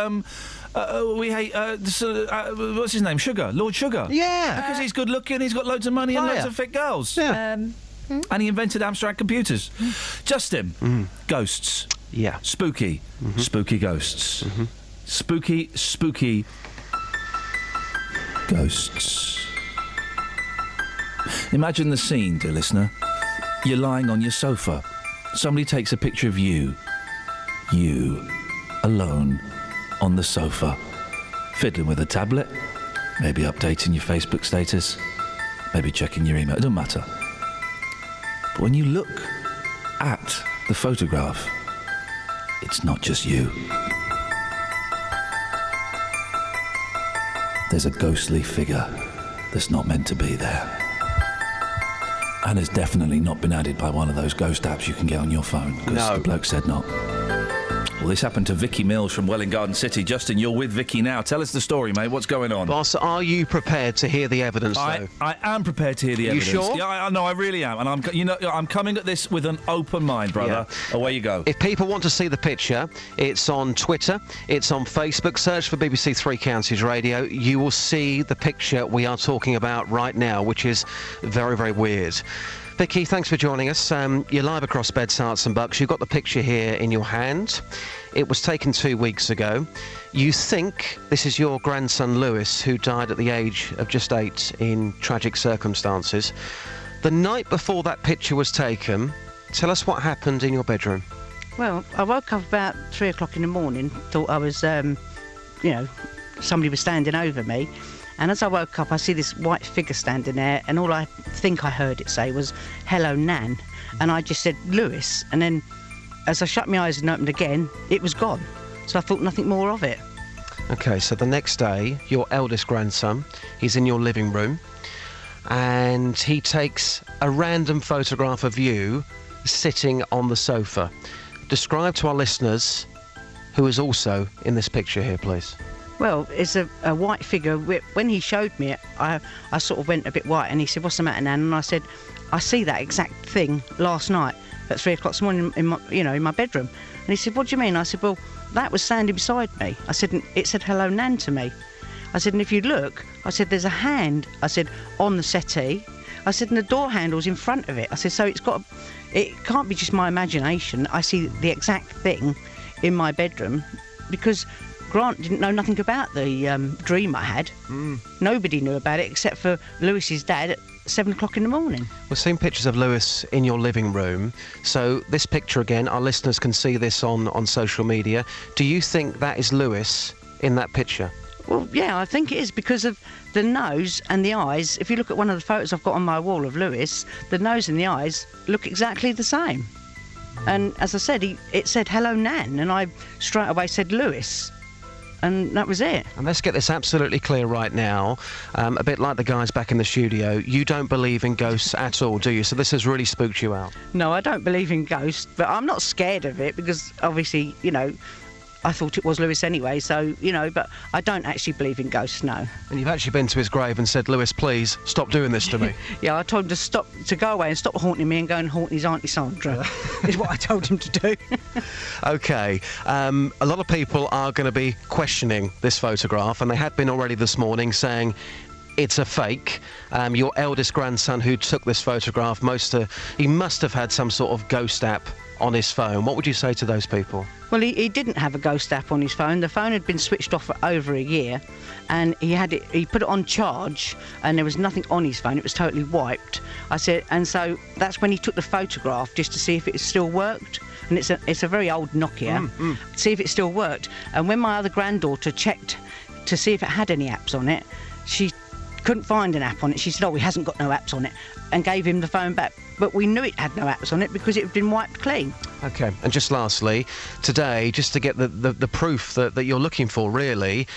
hate what's his name? Lord Sugar. Yeah, because he's good looking. He's got loads of money and loads of fit girls. Yeah. And he invented Amstrad computers. Justin, ghosts. Yeah. Spooky. Spooky ghosts. Spooky ghosts. Imagine the scene, dear listener. You're lying on your sofa. Somebody takes a picture of you. You, alone, on the sofa, fiddling with a tablet, maybe updating your Facebook status, maybe checking your email. It doesn't matter. But when you look at the photograph, it's not just you. There's a ghostly figure that's not meant to be there. And it's definitely not been added by one of those ghost apps you can get on your phone, because the bloke said not. Well, this happened to Vicky Mills from Welwyn Garden City. Justin, you're with Vicky now. Tell us the story, mate. What's going on? Boss, are you prepared to hear the evidence, though? I am prepared to hear the evidence. You sure? Yeah, no, I really am. And I'm coming at this with an open mind, brother. Yeah. Away you go. If people want to see the picture, it's on Twitter, it's on Facebook. Search for BBC Three Counties Radio. You will see the picture we are talking about right now, which is very, very weird. Vicky, thanks for joining us. You're live across Beds, Herts and Bucks. You've got the picture here in your hand. It was taken 2 weeks ago. You think this is your grandson Lewis, who died at the age of just 8 in tragic circumstances. The night before that picture was taken, tell us what happened in your bedroom. Well, I woke up about 3 o'clock in the morning, thought I was, somebody was standing over me. And as I woke up, I see this white figure standing there, and all I think I heard it say was, "Hello, Nan." And I just said, "Lewis." And then, as I shut my eyes and opened again, it was gone. So I thought nothing more of it. OK, so the next day, your eldest grandson, he's in your living room, and he takes a random photograph of you sitting on the sofa. Describe to our listeners who is also in this picture here, please. Well, it's a white figure. When he showed me it, I sort of went a bit white, and he said, "What's the matter, Nan?" And I said, "I see that exact thing last night at 3 o'clock this morning in my bedroom." And he said, "What do you mean?" I said, "Well, that was standing beside me." I said, and "It said, 'Hello, Nan,' to me." I said, "And if you look," I said, "there's a hand," I said, "on the settee." I said, "And the door handle's in front of it." I said, "So it can't be just my imagination. I see the exact thing in my bedroom," because Grant didn't know nothing about the dream I had. Nobody knew about it except for Lewis's dad at 7 o'clock in the morning. We've seen pictures of Lewis in your living room. So this picture again, our listeners can see this on social media. Do you think that is Lewis in that picture? Well, yeah, I think it is, because of the nose and the eyes. If you look at one of the photos I've got on my wall of Lewis, the nose and the eyes look exactly the same. And as I said, it said, "Hello, Nan," and I straight away said Lewis. And that was it. And let's get this absolutely clear right now. A bit like the guys back in the studio, you don't believe in ghosts at all, do you? So this has really spooked you out. No, I don't believe in ghosts, but I'm not scared of it because obviously, I thought it was Lewis anyway, so, but I don't actually believe in ghosts, no. And you've actually been to his grave and said, "Lewis, please, stop doing this to me." Yeah, I told him to go away and stop haunting me and go and haunt his Auntie Sandra, is what I told him to do. OK, a lot of people are going to be questioning this photograph, and they had been already this morning saying it's a fake. Your eldest grandson who took this photograph, he must have had some sort of ghost app on his phone. What would you say to those people? Well, he didn't have a ghost app on his phone. The phone had been switched off for over a year, and he put it on charge, and there was nothing on his phone. It was totally wiped. I said, and so that's when he took the photograph just to see if it still worked. And it's a very old Nokia. See if it still worked. And when my other granddaughter checked to see if it had any apps on it, she couldn't find an app on it. She said, "Oh, he hasn't got no apps on it," and gave him the phone back. But we knew it had no apps on it because it had been wiped clean. OK, and just lastly, today, just to get the proof that you're looking for, really,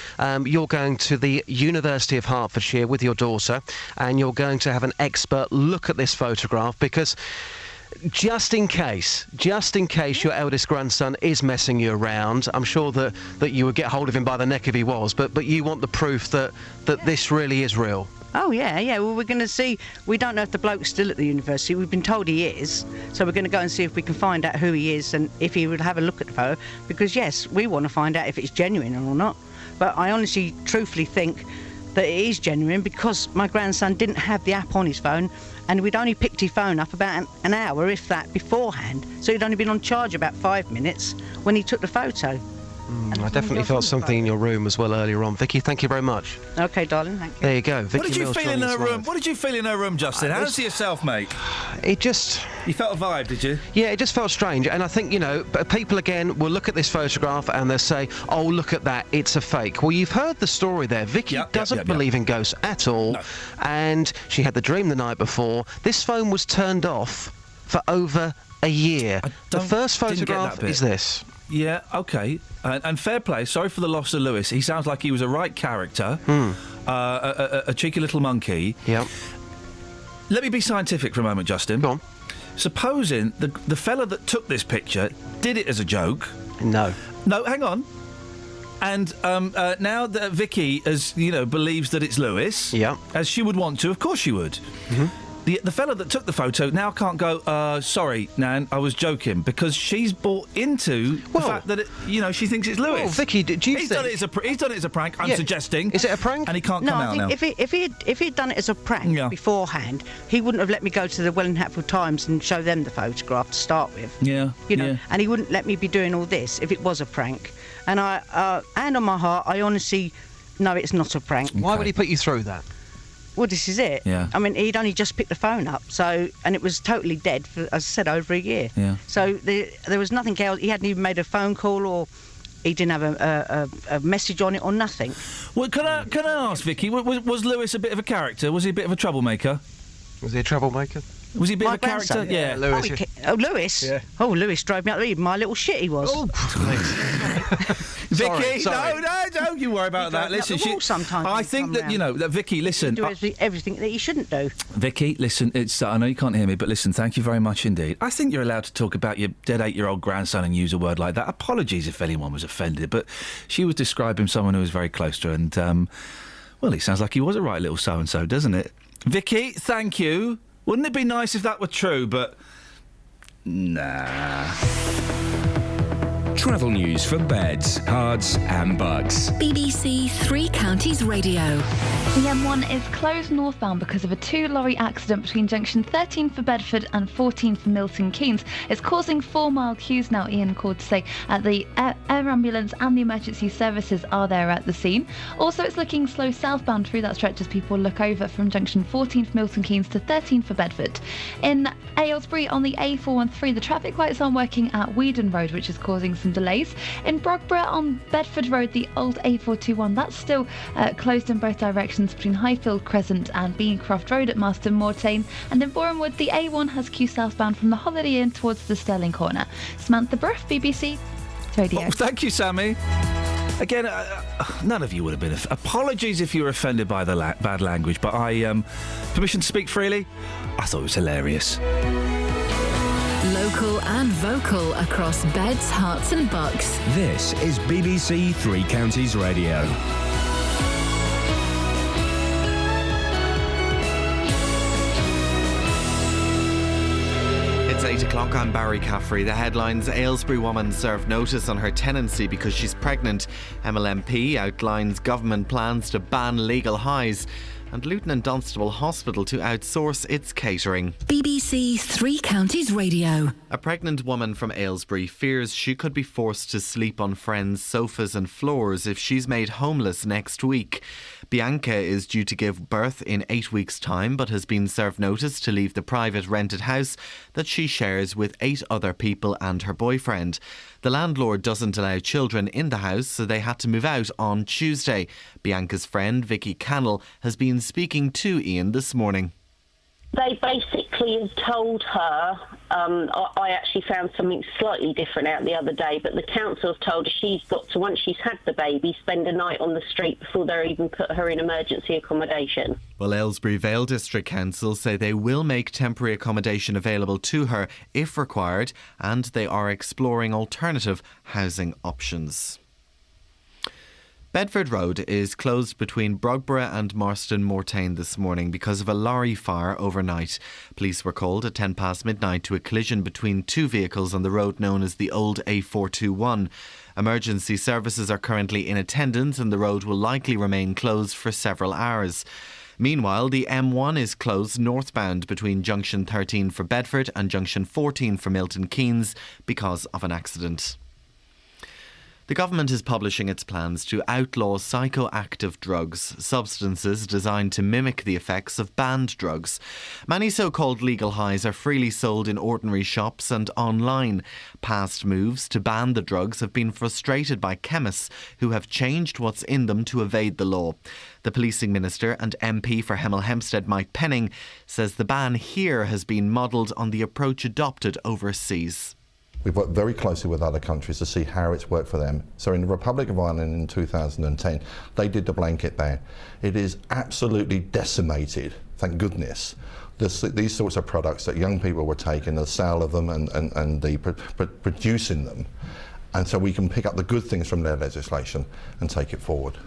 you're going to the University of Hertfordshire with your daughter, and you're going to have an expert look at this photograph, because just in case your eldest grandson is messing you around, I'm sure that you would get hold of him by the neck if he was, but you want the proof that this really is real. Oh, yeah. Well, we're going to see. We don't know if the bloke's still at the university. We've been told he is. So we're going to go and see if we can find out who he is and if he would have a look at the photo. Because, yes, we want to find out if it's genuine or not. But I honestly, truthfully think that it is genuine because my grandson didn't have the app on his phone, and we'd only picked his phone up about an hour, if that, beforehand. So he'd only been on charge about 5 minutes when he took the photo. I definitely felt something in your room as well earlier on. Vicky, thank you very much. OK, darling, thank you. There you go. Vicky What did you Mills feel in her room? live. What did you feel in her room, Justin? How to yourself, mate? You felt a vibe, did you? Yeah, it just felt strange. And I think, people again will look at this photograph and they'll say, "Oh, look at that, it's a fake." Well, you've heard the story there. Vicky doesn't believe in ghosts at all. No. And she had the dream the night before. This phone was turned off for over a year. The first photograph is this. Yeah, OK. And fair play. Sorry for the loss of Lewis. He sounds like he was a right character. A cheeky little monkey. Yeah. Let me be scientific for a moment, Justin. Go on. Supposing the fella that took this picture did it as a joke. No. No, hang on. And now that Vicky, believes that it's Lewis, as she would want to, of course she would. Mm-hmm. The fella that took the photo now can't go, sorry, Nan, I was joking, because she's bought into the fact that, she thinks it's Lewis. Well, Vicky, do you he's think... done it as a prank, I'm suggesting. Is it a prank? And he can't come out now. No, I think if he'd done it as a prank beforehand, he wouldn't have let me go to the Welling Hatfield Times and show them the photograph to start with. Yeah. And he wouldn't let me be doing all this if it was a prank. And hand on my heart, I honestly know it's not a prank. Why would he put you through that? Well, this is it. Yeah. I mean, he'd only just picked the phone up, and it was totally dead for, as I said, over a year. Yeah. So there was nothing else. He hadn't even made a phone call, or he didn't have a message on it, or nothing. Well, can I ask, Vicky, was Lewis a bit of a character? Was he a bit of a troublemaker? Was he a troublemaker? Was he a bit of a character? Yeah. Lewis. Lewis? Yeah. Oh, Lewis drove me out. Even my little shit he was. Oh, Vicky, sorry. no, don't you worry about that. Listen, sometimes I think that that Vicky, listen, do everything that you shouldn't do. Vicky, listen, I know you can't hear me, but listen, thank you very much indeed. I think you're allowed to talk about your dead 8-year-old grandson and use a word like that. Apologies if anyone was offended, but she was describing someone who was very close to her, and well, it sounds like he was a right little so and so, doesn't it? Vicky, thank you. Wouldn't it be nice if that were true, but nah. Travel news for beds, cards and bugs. BBC Three Counties Radio. The M1 is closed northbound because of a 2-lorry accident between junction 13 for Bedford and 14 for Milton Keynes. It's causing 4-mile queues now, Iain called to say. The air ambulance and the emergency services are there at the scene. Also, it's looking slow southbound through that stretch as people look over from junction 14 for Milton Keynes to 13 for Bedford. In Aylesbury on the A413, the traffic lights aren't working at Weedon Road, which is causing some delays. In Brogborough on Bedford Road, the old A421, that's still closed in both directions between Highfield Crescent and Beancroft Road at Marston Mortain. And in Borehamwood, the A1 has queue southbound from the Holiday Inn towards the Stirling Corner. Samantha Bruff, BBC Radio. Oh, thank you, Sammy. Again, none of you would have been... Apologies if you were offended by the bad language, but permission to speak freely? I thought it was hilarious. Local and vocal across beds, hearts and bucks. This is BBC Three Counties Radio. It's 8 o'clock. I'm Barry Caffrey. The headlines: Aylesbury woman served notice on her tenancy because she's pregnant. MLMP outlines government plans to ban legal highs. And Luton and Dunstable Hospital to outsource its catering. BBC Three Counties Radio. A pregnant woman from Aylesbury fears she could be forced to sleep on friends' sofas and floors if she's made homeless next week. Bianca is due to give birth in 8 weeks' time, but has been served notice to leave the private rented house that she shares with 8 other people and her boyfriend. The landlord doesn't allow children in the house, so they had to move out on Tuesday. Bianca's friend, Vicky Cannell, has been speaking to Iain this morning. They basically have told her, I actually found something slightly different out the other day, but the council have told her she's got to, once she's had the baby, spend a night on the street before they even put her in emergency accommodation. Well, Aylesbury Vale District Council say they will make temporary accommodation available to her if required, and they are exploring alternative housing options. Bedford Road is closed between Brogborough and Marston Mortain this morning because of a lorry fire overnight. Police were called at 10 past midnight to a collision between 2 vehicles on the road known as the old A421. Emergency services are currently in attendance and the road will likely remain closed for several hours. Meanwhile, the M1 is closed northbound between Junction 13 for Bedford and Junction 14 for Milton Keynes because of an accident. The government is publishing its plans to outlaw psychoactive drugs, substances designed to mimic the effects of banned drugs. Many so-called legal highs are freely sold in ordinary shops and online. Past moves to ban the drugs have been frustrated by chemists who have changed what's in them to evade the law. The policing minister and MP for Hemel Hempstead, Mike Penning, says the ban here has been modelled on the approach adopted overseas. We've worked very closely with other countries to see how it's worked for them. So in the Republic of Ireland in 2010, they did the blanket ban. It is absolutely decimated, thank goodness, these sorts of products that young people were taking, the sale of them and the producing them. And so we can pick up the good things from their legislation and take it forward.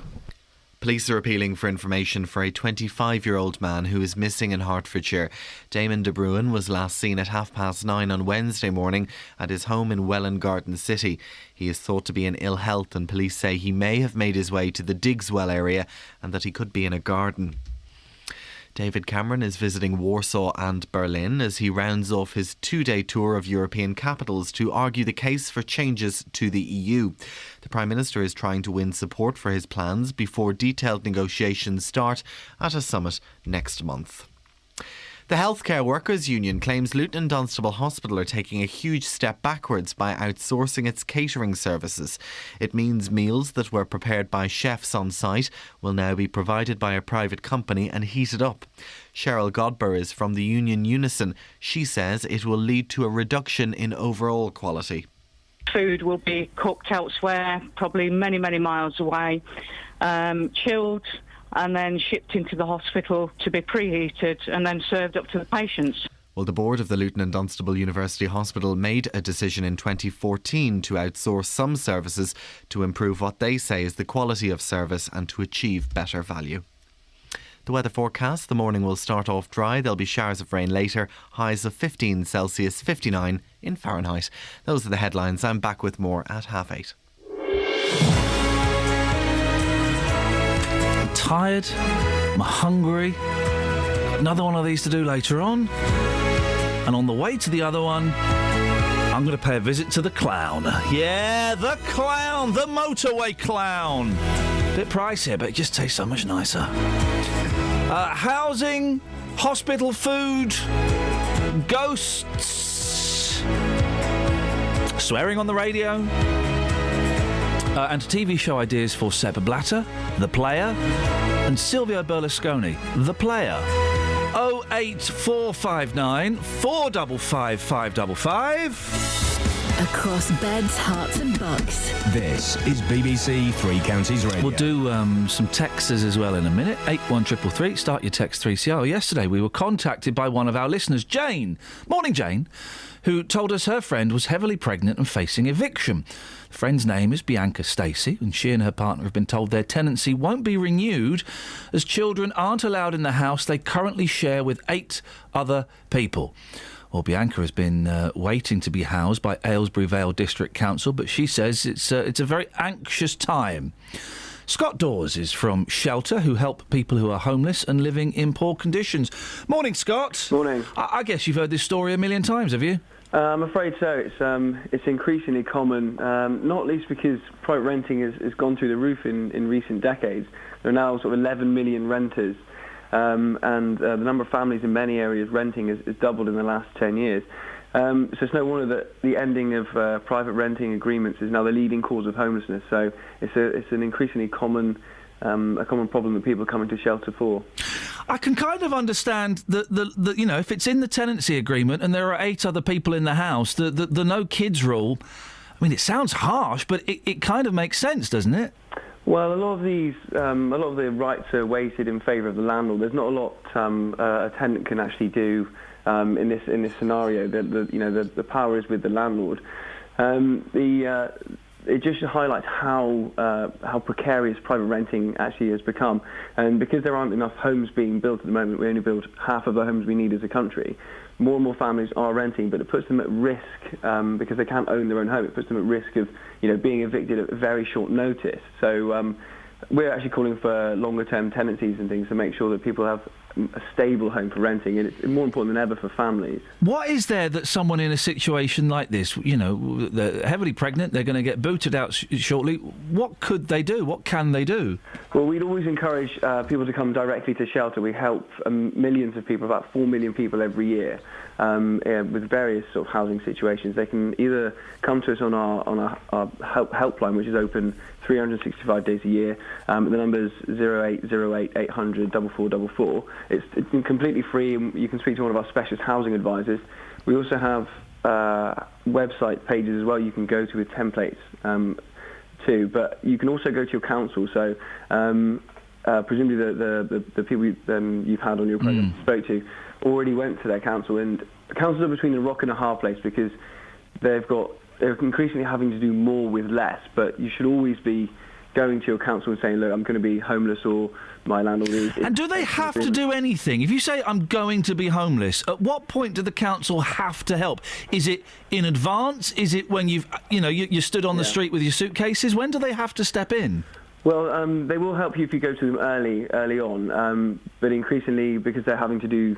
Police are appealing for information for a 25-year-old man who is missing in Hertfordshire. Damon De Bruin was last seen at 9:30 on Wednesday morning at his home in Welland Garden City. He is thought to be in ill health, and police say he may have made his way to the Digswell area and that he could be in a garden. David Cameron is visiting Warsaw and Berlin as he rounds off his 2-day tour of European capitals to argue the case for changes to the EU. The Prime Minister is trying to win support for his plans before detailed negotiations start at a summit next month. The Healthcare Workers Union claims Luton and Dunstable Hospital are taking a huge step backwards by outsourcing its catering services. It means meals that were prepared by chefs on site will now be provided by a private company and heated up. Cheryl Godber is from the union Unison. She says it will lead to a reduction in overall quality. Food will be cooked elsewhere, probably many, many miles away, chilled, and then shipped into the hospital to be preheated and then served up to the patients. Well, the board of the Luton and Dunstable University Hospital made a decision in 2014 to outsource some services to improve what they say is the quality of service and to achieve better value. The weather forecast: the morning will start off dry. There'll be showers of rain later. Highs of 15 Celsius, 59 in Fahrenheit. Those are the headlines. I'm back with more at 8:30. Tired, I'm hungry, got another one of these to do later on, and on the way to the other one I'm going to pay a visit to the clown. Yeah, the clown, the motorway clown. Bit pricey, but it just tastes so much nicer. Housing, hospital food, ghosts, swearing on the radio, and TV show ideas for Sepp Blatter, The Player, and Silvio Berlusconi, The Player. 08459 455 555. Across beds, hearts and bucks. This is BBC Three Counties Radio. We'll do some texts as well in a minute. 81333, start your text 3CR. Yesterday we were contacted by one of our listeners, Jane. Morning, Jane, who told us her friend was heavily pregnant and facing eviction. The friend's name is Bianca Stacey, and she and her partner have been told their tenancy won't be renewed as children aren't allowed in the house they currently share with 8 other people. Well, Bianca has been waiting to be housed by Aylesbury Vale District Council, but she says it's a very anxious time. Scott Dawes is from Shelter, who help people who are homeless and living in poor conditions. Morning, Scott. Morning. I guess you've heard this story a million times, have you? I'm afraid so. It's increasingly common, not least because private renting has gone through the roof in recent decades. There are now sort of 11 million renters. And the number of families in many areas renting has doubled in the last 10 years. So it's no wonder that the ending of private renting agreements is now the leading cause of homelessness. So it's an increasingly common problem that people are coming to Shelter for. I can kind of understand that you know, if it's in the tenancy agreement and there are 8 other people in the house, the no kids rule. I mean, it sounds harsh, but it kind of makes sense, doesn't it? Well, a lot of the rights are weighted in favour of the landlord. There's not a lot a tenant can actually do in this scenario. The power is with the landlord. It just highlights how precarious private renting actually has become. And because there aren't enough homes being built at the moment, we only build half of the homes we need as a country. More and more families are renting, but it puts them at risk because they can't own their own home. It puts them at risk of being evicted at very short notice. So we're actually calling for longer-term tenancies and things to make sure that people have a stable home for renting, and it's more important than ever for families. What is there that someone in a situation like this, they're heavily pregnant, they're going to get booted out shortly, what could they do? What can they do? Well, we'd always encourage people to come directly to Shelter. We help millions of people, about 4 million people every year, with various sort of housing situations. They can either come to us on our helpline, which is open 365 days a year. The number is 0808 800 4444. It's completely free, and you can speak to one of our specialist housing advisors. We also have website pages as well you can go to with templates too, but you can also go to your council. So presumably the people you've had on your programme spoke to, already went to their council, and councils are between a rock and a hard place because they're increasingly having to do more with less. But you should always be going to your council and saying, look, I'm going to be homeless, or my landlord is... And do they have to do anything? If you say, I'm going to be homeless, at what point do the council have to help? Is it in advance? Is it when you stood on the street with your suitcases? When do they have to step in? Well, they will help you if you go to them early on, but increasingly, because they're having to do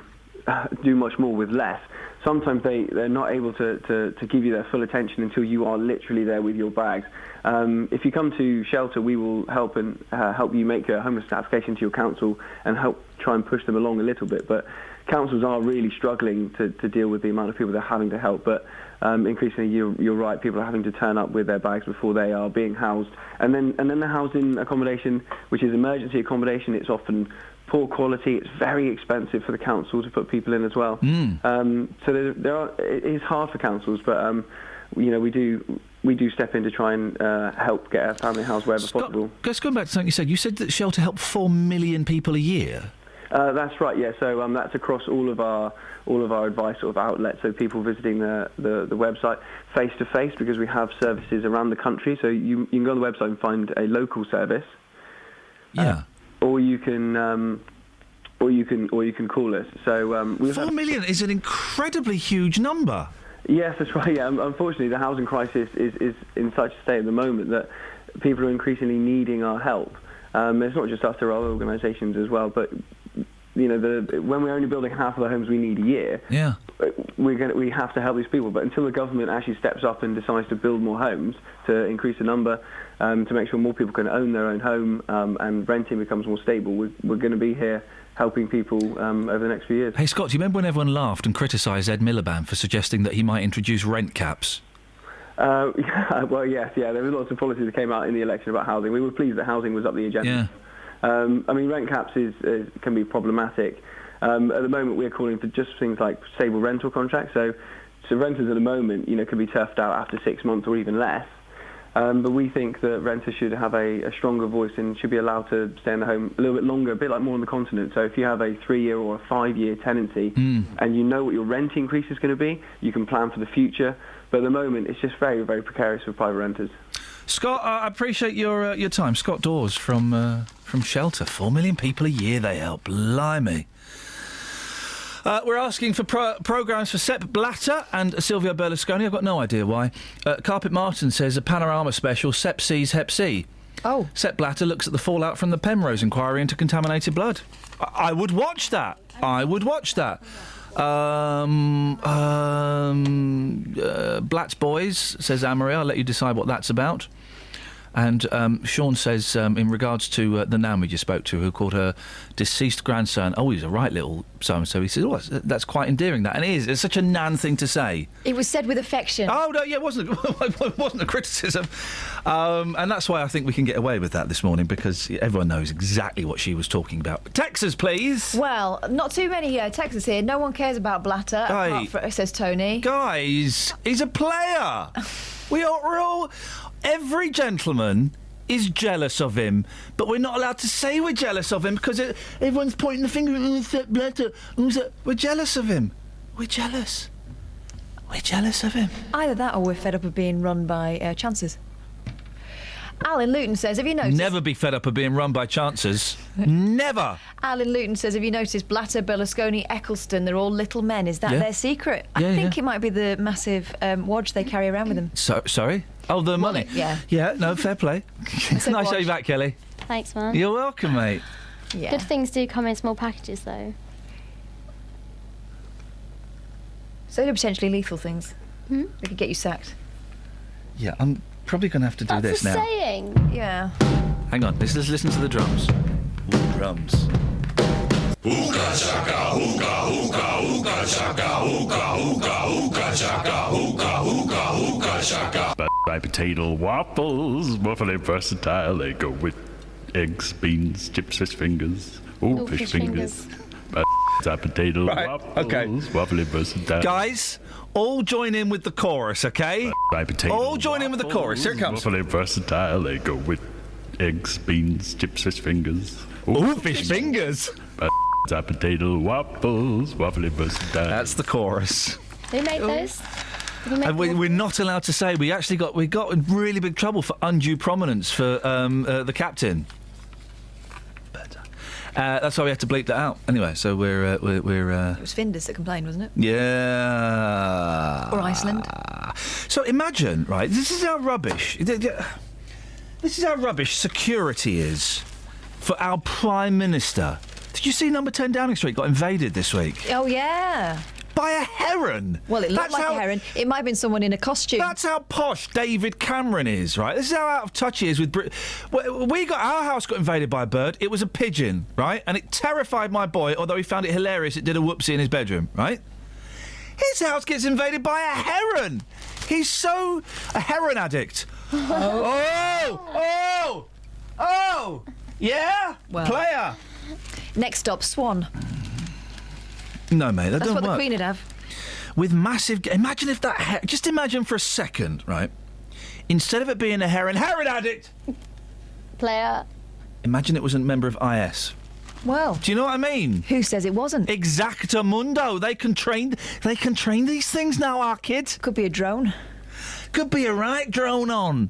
much more with less, sometimes they're not able to give you their full attention until you are literally there with your bags. If you come to shelter, we will help you make a homelessness application to your council and help try and push them along a little bit. But councils are really struggling to deal with the amount of people they're having to help. But increasingly, you're right, people are having to turn up with their bags before they are being housed. And then they're housed in accommodation, which is emergency accommodation. It's often poor quality. It's very expensive for the council to put people in as well. So it is hard for councils, but we do step in to try and help get a family house wherever possible. Just going back to something you said. You said that shelter help 4 million people a year. That's right. Yeah. So that's across all of our advice sort of outlets. So people visiting the website face to face, because we have services around the country. So you can go on the website and find a local service. Yeah. Or you can call us. So 4 million is an incredibly huge number. Yes, that's right. Yeah, unfortunately, the housing crisis is in such a state at the moment that people are increasingly needing our help. It's not just us; there are other organisations as well. But when we're only building half of the homes we need a year, we have to help these people. But until the government actually steps up and decides to build more homes to increase the number, to make sure more people can own their own home and renting becomes more stable, we're going to be here helping people over the next few years. Hey, Scott, do you remember when everyone laughed and criticised Ed Miliband for suggesting that he might introduce rent caps? Well, yes, yeah. There were lots of policies that came out in the election about housing. We were pleased that housing was up the agenda. Yeah. Rent caps can be problematic. At the moment, we're calling for just things like stable rental contracts. So renters at the moment, can be turfed out after 6 months or even less. But we think that renters should have a stronger voice and should be allowed to stay in the home a little bit longer, a bit like more on the continent. So if you have a 3-year or a 5-year tenancy and you know what your rent increase is going to be, you can plan for the future. But at the moment, it's just very, very precarious for private renters. Scott, I appreciate your time. Scott Dawes from Shelter. 4 million people a year they help. Blimey. We're asking for programmes for Sepp Blatter and Silvio Berlusconi. I've got no idea why. Carpet Martin says a Panorama special, Sepp sees Hep C. Oh. Sepp Blatter looks at the fallout from the Penrose inquiry into contaminated blood. I would watch that. Blatt's Boys, says Anne-Marie. I'll let you decide what that's about. And Sean says, in regards to the nan we just spoke to, who called her deceased grandson, oh, he's a right little so-and-so. He says, oh, that's quite endearing, that. And it is. It's such a nan thing to say. It was said with affection. Oh, no, yeah, it wasn't a criticism. And that's why I think we can get away with that this morning, because everyone knows exactly what she was talking about. Texas, please. Well, not too many Texas here. No one cares about Blatter, apart from, says Tony. Guys, he's a player. We're all... Every gentleman is jealous of him, but we're not allowed to say we're jealous of him because everyone's pointing the finger at Sepp Blatter. We're jealous of him. We're jealous. We're jealous of him. Either that or we're fed up of being run by chances. Alan Luton says, have you noticed... Never be fed up of being run by chances. Never. Alan Luton says, have you noticed Blatter, Berlusconi, Eccleston, they're all little men. Is that their secret? I think it might be the massive wodge they carry around with them. Sorry? Oh, the money? Yeah. Yeah, no, fair play. Nice to have you back, Kelly. Thanks, man. You're welcome, mate. Yeah. Good things do come in small packages, though. So they're potentially lethal things. They could get you sacked. Yeah, I'm probably going to have to do this now. That's a saying. Yeah. Hang on, let's listen to the drums. Ooh, drums. Hookah chaka, hookah, hookah, hookah chaka, hookah, hookah, hookah chaka, hookah, hookah, hookah chaka. Fried potato waffles, waffle versatile. They go with eggs, beans, chips, fish fingers. Ooh, fish fingers. Fried potato waffles, waffle versatile. Guys, all join in with the chorus, okay? Fried potato all join in with the chorus. Here it comes. Waffle versatile. They go with eggs, beans, chips, fish fingers. Ooh, fish fingers. potato waffles, waffly versatile. That's the chorus. Who made those? We're not allowed to say. We got in really big trouble for undue prominence for the captain. That's why we had to bleep that out. Anyway, so we're. It was Findus that complained, wasn't it? Yeah. Or Iceland. So imagine, right? This is how rubbish. This is how rubbish security is for our Prime Minister. Did you see Number 10 Downing Street got invaded this week? Oh, yeah. By a heron. Well, it looked like a heron. It might have been someone in a costume. That's how posh David Cameron is, right? This is how out of touch he is with our house got invaded by a bird. It was a pigeon, right? And it terrified my boy, although he found it hilarious. It did a whoopsie in his bedroom, right? His house gets invaded by a heron. He's so a heron addict. Oh! Yeah? Well, player. Next stop, Swan. No, mate, that That's doesn't what the work. Queen would have. With massive... Imagine if that... just imagine for a second, right? Instead of it being a heron addict... Player. Imagine it was a member of IS. Well... Do you know what I mean? Who says it wasn't? Exactamundo. They can train these things now, our kids. Could be a drone. Could be a right drone on.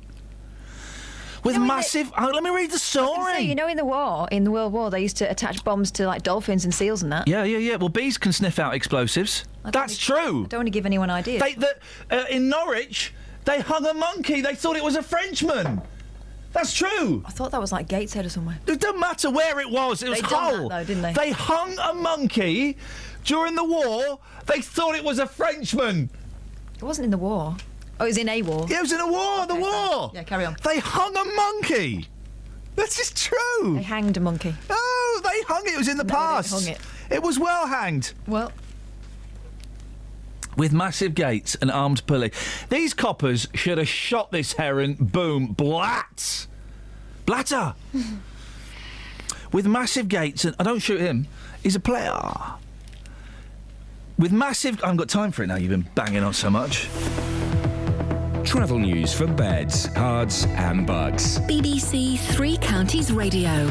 With massive... let me read the story. Say, in the World War, they used to attach bombs to, like, dolphins and seals and that. Yeah. Well, bees can sniff out explosives. That's true. I don't want to give anyone ideas. In Norwich, they hung a monkey. They thought it was a Frenchman. That's true. I thought that was like Gateshead or somewhere. It doesn't matter where it was. It was Hull. Done that, though, didn't they? They hung a monkey during the war. They thought it was a Frenchman. It wasn't in the war. Oh, it was in a war. Yeah, it was in a war. Okay, the war. Yeah, carry on. They hung a monkey. This is true. They hanged a monkey. No, they hung it. It was in the past. They hung it. It was well hanged. Well. With massive gates and armed pulley. These coppers should have shot this heron. Boom. Blatter. With massive gates and... I don't shoot him. He's a player. With massive... I haven't got time for it now. You've been banging on so much. Travel news for beds, cards and bugs. BBC Three Counties Radio.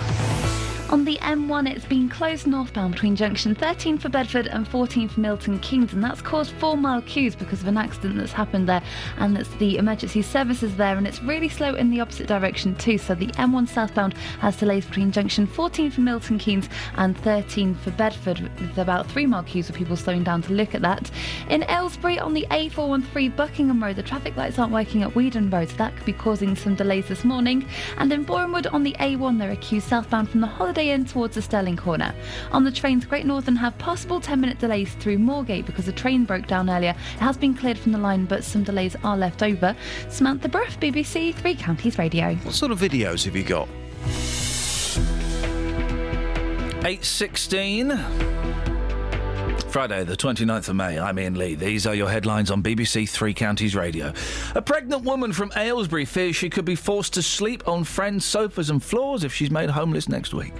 On the M1, it's been closed northbound between junction 13 for Bedford and 14 for Milton Keynes, and that's caused 4-mile queues because of an accident that's happened there, and that's the emergency services there, and it's really slow in the opposite direction too. So the M1 southbound has delays between junction 14 for Milton Keynes and 13 for Bedford, with about 3-mile queues for people slowing down to look at that. In Aylesbury, on the A413 Buckingham Road, the traffic lights aren't working at Weedon Road, so that could be causing some delays this morning. And in Borehamwood, on the A1, there are queues southbound from the Holiday Inn towards the Stirling Corner. On the trains, Great Northern have possible 10-minute delays through Moorgate because the train broke down earlier. It has been cleared from the line, but some delays are left over. Samantha Bruff, BBC Three Counties Radio. What sort of videos have you got? 8:16. Friday, the 29th of May. I'm Iain Lee. These are your headlines on BBC Three Counties Radio. A pregnant woman from Aylesbury fears she could be forced to sleep on friends' sofas and floors if she's made homeless next week.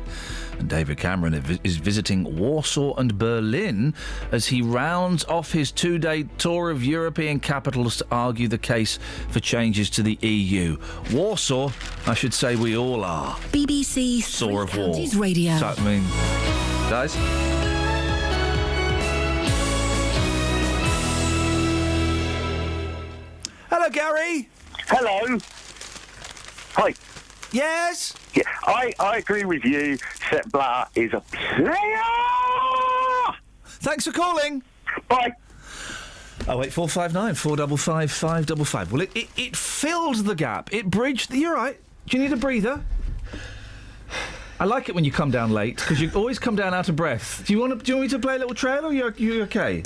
And David Cameron is visiting Warsaw and Berlin as he rounds off his 2-day tour of European capitals to argue the case for changes to the EU. Warsaw, I should say we all are. BBC Three Counties Radio. So, I mean, guys... Hello, Gary. Hello. Hi. Yes? Yeah, I agree with you. Sepp Blatter is a player! Thanks for calling. Bye. 08459 455 555. Well, it filled the gap. It bridged... You're right. Do you need a breather? I like it when you come down late, because you always come down out of breath. Do you want me to play a little trail, or you okay?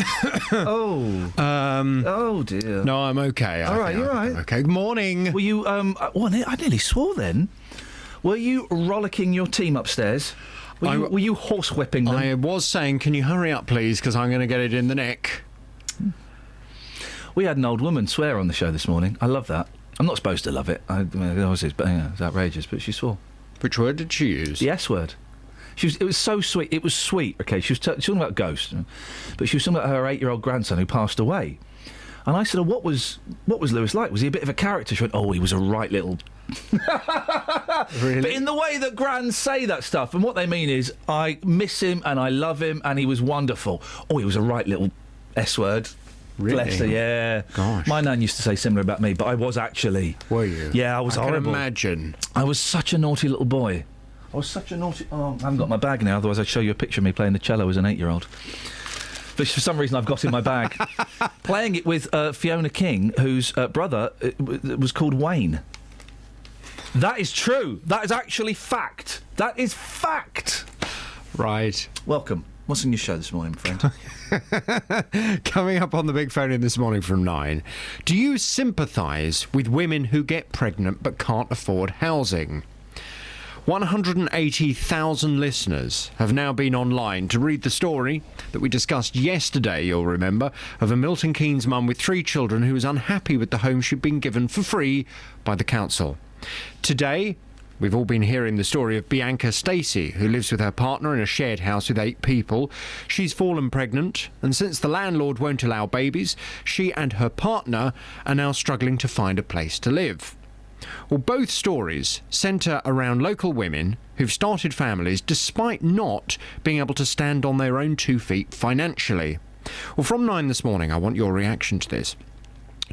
Oh dear. No, I'm okay. All right, you're right. Okay, good morning. Were you, I nearly swore then. Were you rollicking your team upstairs? Were you horsewhipping them? I was saying, can you hurry up, please, because I'm going to get it in the neck. We had an old woman swear on the show this morning. I love that. I'm not supposed to love it. It's outrageous, but she swore. Which word did she use? The S word. It was so sweet. It was sweet. Okay, she was talking about ghosts, but she was talking about her 8-year-old grandson who passed away. And I said, what was Lewis like? Was he a bit of a character? She went, oh, he was a right little... Really? But in the way that grands say that stuff, and what they mean is, I miss him and I love him and he was wonderful. Oh, he was a right little S-word. Really? Bless her, yeah. Gosh. My nan used to say similar about me, but I was actually... Were you? Yeah, I was horrible. I can imagine. I was such a naughty little boy. I was such a naughty... Oh, I haven't got my bag now, otherwise I'd show you a picture of me playing the cello as an 8-year-old. Which for some reason I've got in my bag. Playing it with Fiona King, whose brother was called Wayne. That is true. That is actually fact. That is fact. Right. Welcome. What's in your show this morning, friend? Coming up on the big phone in this morning from 9. Do you sympathise with women who get pregnant but can't afford housing? 180,000 listeners have now been online to read the story that we discussed yesterday, you'll remember, of a Milton Keynes mum with 3 children who was unhappy with the home she'd been given for free by the council. Today, we've all been hearing the story of Bianca Stacey, who lives with her partner in a shared house with 8 people. She's fallen pregnant, and since the landlord won't allow babies, she and her partner are now struggling to find a place to live. Well, both stories centre around local women who've started families despite not being able to stand on their own 2 feet financially. Well, from 9 this morning, I want your reaction to this.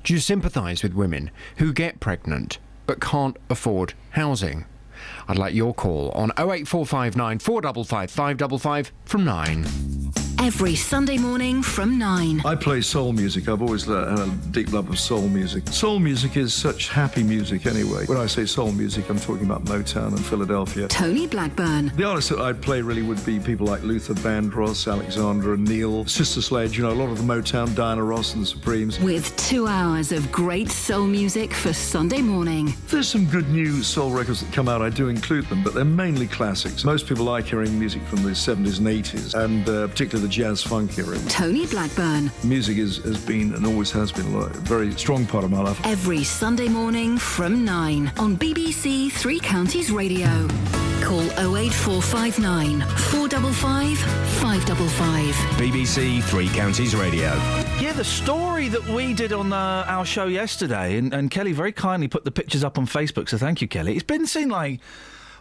Do you sympathise with women who get pregnant but can't afford housing? I'd like your call on 08459 455 555 from 9. Every Sunday morning from 9. I play soul music. I've always had a deep love of soul music. Soul music is such happy music anyway. When I say soul music, I'm talking about Motown and Philadelphia. Tony Blackburn. The artists that I'd play really would be people like Luther Vandross, Alexandra Neil, Sister Sledge, a lot of the Motown, Diana Ross and the Supremes. With 2 hours of great soul music for Sunday morning. There's some good new soul records that come out. I do include them, but they're mainly classics. Most people like hearing music from the 70s and 80s, and particularly the jazz funk era. Tony Blackburn. Music has been and always has been a very strong part of my life. Every Sunday morning from 9 on BBC Three Counties Radio. Call 08459 455 555. BBC Three Counties Radio. Yeah, the story that we did on our show yesterday, and Kelly very kindly put the pictures up on Facebook, so thank you, Kelly. It's been seen like...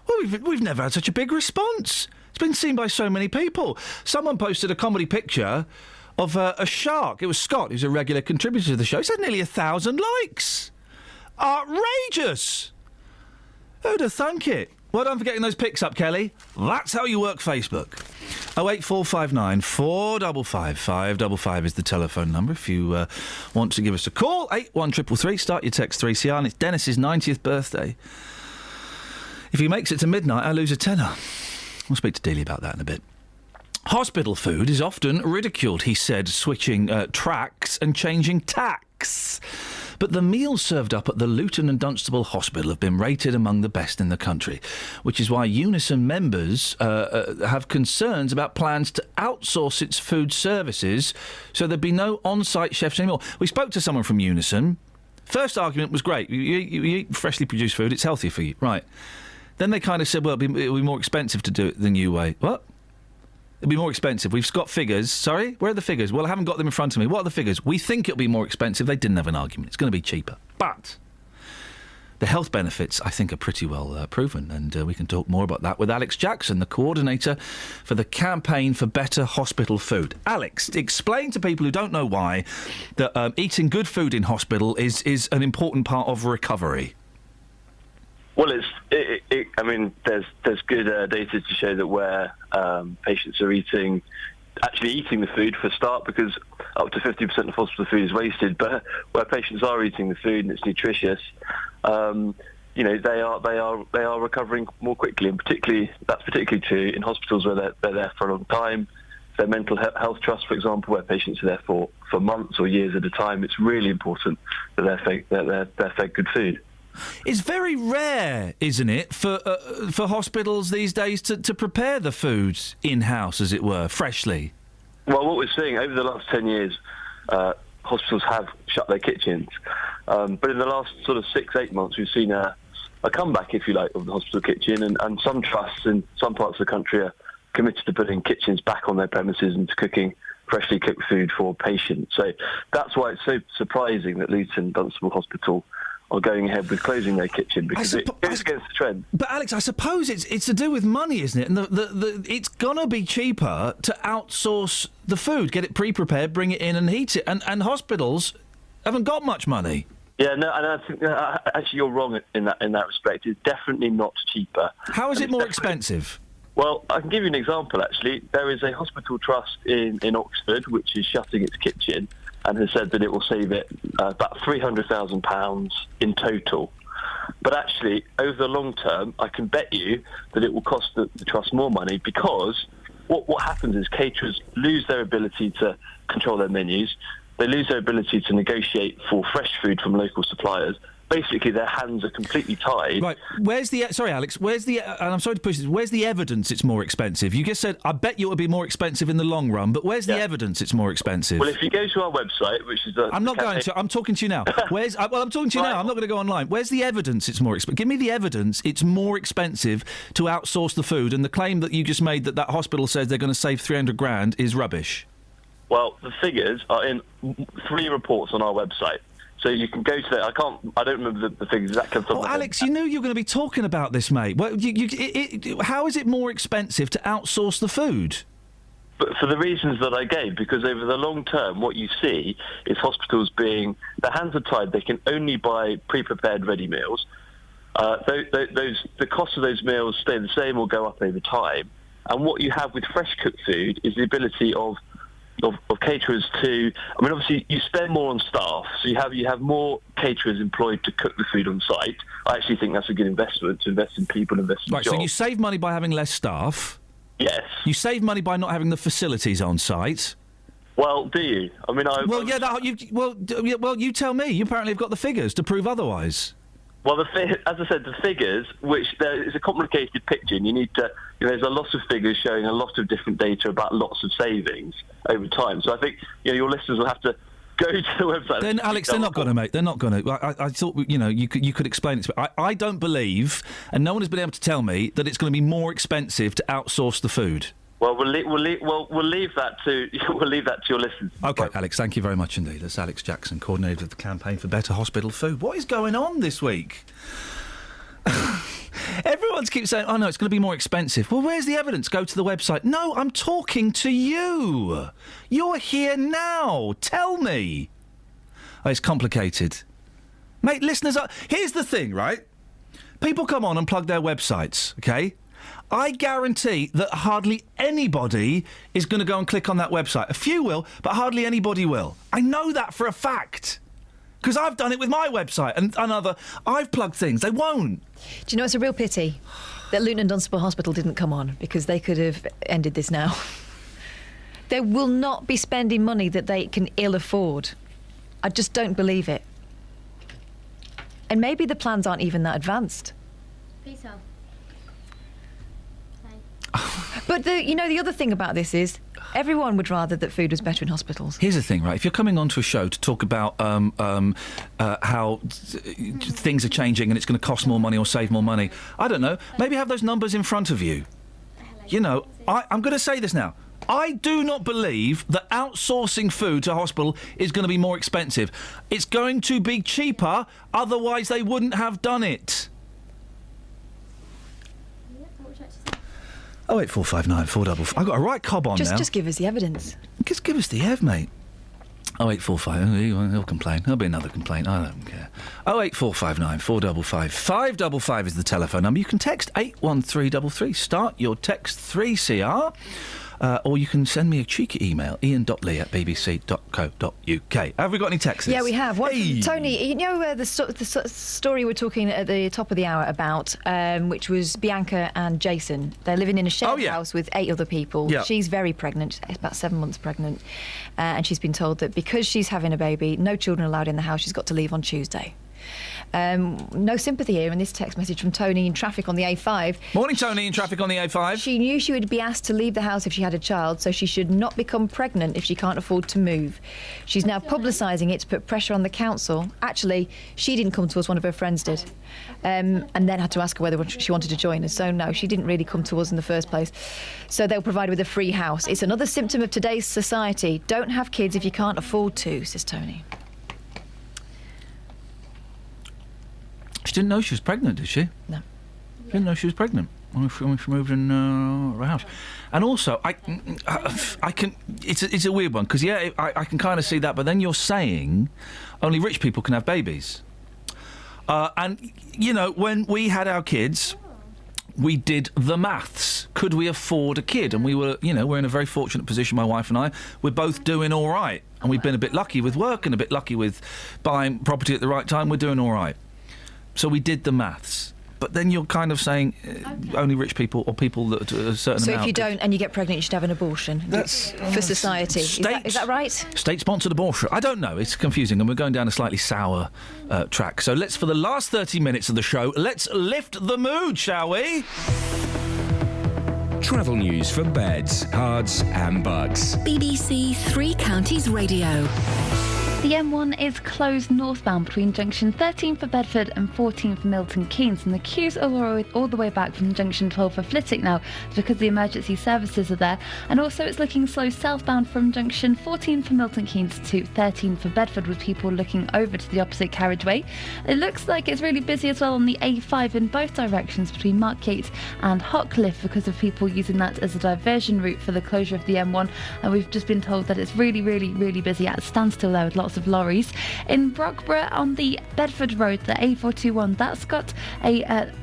Well, we've never had such a big response. It's been seen by so many people. Someone posted a comedy picture of a shark. It was Scott, who's a regular contributor to the show. It's had nearly 1,000 likes. Outrageous! Who'd have thunk it? Well done for getting those pics up, Kelly. That's how you work Facebook. 08459 455 555 is the telephone number if you want to give us a call. 81333. Start your text 3CR, and it's Dennis's 90th birthday. If he makes it to midnight, I lose a tenner. We'll speak to Dealey about that in a bit. Hospital food is often ridiculed, he said, switching tracks and changing tacks. But the meals served up at the Luton and Dunstable Hospital have been rated among the best in the country, which is why Unison members have concerns about plans to outsource its food services so there'd be no on-site chefs anymore. We spoke to someone from Unison. First argument was great. You eat freshly produced food, it's healthier for you. Right. Then they kind of said, well, it'll be more expensive to do it the new way. What? It'll be more expensive. We've got figures. Sorry? Where are the figures? Well, I haven't got them in front of me. What are the figures? We think it'll be more expensive. They didn't have an argument. It's going to be cheaper. But the health benefits, I think, are pretty well proven. And we can talk more about that with Alex Jackson, the coordinator for the Campaign for Better Hospital Food. Alex, explain to people who don't know why that eating good food in hospital is an important part of recovery. Well, I mean, there's good data to show that where patients are actually eating the food for a start, because up to 50% of hospital food is wasted. But where patients are eating the food and it's nutritious, they are recovering more quickly, and that's particularly true in hospitals where they're there for a long time. Their mental health trust, for example, where patients are there for months or years at a time. It's really important that they're fed good food. It's very rare, isn't it, for hospitals these days to prepare the foods in-house, as it were, freshly? Well, what we're seeing over the last 10 years, hospitals have shut their kitchens. But in the last sort of 6-8 months, we've seen a comeback, if you like, of the hospital kitchen. And some trusts in some parts of the country are committed to putting kitchens back on their premises and to cooking freshly cooked food for patients. So that's why it's so surprising that Luton Dunstable Hospital are going ahead with closing their kitchen, because it goes against the trend. But Alex, I suppose it's to do with money, isn't it? And it's gonna be cheaper to outsource the food, get it pre-prepared, bring it in and heat it. And hospitals haven't got much money. Yeah, no, and I think actually you're wrong in that respect. It's definitely not cheaper. How is it more expensive? Well, I can give you an example, actually. There is a hospital trust in Oxford which is shutting its kitchen and has said that it will save it about £300,000 in total. But actually, over the long term, I can bet you that it will cost the trust more money, because what happens is caterers lose their ability to control their menus. They lose their ability to negotiate for fresh food from local suppliers. Basically, their hands are completely tied. Right. Sorry, Alex. And I'm sorry to push this. Where's the evidence it's more expensive? You just said, I bet you it would be more expensive in the long run, but where's the evidence it's more expensive? Well, if you go to our website, which is I'm not going to. I'm talking to you now. I'm talking to you now. I'm not going to go online. Where's the evidence it's more expensive? Give me the evidence it's more expensive to outsource the food, and the claim that you just made that hospital says they're going to save $300,000 is rubbish. Well, the figures are in 3 reports on our website. So you can go to that. I don't remember the figures exactly. Alex, you knew you were going to be talking about this, mate. Well, how is it more expensive to outsource the food? But for the reasons that I gave, because over the long term, what you see is hospitals their hands are tied. They can only buy pre-prepared ready meals. The cost of those meals stay the same or go up over time. And what you have with fresh cooked food is the ability of caterers to, obviously you spend more on staff, so you have more caterers employed to cook the food on site. I actually think that's a good investment, to invest in people, invest in jobs. So you save money by having less staff. Yes. You save money by not having the facilities on site. Well, do you? You tell me. You apparently have got the figures to prove otherwise. Well, as I said, the figures, which there is a complicated picture, and you need to. There's a lot of figures showing a lot of different data about lots of savings over time. So I think your listeners will have to go to the website. Then, Alex, they're not going to, mate. They're not going to. I thought you could explain it. I don't believe, and no one has been able to tell me that it's going to be more expensive to outsource the food. Well, we'll leave that to your listeners. OK, Alex, thank you very much indeed. That's Alex Jackson, coordinator of the campaign for better hospital food. What is going on this week? Everyone keeps saying, oh, no, it's going to be more expensive. Well, where's the evidence? Go to the website. No, I'm talking to you. You're here now. Tell me. Oh, it's complicated. Mate, listeners, here's the thing, right? People come on and plug their websites, OK? I guarantee that hardly anybody is going to go and click on that website. A few will, but hardly anybody will. I know that for a fact. Because I've done it with my website and I've plugged things. They won't. Do you know, it's a real pity that Luton Dunstable Hospital didn't come on, because they could have ended this now. They will not be spending money that they can ill afford. I just don't believe it. And maybe the plans aren't even that advanced. Peter. But the other thing about this is everyone would rather that food was better in hospitals. Here's the thing, right? If you're coming onto a show to talk about how things are changing and it's going to cost more money or save more money, I don't know, maybe have those numbers in front of you. I'm going to say this now. I do not believe that outsourcing food to a hospital is going to be more expensive. It's going to be cheaper, otherwise they wouldn't have done it. 08459 455. I've got a right cob on now. Just give us the evidence. Just give us the ev, mate. 0845. He'll complain. There'll be another complaint. I don't care. 08459 455 555 is the telephone number. You can text 81333. Start your text 3CR. Or you can send me a cheeky email, ian.lee@bbc.co.uk. Have we got any texts? Yeah, we have. Tony, you know the story we're talking at the top of the hour about, which was Bianca and Jason. They're living in a shared house with 8 other people. Yeah. She's very pregnant, about 7 months pregnant, and she's been told that because she's having a baby, no children allowed in the house, she's got to leave on Tuesday. No sympathy here in this text message from Tony in traffic on the A5. Morning, Tony in traffic on the A5. She knew she would be asked to leave the house if she had a child, so she should not become pregnant if she can't afford to move. She's now publicising it to put pressure on the council. Actually, she didn't come to us, one of her friends did. And then had to ask her whether she wanted to join us. So no, she didn't really come to us in the first place. So they'll provide her with a free house. It's another symptom of today's society. Don't have kids if you can't afford to, says Tony. She didn't know she was pregnant, did she? No. She didn't know she was pregnant when she moved in her house. And also, I can. It's a weird one because I can kind of see that. But then you're saying only rich people can have babies. And you know, when we had our kids, we did the maths. Could we afford a kid? And we were, we're in a very fortunate position. My wife and I, we're both doing all right, and we've been a bit lucky with work and a bit lucky with buying property at the right time. We're doing all right. So we did the maths. But then you're kind of saying only rich people or people that a certain so amount. So if you don't and you get pregnant, you should have an abortion. That's for society. Is that right? State-sponsored abortion. I don't know. It's confusing, and we're going down a slightly sour track. So let's, for the last 30 minutes of the show, let's lift the mood, shall we? Travel news for beds, cards and bugs. BBC Three Counties Radio. The M1 is closed northbound between junction 13 for Bedford and 14 for Milton Keynes, and the queues all the way back from junction 12 for Flitwick now because the emergency services are there. And also it's looking slow southbound from junction 14 for Milton Keynes to 13 for Bedford, with people looking over to the opposite carriageway. It looks like it's really busy as well on the A5 in both directions between Markgate and Hotcliffe because of people using that as a diversion route for the closure of the M1. And we've just been told that it's really, really, really busy at a standstill there with lots of lorries. In Brogborough on the Bedford Road, the A421,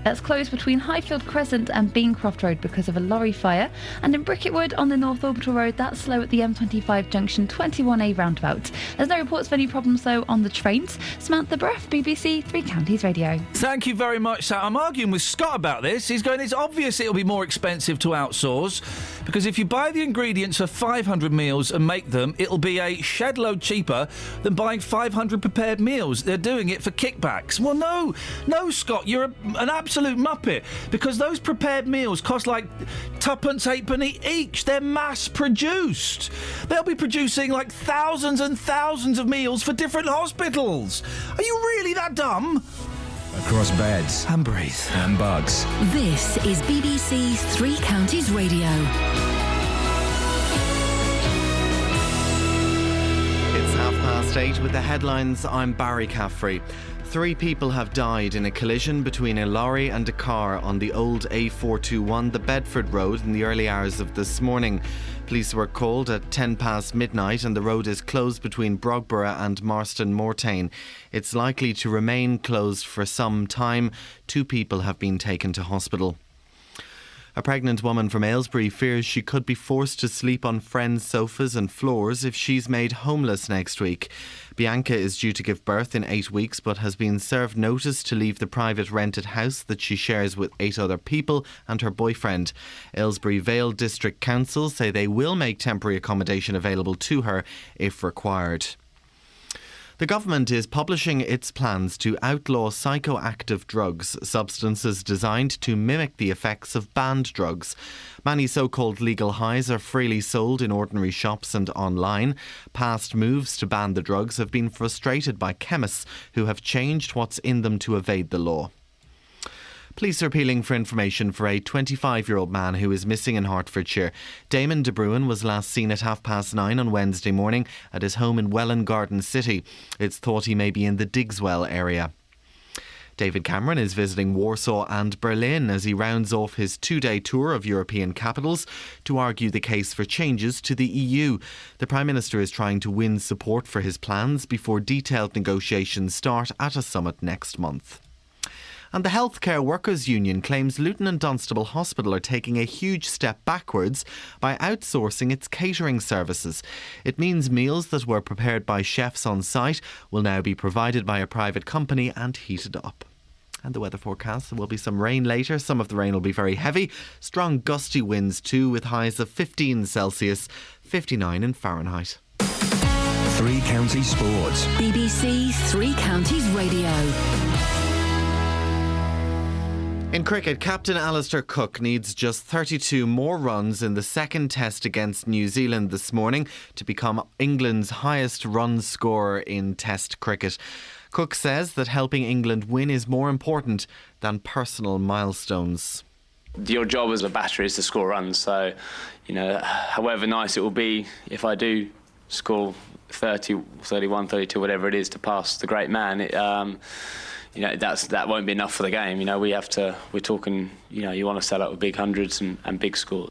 that's closed between Highfield Crescent and Beancroft Road because of a lorry fire. And in Bricketwood on the North Orbital Road, that's slow at the M25 junction 21A roundabout. There's no reports of any problems though on the trains. Samantha Bruff, BBC Three Counties Radio. Thank you very much, Sam. I'm arguing with Scott about this. He's going, it's obvious it'll be more expensive to outsource because if you buy the ingredients for 500 meals and make them, it'll be a shed load cheaper than buying 500 prepared meals. They're doing it for kickbacks. Well, no, Scott, you're an absolute muppet because those prepared meals cost like tuppence, halfpenny each. They're mass-produced. They'll be producing like thousands and thousands of meals for different hospitals. Are you really that dumb? Across beds and breathe and bugs. This is BBC Three Counties Radio. It's 8:30 with the headlines. I'm Barry Caffrey. 3 people have died in a collision between a lorry and a car on the old A421, the Bedford Road, in the early hours of this morning. Police were called at 10 past midnight and the road is closed between Brogborough and Marston Mortain. It's likely to remain closed for some time. 2 people have been taken to hospital. A pregnant woman from Aylesbury fears she could be forced to sleep on friends' sofas and floors if she's made homeless next week. Bianca is due to give birth in 8 weeks but has been served notice to leave the private rented house that she shares with 8 other people and her boyfriend. Aylesbury Vale District Council say they will make temporary accommodation available to her if required. The government is publishing its plans to outlaw psychoactive drugs, substances designed to mimic the effects of banned drugs. Many so-called legal highs are freely sold in ordinary shops and online. Past moves to ban the drugs have been frustrated by chemists who have changed what's in them to evade the law. Police are appealing for information for a 25-year-old man who is missing in Hertfordshire. Damon de Bruin was last seen at 9:30 on Wednesday morning at his home in Welland Garden City. It's thought he may be in the Digswell area. David Cameron is visiting Warsaw and Berlin as he rounds off his 2-day tour of European capitals to argue the case for changes to the EU. The Prime Minister is trying to win support for his plans before detailed negotiations start at a summit next month. And the Healthcare Workers Union claims Luton and Dunstable Hospital are taking a huge step backwards by outsourcing its catering services. It means meals that were prepared by chefs on site will now be provided by a private company and heated up. And the weather forecast, there will be some rain later. Some of the rain will be very heavy. Strong gusty winds too, with highs of 15 Celsius, 59 in Fahrenheit. 3 Counties Sports. BBC Three Counties Radio. In cricket, captain Alistair Cook needs just 32 more runs in the second test against New Zealand this morning to become England's highest run scorer in test cricket. Cook says that helping England win is more important than personal milestones. Your job as a batter is to score runs, so, however nice it will be if I do score 30, 31, 32, whatever it is to pass the great man, that won't be enough for the game. We're talking, you want to sell out with big hundreds and big scores.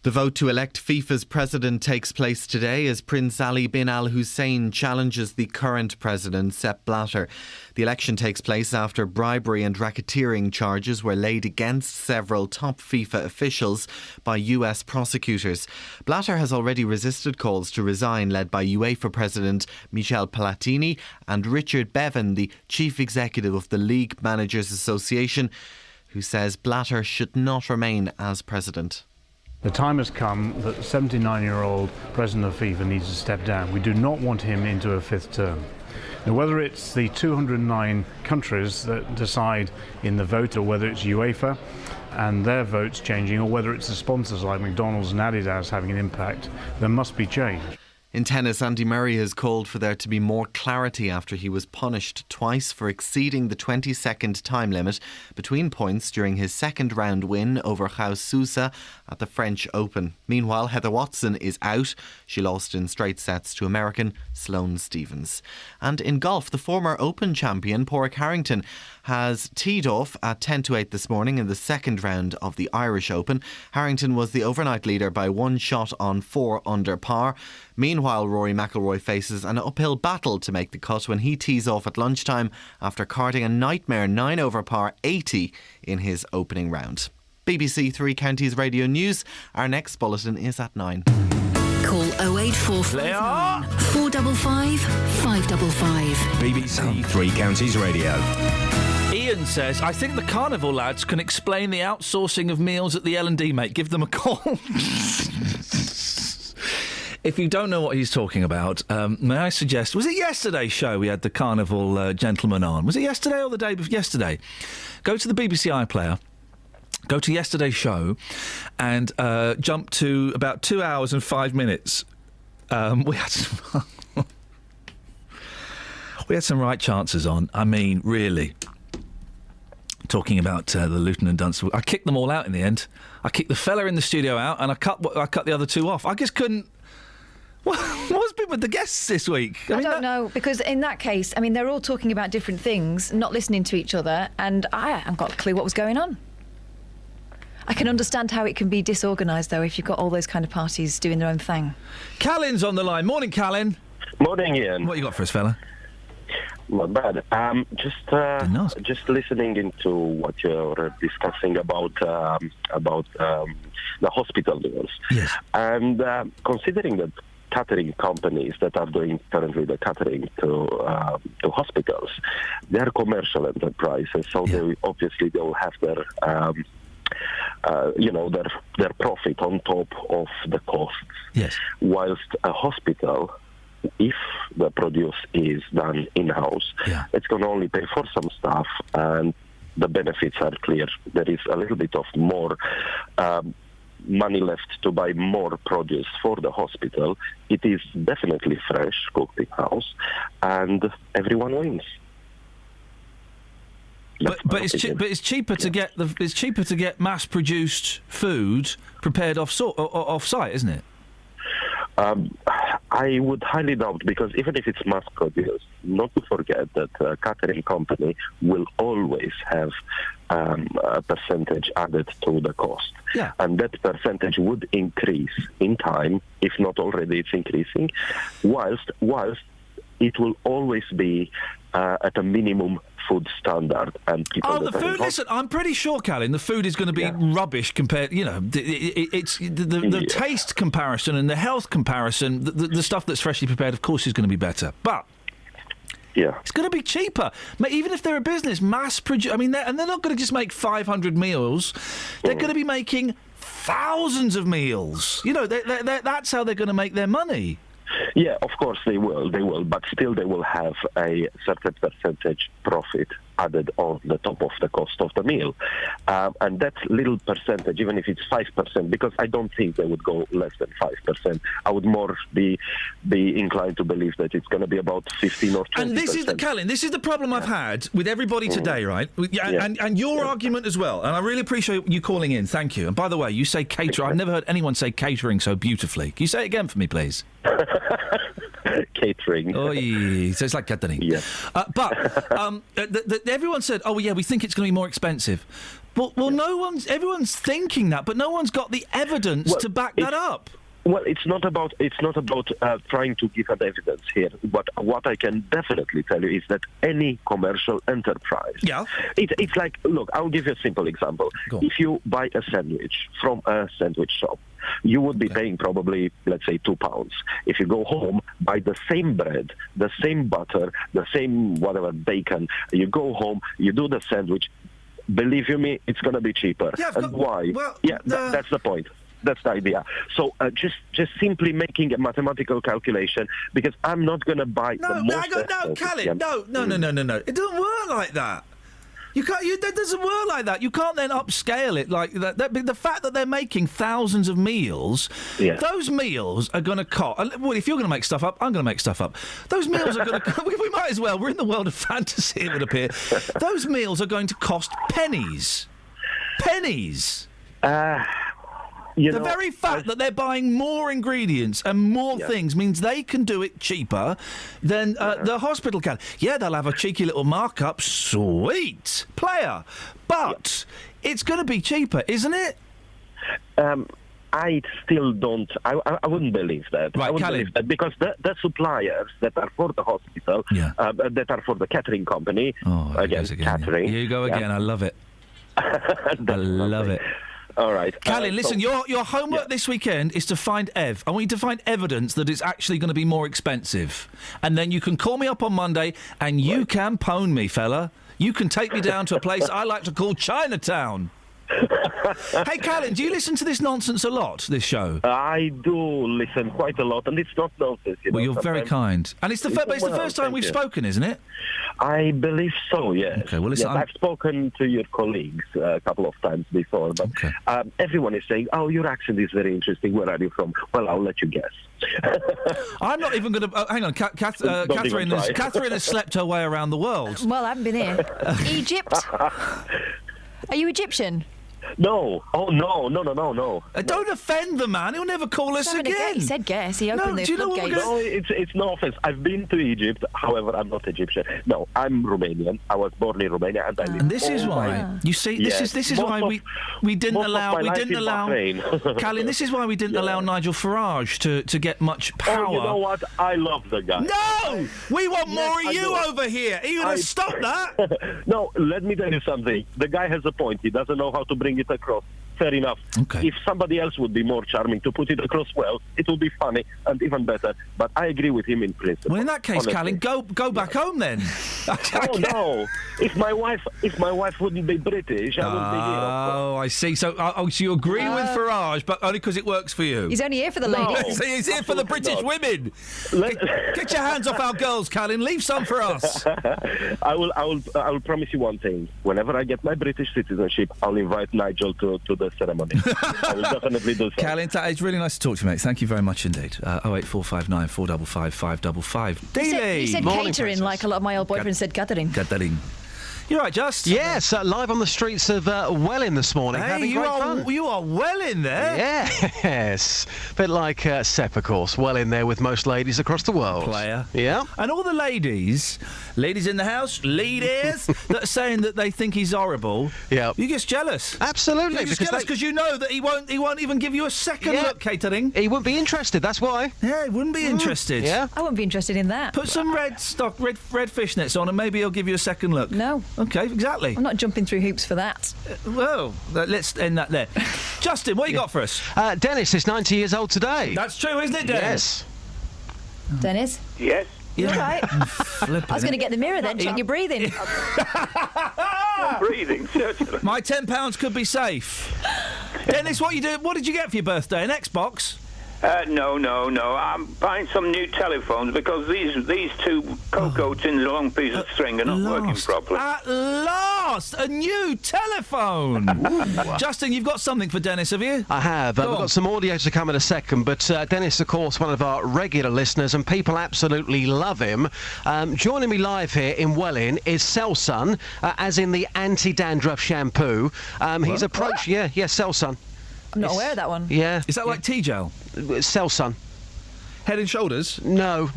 The vote to elect FIFA's president takes place today as Prince Ali bin Al Hussein challenges the current president, Sepp Blatter. The election takes place after bribery and racketeering charges were laid against several top FIFA officials by US prosecutors. Blatter has already resisted calls to resign led by UEFA president Michel Platini and Richard Bevan, the chief executive of the League Managers Association, who says Blatter should not remain as president. The time has come that the 79-year-old president of FIFA needs to step down. We do not want him into a fifth term. Now, whether it's the 209 countries that decide in the vote, or whether it's UEFA and their votes changing, or whether it's the sponsors like McDonald's and Adidas having an impact, there must be change. In tennis, Andy Murray has called for there to be more clarity after he was punished twice for exceeding the 20-second time limit between points during his second round win over João Sousa at the French Open. Meanwhile, Heather Watson is out. She lost in straight sets to American Sloane Stephens. And in golf, the former Open champion Padraig Harrington has teed off at 10-8 this morning in the second round of the Irish Open. Harrington was the overnight leader by one shot on 4 under par. Meanwhile, Rory McIlroy faces an uphill battle to make the cut when he tees off at lunchtime after carding a nightmare 9 over par 80 in his opening round. BBC Three Counties Radio News. Our next bulletin is at 9. Call 08459 455 555. BBC Three Counties Radio. Iain says, I think the Carnival lads can explain the outsourcing of meals at the L&D, mate. Give them a call. If you don't know what he's talking about, may I suggest, was it yesterday's show we had the Carnival gentleman on? Was it yesterday or the day before? Yesterday. Go to the BBC iPlayer. Go to yesterday's show and jump to about 2 hours and 5 minutes. We had some right chances on. I mean, really. Talking about the Luton and Dunstable. I kicked them all out in the end. I kicked the fella in the studio out and I cut the other two off. I just couldn't... What's been with the guests this week? I don't know, because in that case, I mean, they're all talking about different things, not listening to each other, and I haven't got a clue what was going on. I can understand how it can be disorganised, though, if you've got all those kind of parties doing their own thing. Callan's on the line. Morning, Callan. Morning, Iain. What you got for us, fella? Not bad. Just listening into what you're discussing about the hospital bills. Yes. And considering that catering companies that are doing currently the catering to hospitals, they're commercial enterprises, so they will have their their profit on top of the costs. Yes. Whilst a hospital, if the produce is done in-house, it's going to only pay for some stuff, and the benefits are clear. There is a little bit of more money left to buy more produce for the hospital. It is definitely fresh, cooked in-house, and everyone wins. But it's cheaper to get mass-produced food prepared off-site, isn't it? I would highly doubt, because even if it's mass-produced, not to forget that a catering company will always have a percentage added to the cost. Yeah. And that percentage would increase in time, if not already it's increasing, whilst it will always be at a minimum food standard. And people the food. Listen, I'm pretty sure, Callan, the food is going to be rubbish compared. It's the taste comparison and the health comparison. The stuff that's freshly prepared, of course, is going to be better, but. Yeah. It's going to be cheaper. Even if they're a business, mass produce. I mean, they're not going to just make 500 meals. They're going to be making thousands of meals. That's how they're going to make their money. Yeah, of course they will, but still they will have a certain percentage profit added on the top of the cost of the meal. And that's little percentage, even if it's 5%, because I don't think they would go less than 5%. I would more be inclined to believe that it's going to be about 15 or 20%. And this is the problem I've had with everybody today, right? And your argument as well. And I really appreciate you calling in. Thank you. And by the way, you say cater. I've never heard anyone say catering so beautifully. Can you say it again for me, please? Catering. Oy, so it's like catering. Yeah. Everyone said, "Oh, yeah, we think it's going to be more expensive." Well, everyone's thinking that, but no one's got the evidence to back that up. Well, it's not about trying to give an evidence here. But what I can definitely tell you is that any commercial enterprise, it's like, look, I'll give you a simple example. If you buy a sandwich from a sandwich shop, you would be paying probably, let's say, £2. If you go home, buy the same bread, the same butter, the same whatever bacon, you go home, you do the sandwich. Believe you me, it's going to be cheaper. And why? That's the point. That's the idea. So just simply making a mathematical calculation, because I'm not going to buy the most. No, Callan, no. It doesn't work like that. You can't. That doesn't work like that. You can't then upscale it like that. The fact that they're making thousands of meals, those meals are going to cost. Well, if you're going to make stuff up, I'm going to make stuff up. those meals are going to. We might as well. We're in the world of fantasy. It would appear. Those meals are going to cost pennies. Pennies. The very fact that they're buying more ingredients and more things means they can do it cheaper than the hospital can. Yeah, they'll have a cheeky little markup. Sweet player. But it's going to be cheaper, isn't it? I still don't. I wouldn't believe that. Right, I wouldn't believe that because the suppliers that are for the hospital, that are for the catering company, catering. Here you go again. I love it. I love it. All right. Callan, listen, your homework this weekend is to find Ev. I want you to find evidence that it's actually going to be more expensive. And then you can call me up on Monday and you can pwn me, fella. You can take me down to a place I like to call Chinatown. Hey, Callan, do you listen to this nonsense a lot, this show? I do listen quite a lot, and it's not nonsense. Well, you're very kind. And it's the first time we've spoken, isn't it? I believe so, yes. Okay, well, listen, I've spoken to your colleagues a couple of times before, but everyone is saying, oh, your accent is very interesting. Where are you from? Well, I'll let you guess. I'm not even going to... hang on, Catherine has slept her way around the world. Well, I haven't been here. Egypt? Are you Egyptian? No. Oh, no. Don't offend the man. He'll never call us again. He said guess. He opened the floodgates. No, it's no offence. I've been to Egypt. However, I'm not Egyptian. No, I'm Romanian. I was born in Romania, and I live. And this is why you see. This is why we didn't allow. Callan, this is why we didn't allow Nigel Farage to get much power. Oh, you know what? I love the guy. No, we want more of you over here. Are you going to stop that? No, let me tell you something. The guy has a point. He doesn't know how to bring it across. Fair enough. Okay. If somebody else would be more charming to put it across well, it would be funny and even better. But I agree with him in principle. Well, in that case, Callan, go back home then. No. If my wife wouldn't be British, I wouldn't be here. Oh, I see. So you agree with Farage, but only because it works for you. He's only here for the ladies. He's here for the British women. Get your hands off our girls, Callan. Leave some for us. I will promise you one thing. Whenever I get my British citizenship, I'll invite Nigel to the ceremony. I will definitely do so. Callan, it's really nice to talk to you, mate. Thank you very much indeed. 08459 455 555. Dealey! You said catering like a lot of my old boyfriends said gathering. Gathering. You're right, Just. Yes, live on the streets of Welling this morning. Hey, having great fun. You are well in there. Yes. Bit like Sepp, of course. Well in there with most ladies across the world. Player. Yeah. And all the ladies in the house, ladies, that are saying that they think he's horrible. Yeah. You get jealous. Absolutely. You're jealous because you know that he won't even give you a second look, catering. He wouldn't be interested, that's why. Yeah, he wouldn't be interested. Yeah. I wouldn't be interested in that. Put some red fishnets on and maybe he'll give you a second look. No. Okay, exactly. I'm not jumping through hoops for that. Well, let's end that there. Justin, what you got for us? Dennis is 90 years old today. That's true, isn't it, Dennis? Yes. Dennis? Yes. You're right. I was going to get the mirror then, check your breathing. Breathing, certainly. My £10 could be safe. Dennis, what did you get for your birthday? An Xbox? No. I'm buying some new telephones because these two cocoa tins and a long piece of string are not working properly. At last, a new telephone. Justin, you've got something for Dennis, have you? I have. We've got some audio to come in a second, but Dennis, of course, one of our regular listeners, and people absolutely love him. Joining me live here in Welling is Selsun, as in the anti-dandruff shampoo. He's approached... Yeah, Selsun. I'm not aware of that one. Yeah. Is that like T-gel? Selsun. Head and Shoulders? No.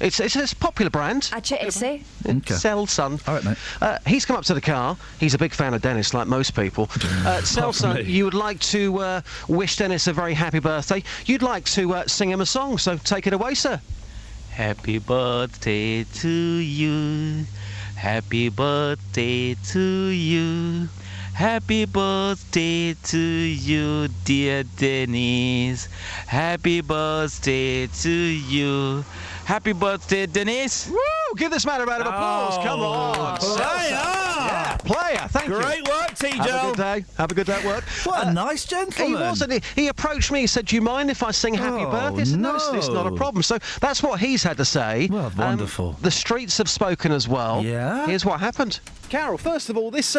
It's a popular brand. Okay. Selsun. All right, mate. He's come up to the car. He's a big fan of Dennis, like most people. Selsun, you would like to wish Dennis a very happy birthday. You'd like to sing him a song, so take it away, sir. Happy birthday to you. Happy birthday to you. Happy birthday to you, dear Dennis. Happy birthday to you. Happy birthday, Dennis. Woo! Give this man a round of applause. Come on. Player! Yeah, player. Thank you. Great work, T-Joe. Have a good day. Have a good day at work. What a nice gentleman. He wasn't. He approached me. He said, "Do you mind if I sing Happy Birthday?" I said, no, it's not a problem. So that's what he's had to say. Well, wonderful. The streets have spoken as well. Yeah. Here's what happened. Carol, first of all, this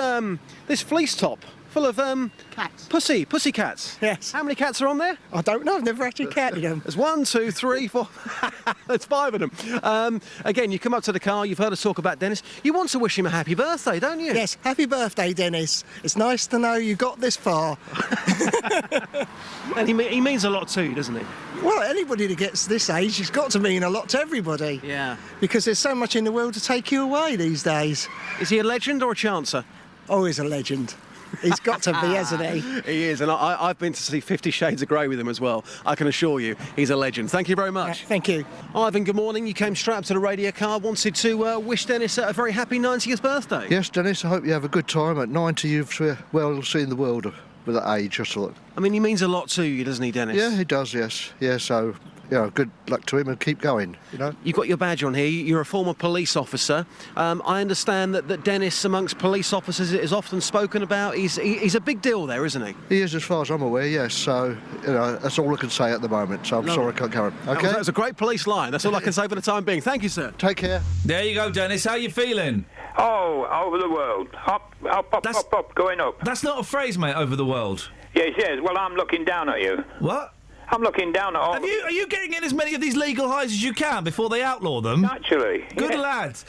fleece top full of cats. Pussy cats. Yes. How many cats are on there? I don't know. I've never actually counted them. There's 1, 2, 3, 4. There's 5 of them. Again, you come up to the car. You've heard us talk about Dennis. You want to wish him a happy birthday, don't you? Yes. Happy birthday, Dennis. It's nice to know you got this far. And he means a lot to you, doesn't he? Well, anybody that gets this age has got to mean a lot to everybody. Yeah. Because there's so much in the world to take you away these days. Is he a legend or a chancer? Oh, he's a legend. He's got to be, hasn't he? He is, and I've been to see 50 Shades of Grey with him as well. I can assure you, he's a legend. Thank you very much. Thank you. Ivan, good morning. You came straight up to the radio car, wanted to wish Dennis a very happy 90th birthday. Yes, Dennis, I hope you have a good time. At 90, you've seen the world with that age, I thought. I mean, he means a lot to you, doesn't he, Dennis? Yeah, he does, yes. Yeah, so... good luck to him and keep going, you know. You've got your badge on here. You're a former police officer. I understand that Dennis, amongst police officers, is often spoken about. He's a big deal there, isn't he? He is, as far as I'm aware, yes. So, that's all I can say at the moment. So I'm sorry I can't carry on. Okay? That was a great police line. That's all I can say for the time being. Thank you, sir. Take care. There you go, Dennis. How you feeling? Oh, over the world. Up, going up. That's not a phrase, mate, over the world. Yes. Well, I'm looking down at you. What? I'm looking down at all. Are you getting in as many of these legal highs as you can before they outlaw them? Naturally. Good lad.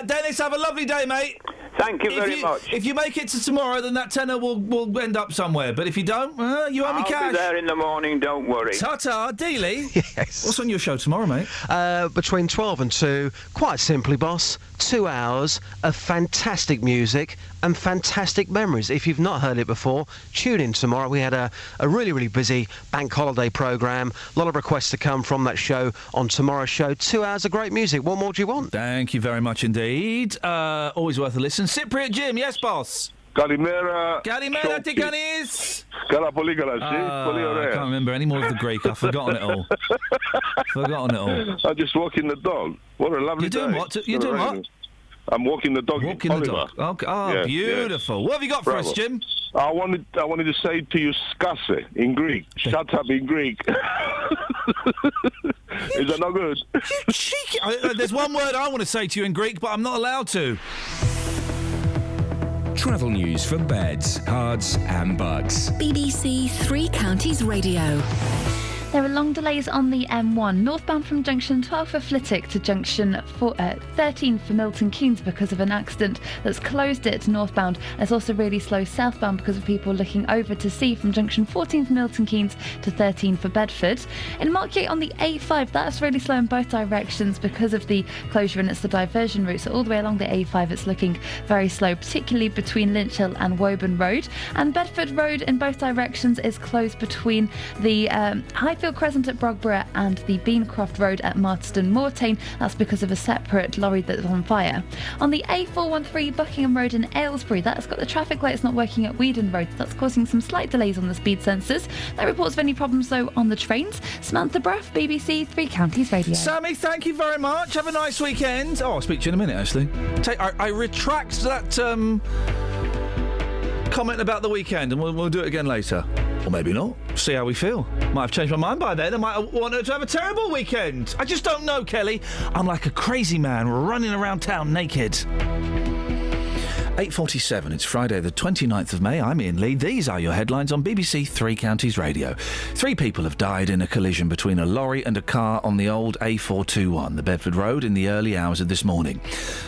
Dennis, have a lovely day, mate. Thank you very much. If you make it to tomorrow, then that tenner will end up somewhere. But if you don't, you owe me cash. I'll be there in the morning, don't worry. Ta-ta, Dealey. Yes. What's on your show tomorrow, mate? Between 12 and 2, quite simply, boss, 2 hours of fantastic music and fantastic memories. If you've not heard it before, tune in tomorrow. We had a really, really busy bank holiday programme. A lot of requests to come from that show on tomorrow's show. 2 hours of great music. What more do you want? Thank you very much indeed. Always worth a listen. Cypriot Jim, yes, boss? Kalimera. Kalimera, Tikanis. I can't remember any more of the Greek. I've forgotten it all. I'm just walking the dog. What a lovely day. You're doing what? You're doing what? I'm walking the dog. Walking the dog. Okay. Oh, yes, beautiful. Yes. What have you got for us, Jim? I wanted to say to you, skase in Greek. Shut up in Greek. Is that not good? You cheeky. There's one word I want to say to you in Greek, but I'm not allowed to. Travel news for beds, cards and bugs. BBC Three Counties Radio. There are long delays on the M1, northbound from junction 12 for Flitwick to junction 13 for Milton Keynes because of an accident that's closed it northbound. It's also really slow southbound because of people looking over to sea from junction 14 for Milton Keynes to 13 for Bedford. In Markyate on the A5, that's really slow in both directions because of the closure, and it's the diversion route. So all the way along the A5 it's looking very slow, particularly between Lynch Hill and Woburn Road. And Bedford Road in both directions is closed between the Highfield Crescent at Brogborough and the Beancroft Road at Marston Mortain. That's because of a separate lorry that's on fire. On the A413 Buckingham Road in Aylesbury, that's got the traffic lights not working at Weedon Road. That's causing some slight delays on the speed sensors. No reports of any problems though on the trains. Samantha Bruff, BBC Three Counties Radio. Sammy, thank you very much. Have a nice weekend. Oh, I'll speak to you in a minute, actually. I retract that comment about the weekend, and we'll do it again later. Or maybe not. See how we feel. Might have changed my mind by then. I might want her to have a terrible weekend. I just don't know, Kelly. I'm like a crazy man running around town naked. 8:47. It's Friday the 29th of May. I'm Iain Lee. These are your headlines on BBC Three Counties Radio. 3 people have died in a collision between a lorry and a car on the old A421, the Bedford Road, in the early hours of this morning.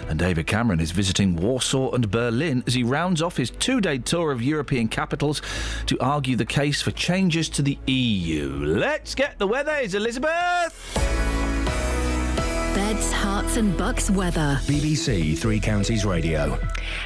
And David Cameron is visiting Warsaw and Berlin as he rounds off his 2-day tour of European capitals to argue the case for changes to the EU. Let's get the weather. Is Elizabeth? Beds, Herts and Bucks weather. BBC Three Counties Radio.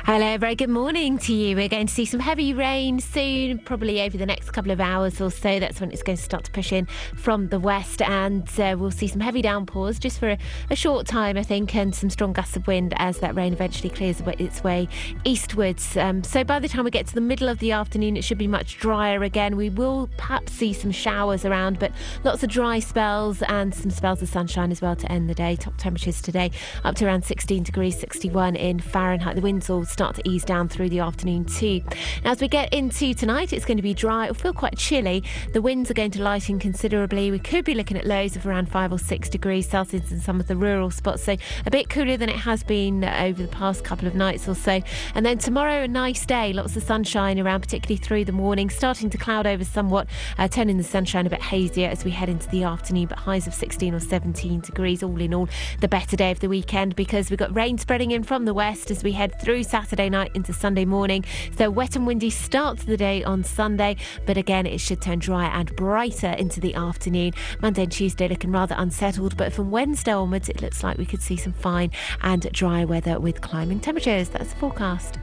Hello, very good morning to you. We're going to see some heavy rain soon, probably over the next couple of hours or so. That's when it's going to start to push in from the west, and we'll see some heavy downpours just for a short time, I think, and some strong gusts of wind as that rain eventually clears its way eastwards. So by the time we get to the middle of the afternoon, it should be much drier again. We will perhaps see some showers around, but lots of dry spells and some spells of sunshine as well to end the day. Top temperatures today up to around 16 degrees, 61 in Fahrenheit. The winds will start to ease down through the afternoon too. Now, as we get into tonight, it's going to be dry. It'll feel quite chilly. The winds are going to lighten considerably. We could be looking at lows of around 5 or 6 degrees Celsius in some of the rural spots, so a bit cooler than it has been over the past couple of nights or so. And then tomorrow, a nice day, lots of sunshine around, particularly through the morning, starting to cloud over somewhat, turning the sunshine a bit hazier as we head into the afternoon, but highs of 16 or 17 degrees. All in all, the better day of the weekend, because we've got rain spreading in from the west as we head through Saturday night into Sunday morning. So wet and windy start to the day on Sunday, but again it should turn drier and brighter into the afternoon. Monday and Tuesday looking rather unsettled, but from Wednesday onwards it looks like we could see some fine and dry weather with climbing temperatures. That's the forecast.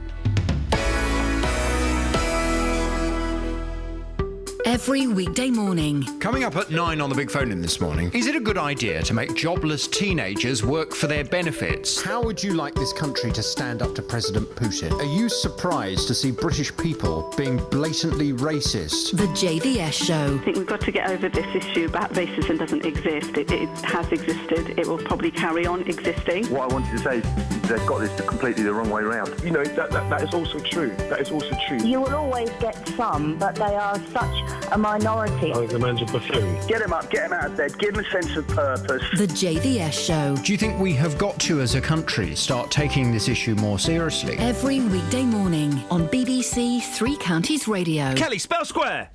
Every weekday morning. Coming up at 9 on the Big Phone In this morning, is it a good idea to make jobless teenagers work for their benefits? How would you like this country to stand up to President Putin? Are you surprised to see British people being blatantly racist? The JVS Show. I think we've got to get over this issue about racism doesn't exist. It has existed. It will probably carry on existing. What I wanted to say is they've got this completely the wrong way around. You know, that is also true. That is also true. You will always get some, but they are such a minority. I think the man's a buffoon. Get him up, get him out of bed, give him a sense of purpose. The JVS Show. Do you think we have got to, as a country, start taking this issue more seriously? Every weekday morning on BBC Three Counties Radio. Kelly, spell square.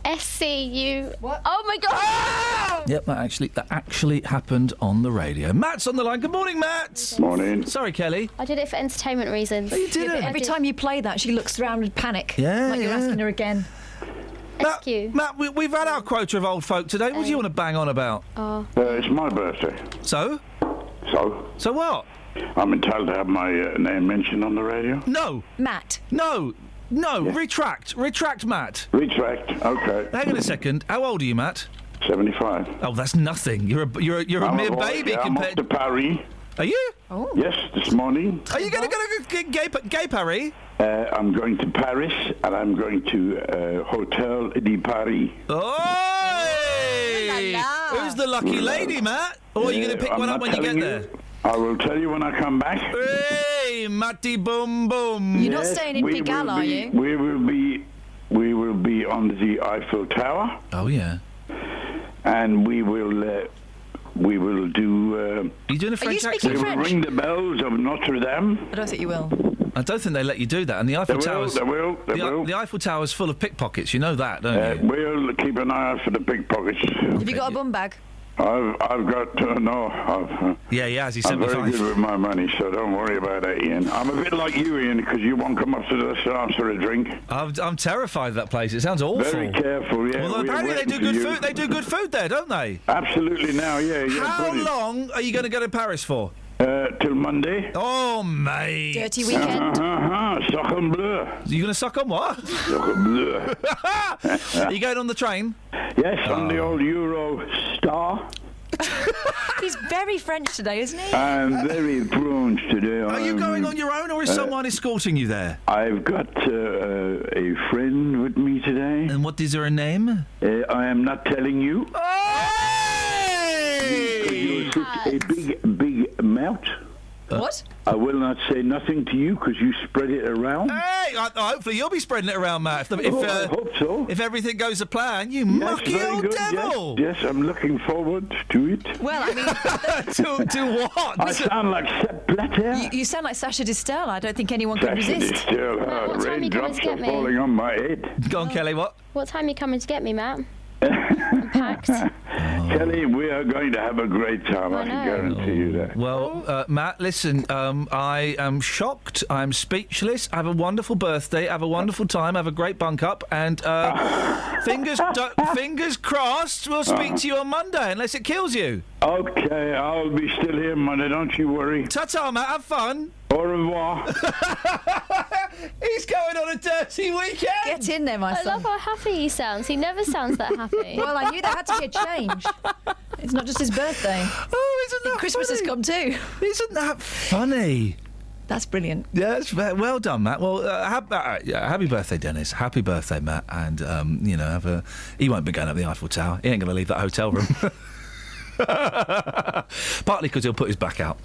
SCU. What? Oh my God! Yep, that actually happened on the radio. Matt's on the line. Good morning, Matt. Morning. Sorry, Kelly. I did it for entertainment reasons. Oh, you did it. Every time you play that, she looks around with panic. Yeah, like you're asking her again. Matt, we've had our quota of old folk today. What do you want to bang on about? It's my birthday. So? So what? I'm entitled to have my name mentioned on the radio? No. Matt. No, retract, Matt. Retract, okay. Hang on a second. How old are you, Matt? 75. Oh, that's nothing. You're a mere baby I'm compared off to Paris. Are you? Oh. Yes, this morning. Are you going to gay Paris? I'm going to Paris, and I'm going to Hotel de Paris. Who's the lucky lady, Matt? Or are you going to pick one up when you get there? I will tell you when I come back. Hey, Matty Boom Boom. You're not staying in Pigalle, are you? We will be on the Eiffel Tower. Oh yeah. And we will do. Are you doing a French accent? We will ring the bells of Notre Dame. I don't think you will. I don't think they let you do that. And the Eiffel Tower's... They will. The Eiffel Tower's full of pickpockets. You know that, don't you? We'll keep an eye out for the pickpockets. Have you got a bum bag? I've got no. Yeah, he has. He's I'm 75. very good with my money, so don't worry about that, Ian. I'm a bit like you, Ian, because you won't come up to the stance for a drink. I'm terrified of that place. It sounds awful. Very careful, yeah. Although apparently they do good food. They do good food there, don't they? Absolutely. Now, yeah. How brilliant. long are you going to go to Paris for? Till Monday. Oh, mate. Dirty weekend. Suck on bleu. Are you going to suck on what? Suck on bleu. Are you going on the train? Yes, on the old Euro Star. He's very French today, isn't he? I'm very French today. Are you going on your own, or is someone escorting you there? I've got a friend with me today. And what is her name? I am not telling you. Hey! You're such a big mouth. What? I will not say nothing to you because you spread it around. Hey! Hopefully you'll be spreading it around, Matt. I hope so. If everything goes to plan, you Yes, mucky very old good, devil. Yes, I'm looking forward to it. Well, I mean... to what? I sound like Sepp Blatter. You sound like Sacha Distel. I don't think anyone can Sacha resist. Distel, what time are you coming raindrops to get are me? falling on my head. Go on, Kelly, what? What time are you coming to get me, Matt? I'm packed. Kelly, we are going to have a great time, I can guarantee you that. Well, Matt, listen, I am shocked. I'm speechless. Have a wonderful birthday. Have a wonderful time. Have a great bunk up. And fingers crossed, we'll speak to you on Monday, unless it kills you. Okay, I'll be still here Monday, don't you worry. Ta-ta, Matt. Have fun. Au revoir. He's going on a dirty weekend. Get in there, my I son. love how happy he sounds. He never sounds that happy. Well, I knew there had to be a change. It's not just his birthday. Oh, isn't that Christmas funny? has come too. Isn't that funny? That's brilliant. Yeah, that's well done, Matt. Well, happy birthday, Dennis. Happy birthday, Matt. And he won't be going up the Eiffel Tower. He ain't going to leave that hotel room. Partly because he'll put his back out.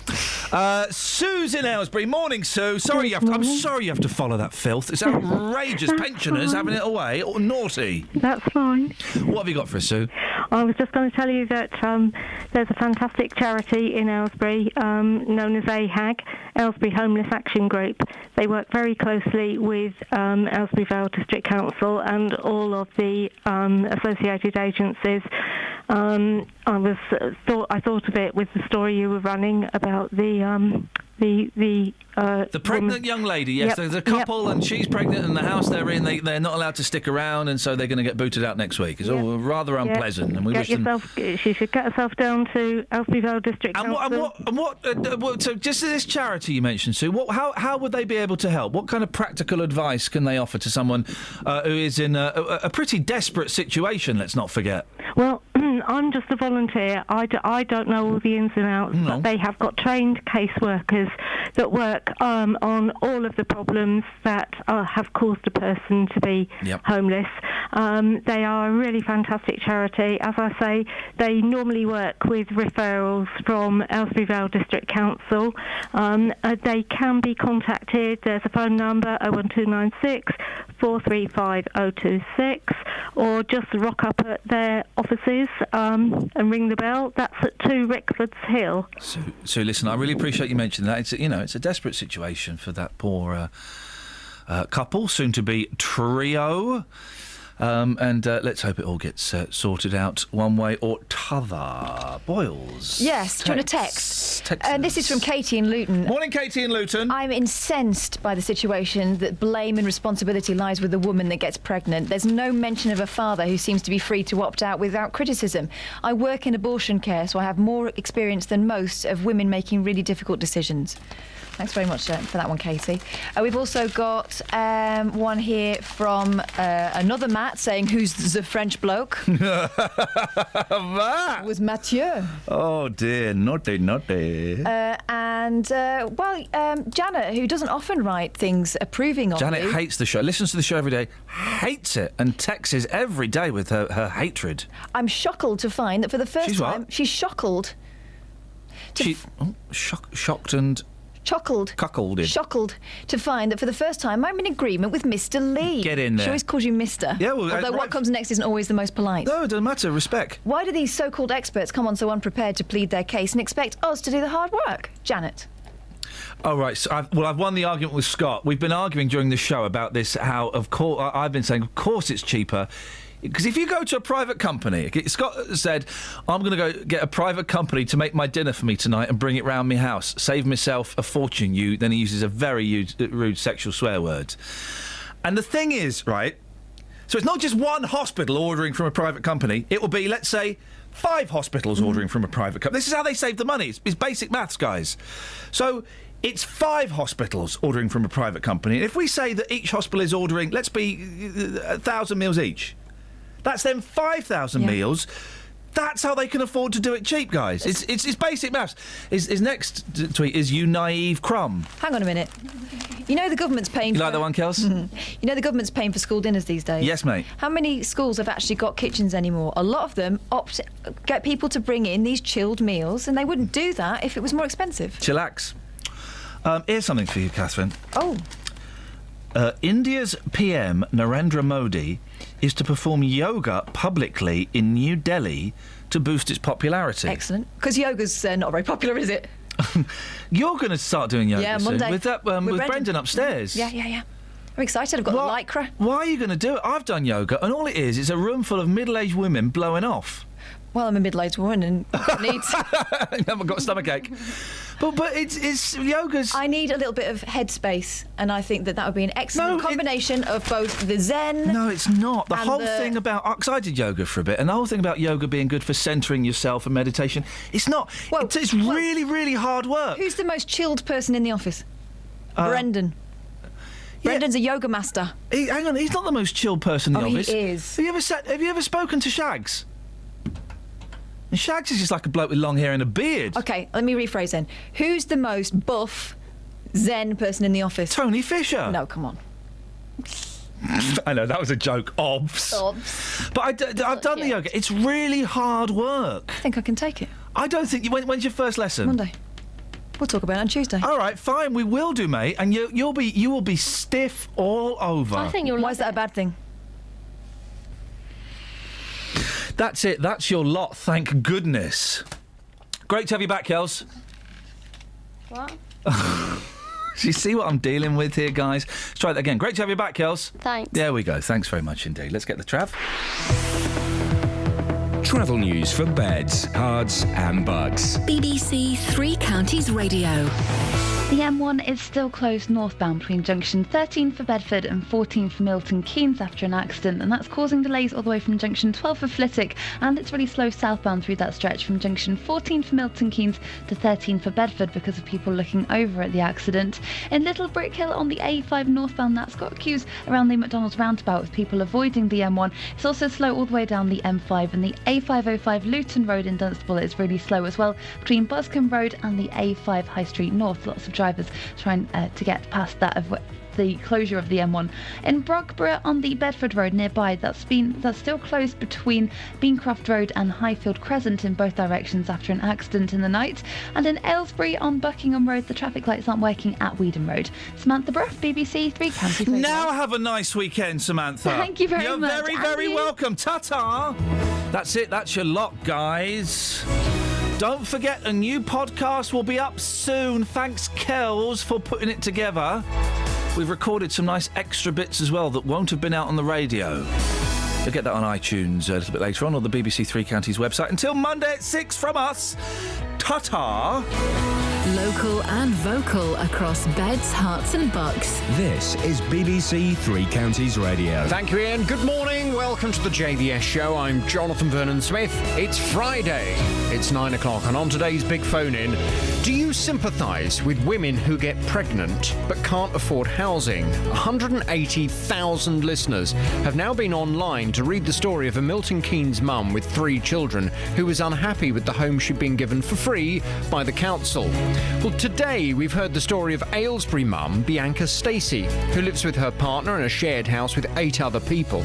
Sue's in Aylesbury. Morning, Sue. I'm sorry you have to follow that filth. It's outrageous. Pensioners having it away. Or naughty. That's fine. What have you got for us, Sue? I was just going to tell you that there's a fantastic charity in Aylesbury known as AHAG, Aylesbury Homeless Action Group. They work very closely with Aylesbury Vale District Council and all of the associated agencies. I thought of it with the story you were running about the pregnant young lady, yes. Yep. There's a couple and she's pregnant and the house they're in, they're not allowed to stick around and so they're going to get booted out next week. It's all rather unpleasant. And we wish them... She should get herself down to Aylesbury Vale District Council. So just this charity you mentioned, Sue, how would they be able to help? What kind of practical advice can they offer to someone who is in a pretty desperate situation, let's not forget? Well, I'm just a volunteer. I don't know all the ins and outs, but they have got trained caseworkers that work on all of the problems that have caused a person to be homeless. They are a really fantastic charity. As I say, they normally work with referrals from Aylesbury Vale District Council. They can be contacted. There's a phone number, 01296 435 026, or just rock up at their offices and ring the bell. That's at 2 Rickfords Hill. So listen, I really appreciate you mentioning that. It's a desperate situation for that poor couple, soon to be trio. And let's hope it all gets sorted out one way or t'other. Boyles. Yes, do you want a text? This is from Katie in Luton. Morning, Katie in Luton. I'm incensed by the situation that blame and responsibility lies with the woman that gets pregnant. There's no mention of a father who seems to be free to opt out without criticism. I work in abortion care, so I have more experience than most of women making really difficult decisions. Thanks very much for that one, Katie. We've also got one here from another Matt saying, who's the French bloke? That was Mathieu. Oh, dear. Naughty. Janet, who doesn't often write things approving of Janet you. hates the show, listens to the show every day, hates it, and texts us every day with her hatred. I'm shockled to find that for the first time... What? She's shockled. Shocked and... Cuckolded. Shockled to find that for the first time I'm in agreement with Mr. Lee. Get in there. She always calls you Mr. Yeah, well, although what comes next isn't always the most polite. No, it doesn't matter. Respect. Why do these so-called experts come on so unprepared to plead their case and expect us to do the hard work? Janet. Oh, right. So I've won the argument with Scott. We've been arguing during the show about this, how, of course, I've been saying, of course it's cheaper. Because if you go to a private company, Scott said, I'm going to go get a private company to make my dinner for me tonight and bring it round my house, save myself a fortune. Then he uses a very rude sexual swear word. And the thing is, right, so it's not just one hospital ordering from a private company. It will be, let's say, 5 hospitals ordering from a private company. This is how they save the money. It's basic maths, guys. So... it's 5 hospitals ordering from a private company. And if we say that each hospital is ordering, let's be 1,000 meals each, that's then 5,000 meals. That's how they can afford to do it cheap, guys. It's basic maths. His next tweet is, you naive crumb. Hang on a minute. You know the government's paying You like that one, Kels? You know the government's paying for school dinners these days? Yes, mate. How many schools have actually got kitchens anymore? A lot of them get people to bring in these chilled meals, and they wouldn't do that if it was more expensive. Chillax. Here's something for you, Catherine. Oh. India's PM, Narendra Modi, is to perform yoga publicly in New Delhi to boost its popularity. Excellent. Because yoga's not very popular, is it? You're going to start doing yoga soon Monday. with Brendan upstairs. Yeah. I'm excited. I've got the lycra. Why are you going to do it? I've done yoga, and all it is a room full of middle-aged women blowing off. Well, I'm a middle-aged woman and need... I haven't got a stomachache. But it's yoga's... I need a little bit of headspace, and I think that would be an excellent combination of both the zen... No, it's not. The whole thing about... Because I did yoga for a bit, and the whole thing about yoga being good for centering yourself and meditation, it's not. It's really, really hard work. Who's the most chilled person in the office? Brendan. Brendan's a yoga master. Hang on, he's not the most chilled person in the office. He is. Have you ever spoken to Shags? And Shags is just like a bloke with long hair and a beard. OK, let me rephrase then. Who's the most buff, zen person in the office? Tony Fisher. No, come on. I know, that was a joke. Obs. But I've done the yoga. It's really hard work. I think I can take it. I don't think... When's your first lesson? Monday. We'll talk about it on Tuesday. All right, fine, we will do, mate. And you will be stiff all over. I think you'll. Why is that a bad thing? That's it. That's your lot, thank goodness. Great to have you back, Kels. What? Do you see what I'm dealing with here, guys? Let's try that again. Great to have you back, Kels. Thanks. There we go. Thanks very much indeed. Let's get the Trav. Travel news for beds, cards and bugs. BBC Three Counties Radio. The M1 is still closed northbound between junction 13 for Bedford and 14 for Milton Keynes after an accident, and that's causing delays all the way from junction 12 for Flitwick, and it's really slow southbound through that stretch from junction 14 for Milton Keynes to 13 for Bedford because of people looking over at the accident. In Little Brickhill on the A5 northbound, that's got queues around the McDonald's roundabout with people avoiding the M1. It's also slow all the way down the M5, and the A505 Luton Road in Dunstable is really slow as well between Buscombe Road and the A5 High Street North. Lots of drivers trying to get past that of the closure of the M1. In Brogborough on the Bedford Road nearby, that's still closed between Beancroft Road and Highfield Crescent in both directions after an accident in the night. And in Aylesbury on Buckingham Road, the traffic lights aren't working at Weedham Road. Samantha Bruff, BBC Three Counties Radio. Now have a nice weekend, Samantha. Thank you very You're much. You're very, very welcome. Ta-ta. That's it. That's your lot, guys. Don't forget, a new podcast will be up soon. Thanks, Kels, for putting it together. We've recorded some nice extra bits as well that won't have been out on the radio. You'll get that on iTunes a little bit later on, or the BBC Three Counties website. Until Monday at 6 from us, ta-ta! Local and vocal across beds, hearts and bucks. This is BBC Three Counties Radio. Thank you, Iain. Good morning. Welcome to the JVS show. I'm Jonathan Vernon-Smith. It's Friday. It's 9 o'clock, and on today's Big Phone In, do you sympathise with women who get pregnant but can't afford housing? 180,000 listeners have now been online to read the story of a Milton Keynes mum with 3 children who was unhappy with the home she'd been given for free by the council. Well, today we've heard the story of Aylesbury mum, Bianca Stacey, who lives with her partner in a shared house with 8 other people.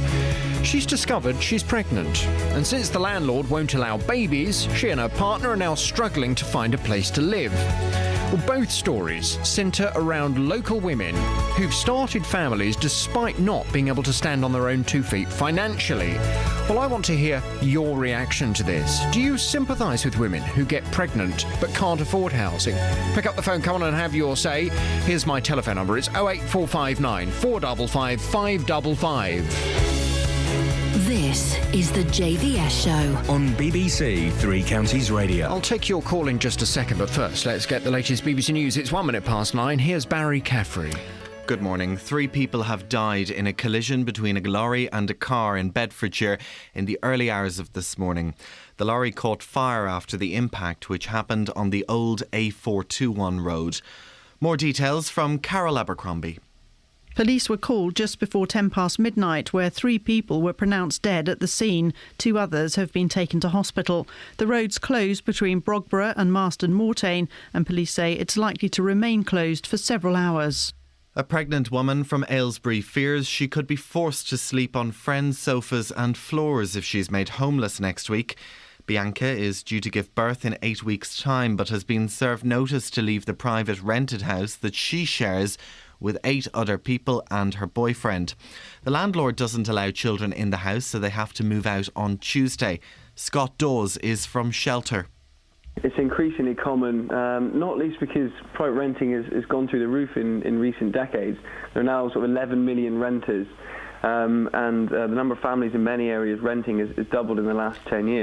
She's discovered she's pregnant, and since the landlord won't allow babies, she and her partner are now struggling to find a place to live. Well, both stories centre around local women who've started families despite not being able to stand on their own 2 feet financially. Well, I want to hear your reaction to this. Do you sympathise with women who get pregnant but can't afford housing? Pick up the phone, come on and have your say. Here's my telephone number. It's 08459 455 555. This is the JVS show on BBC Three Counties Radio. I'll take your call in just a second, but first, let's get the latest BBC News. It's 9:01. Here's Barry Caffrey. Good morning. 3 people have died in a collision between a lorry and a car in Bedfordshire in the early hours of this morning. The lorry caught fire after the impact, which happened on the old A421 road. More details from Carol Abercrombie. Police were called just before 10 past midnight, where 3 people were pronounced dead at the scene. 2 others have been taken to hospital. The road's closed between Brogborough and Marston Mortain, and police say it's likely to remain closed for several hours. A pregnant woman from Aylesbury fears she could be forced to sleep on friends' sofas and floors if she's made homeless next week. Bianca is due to give birth in 8 weeks' time, but has been served notice to leave the private rented house that she shares with 8 other people and her boyfriend. The landlord doesn't allow children in the house, so they have to move out on Tuesday. Scott Dawes is from Shelter. It's increasingly common, not least because private renting has gone through the roof in recent decades. There are now sort of 11 million renters, and the number of families in many areas renting has doubled in the last 10 years.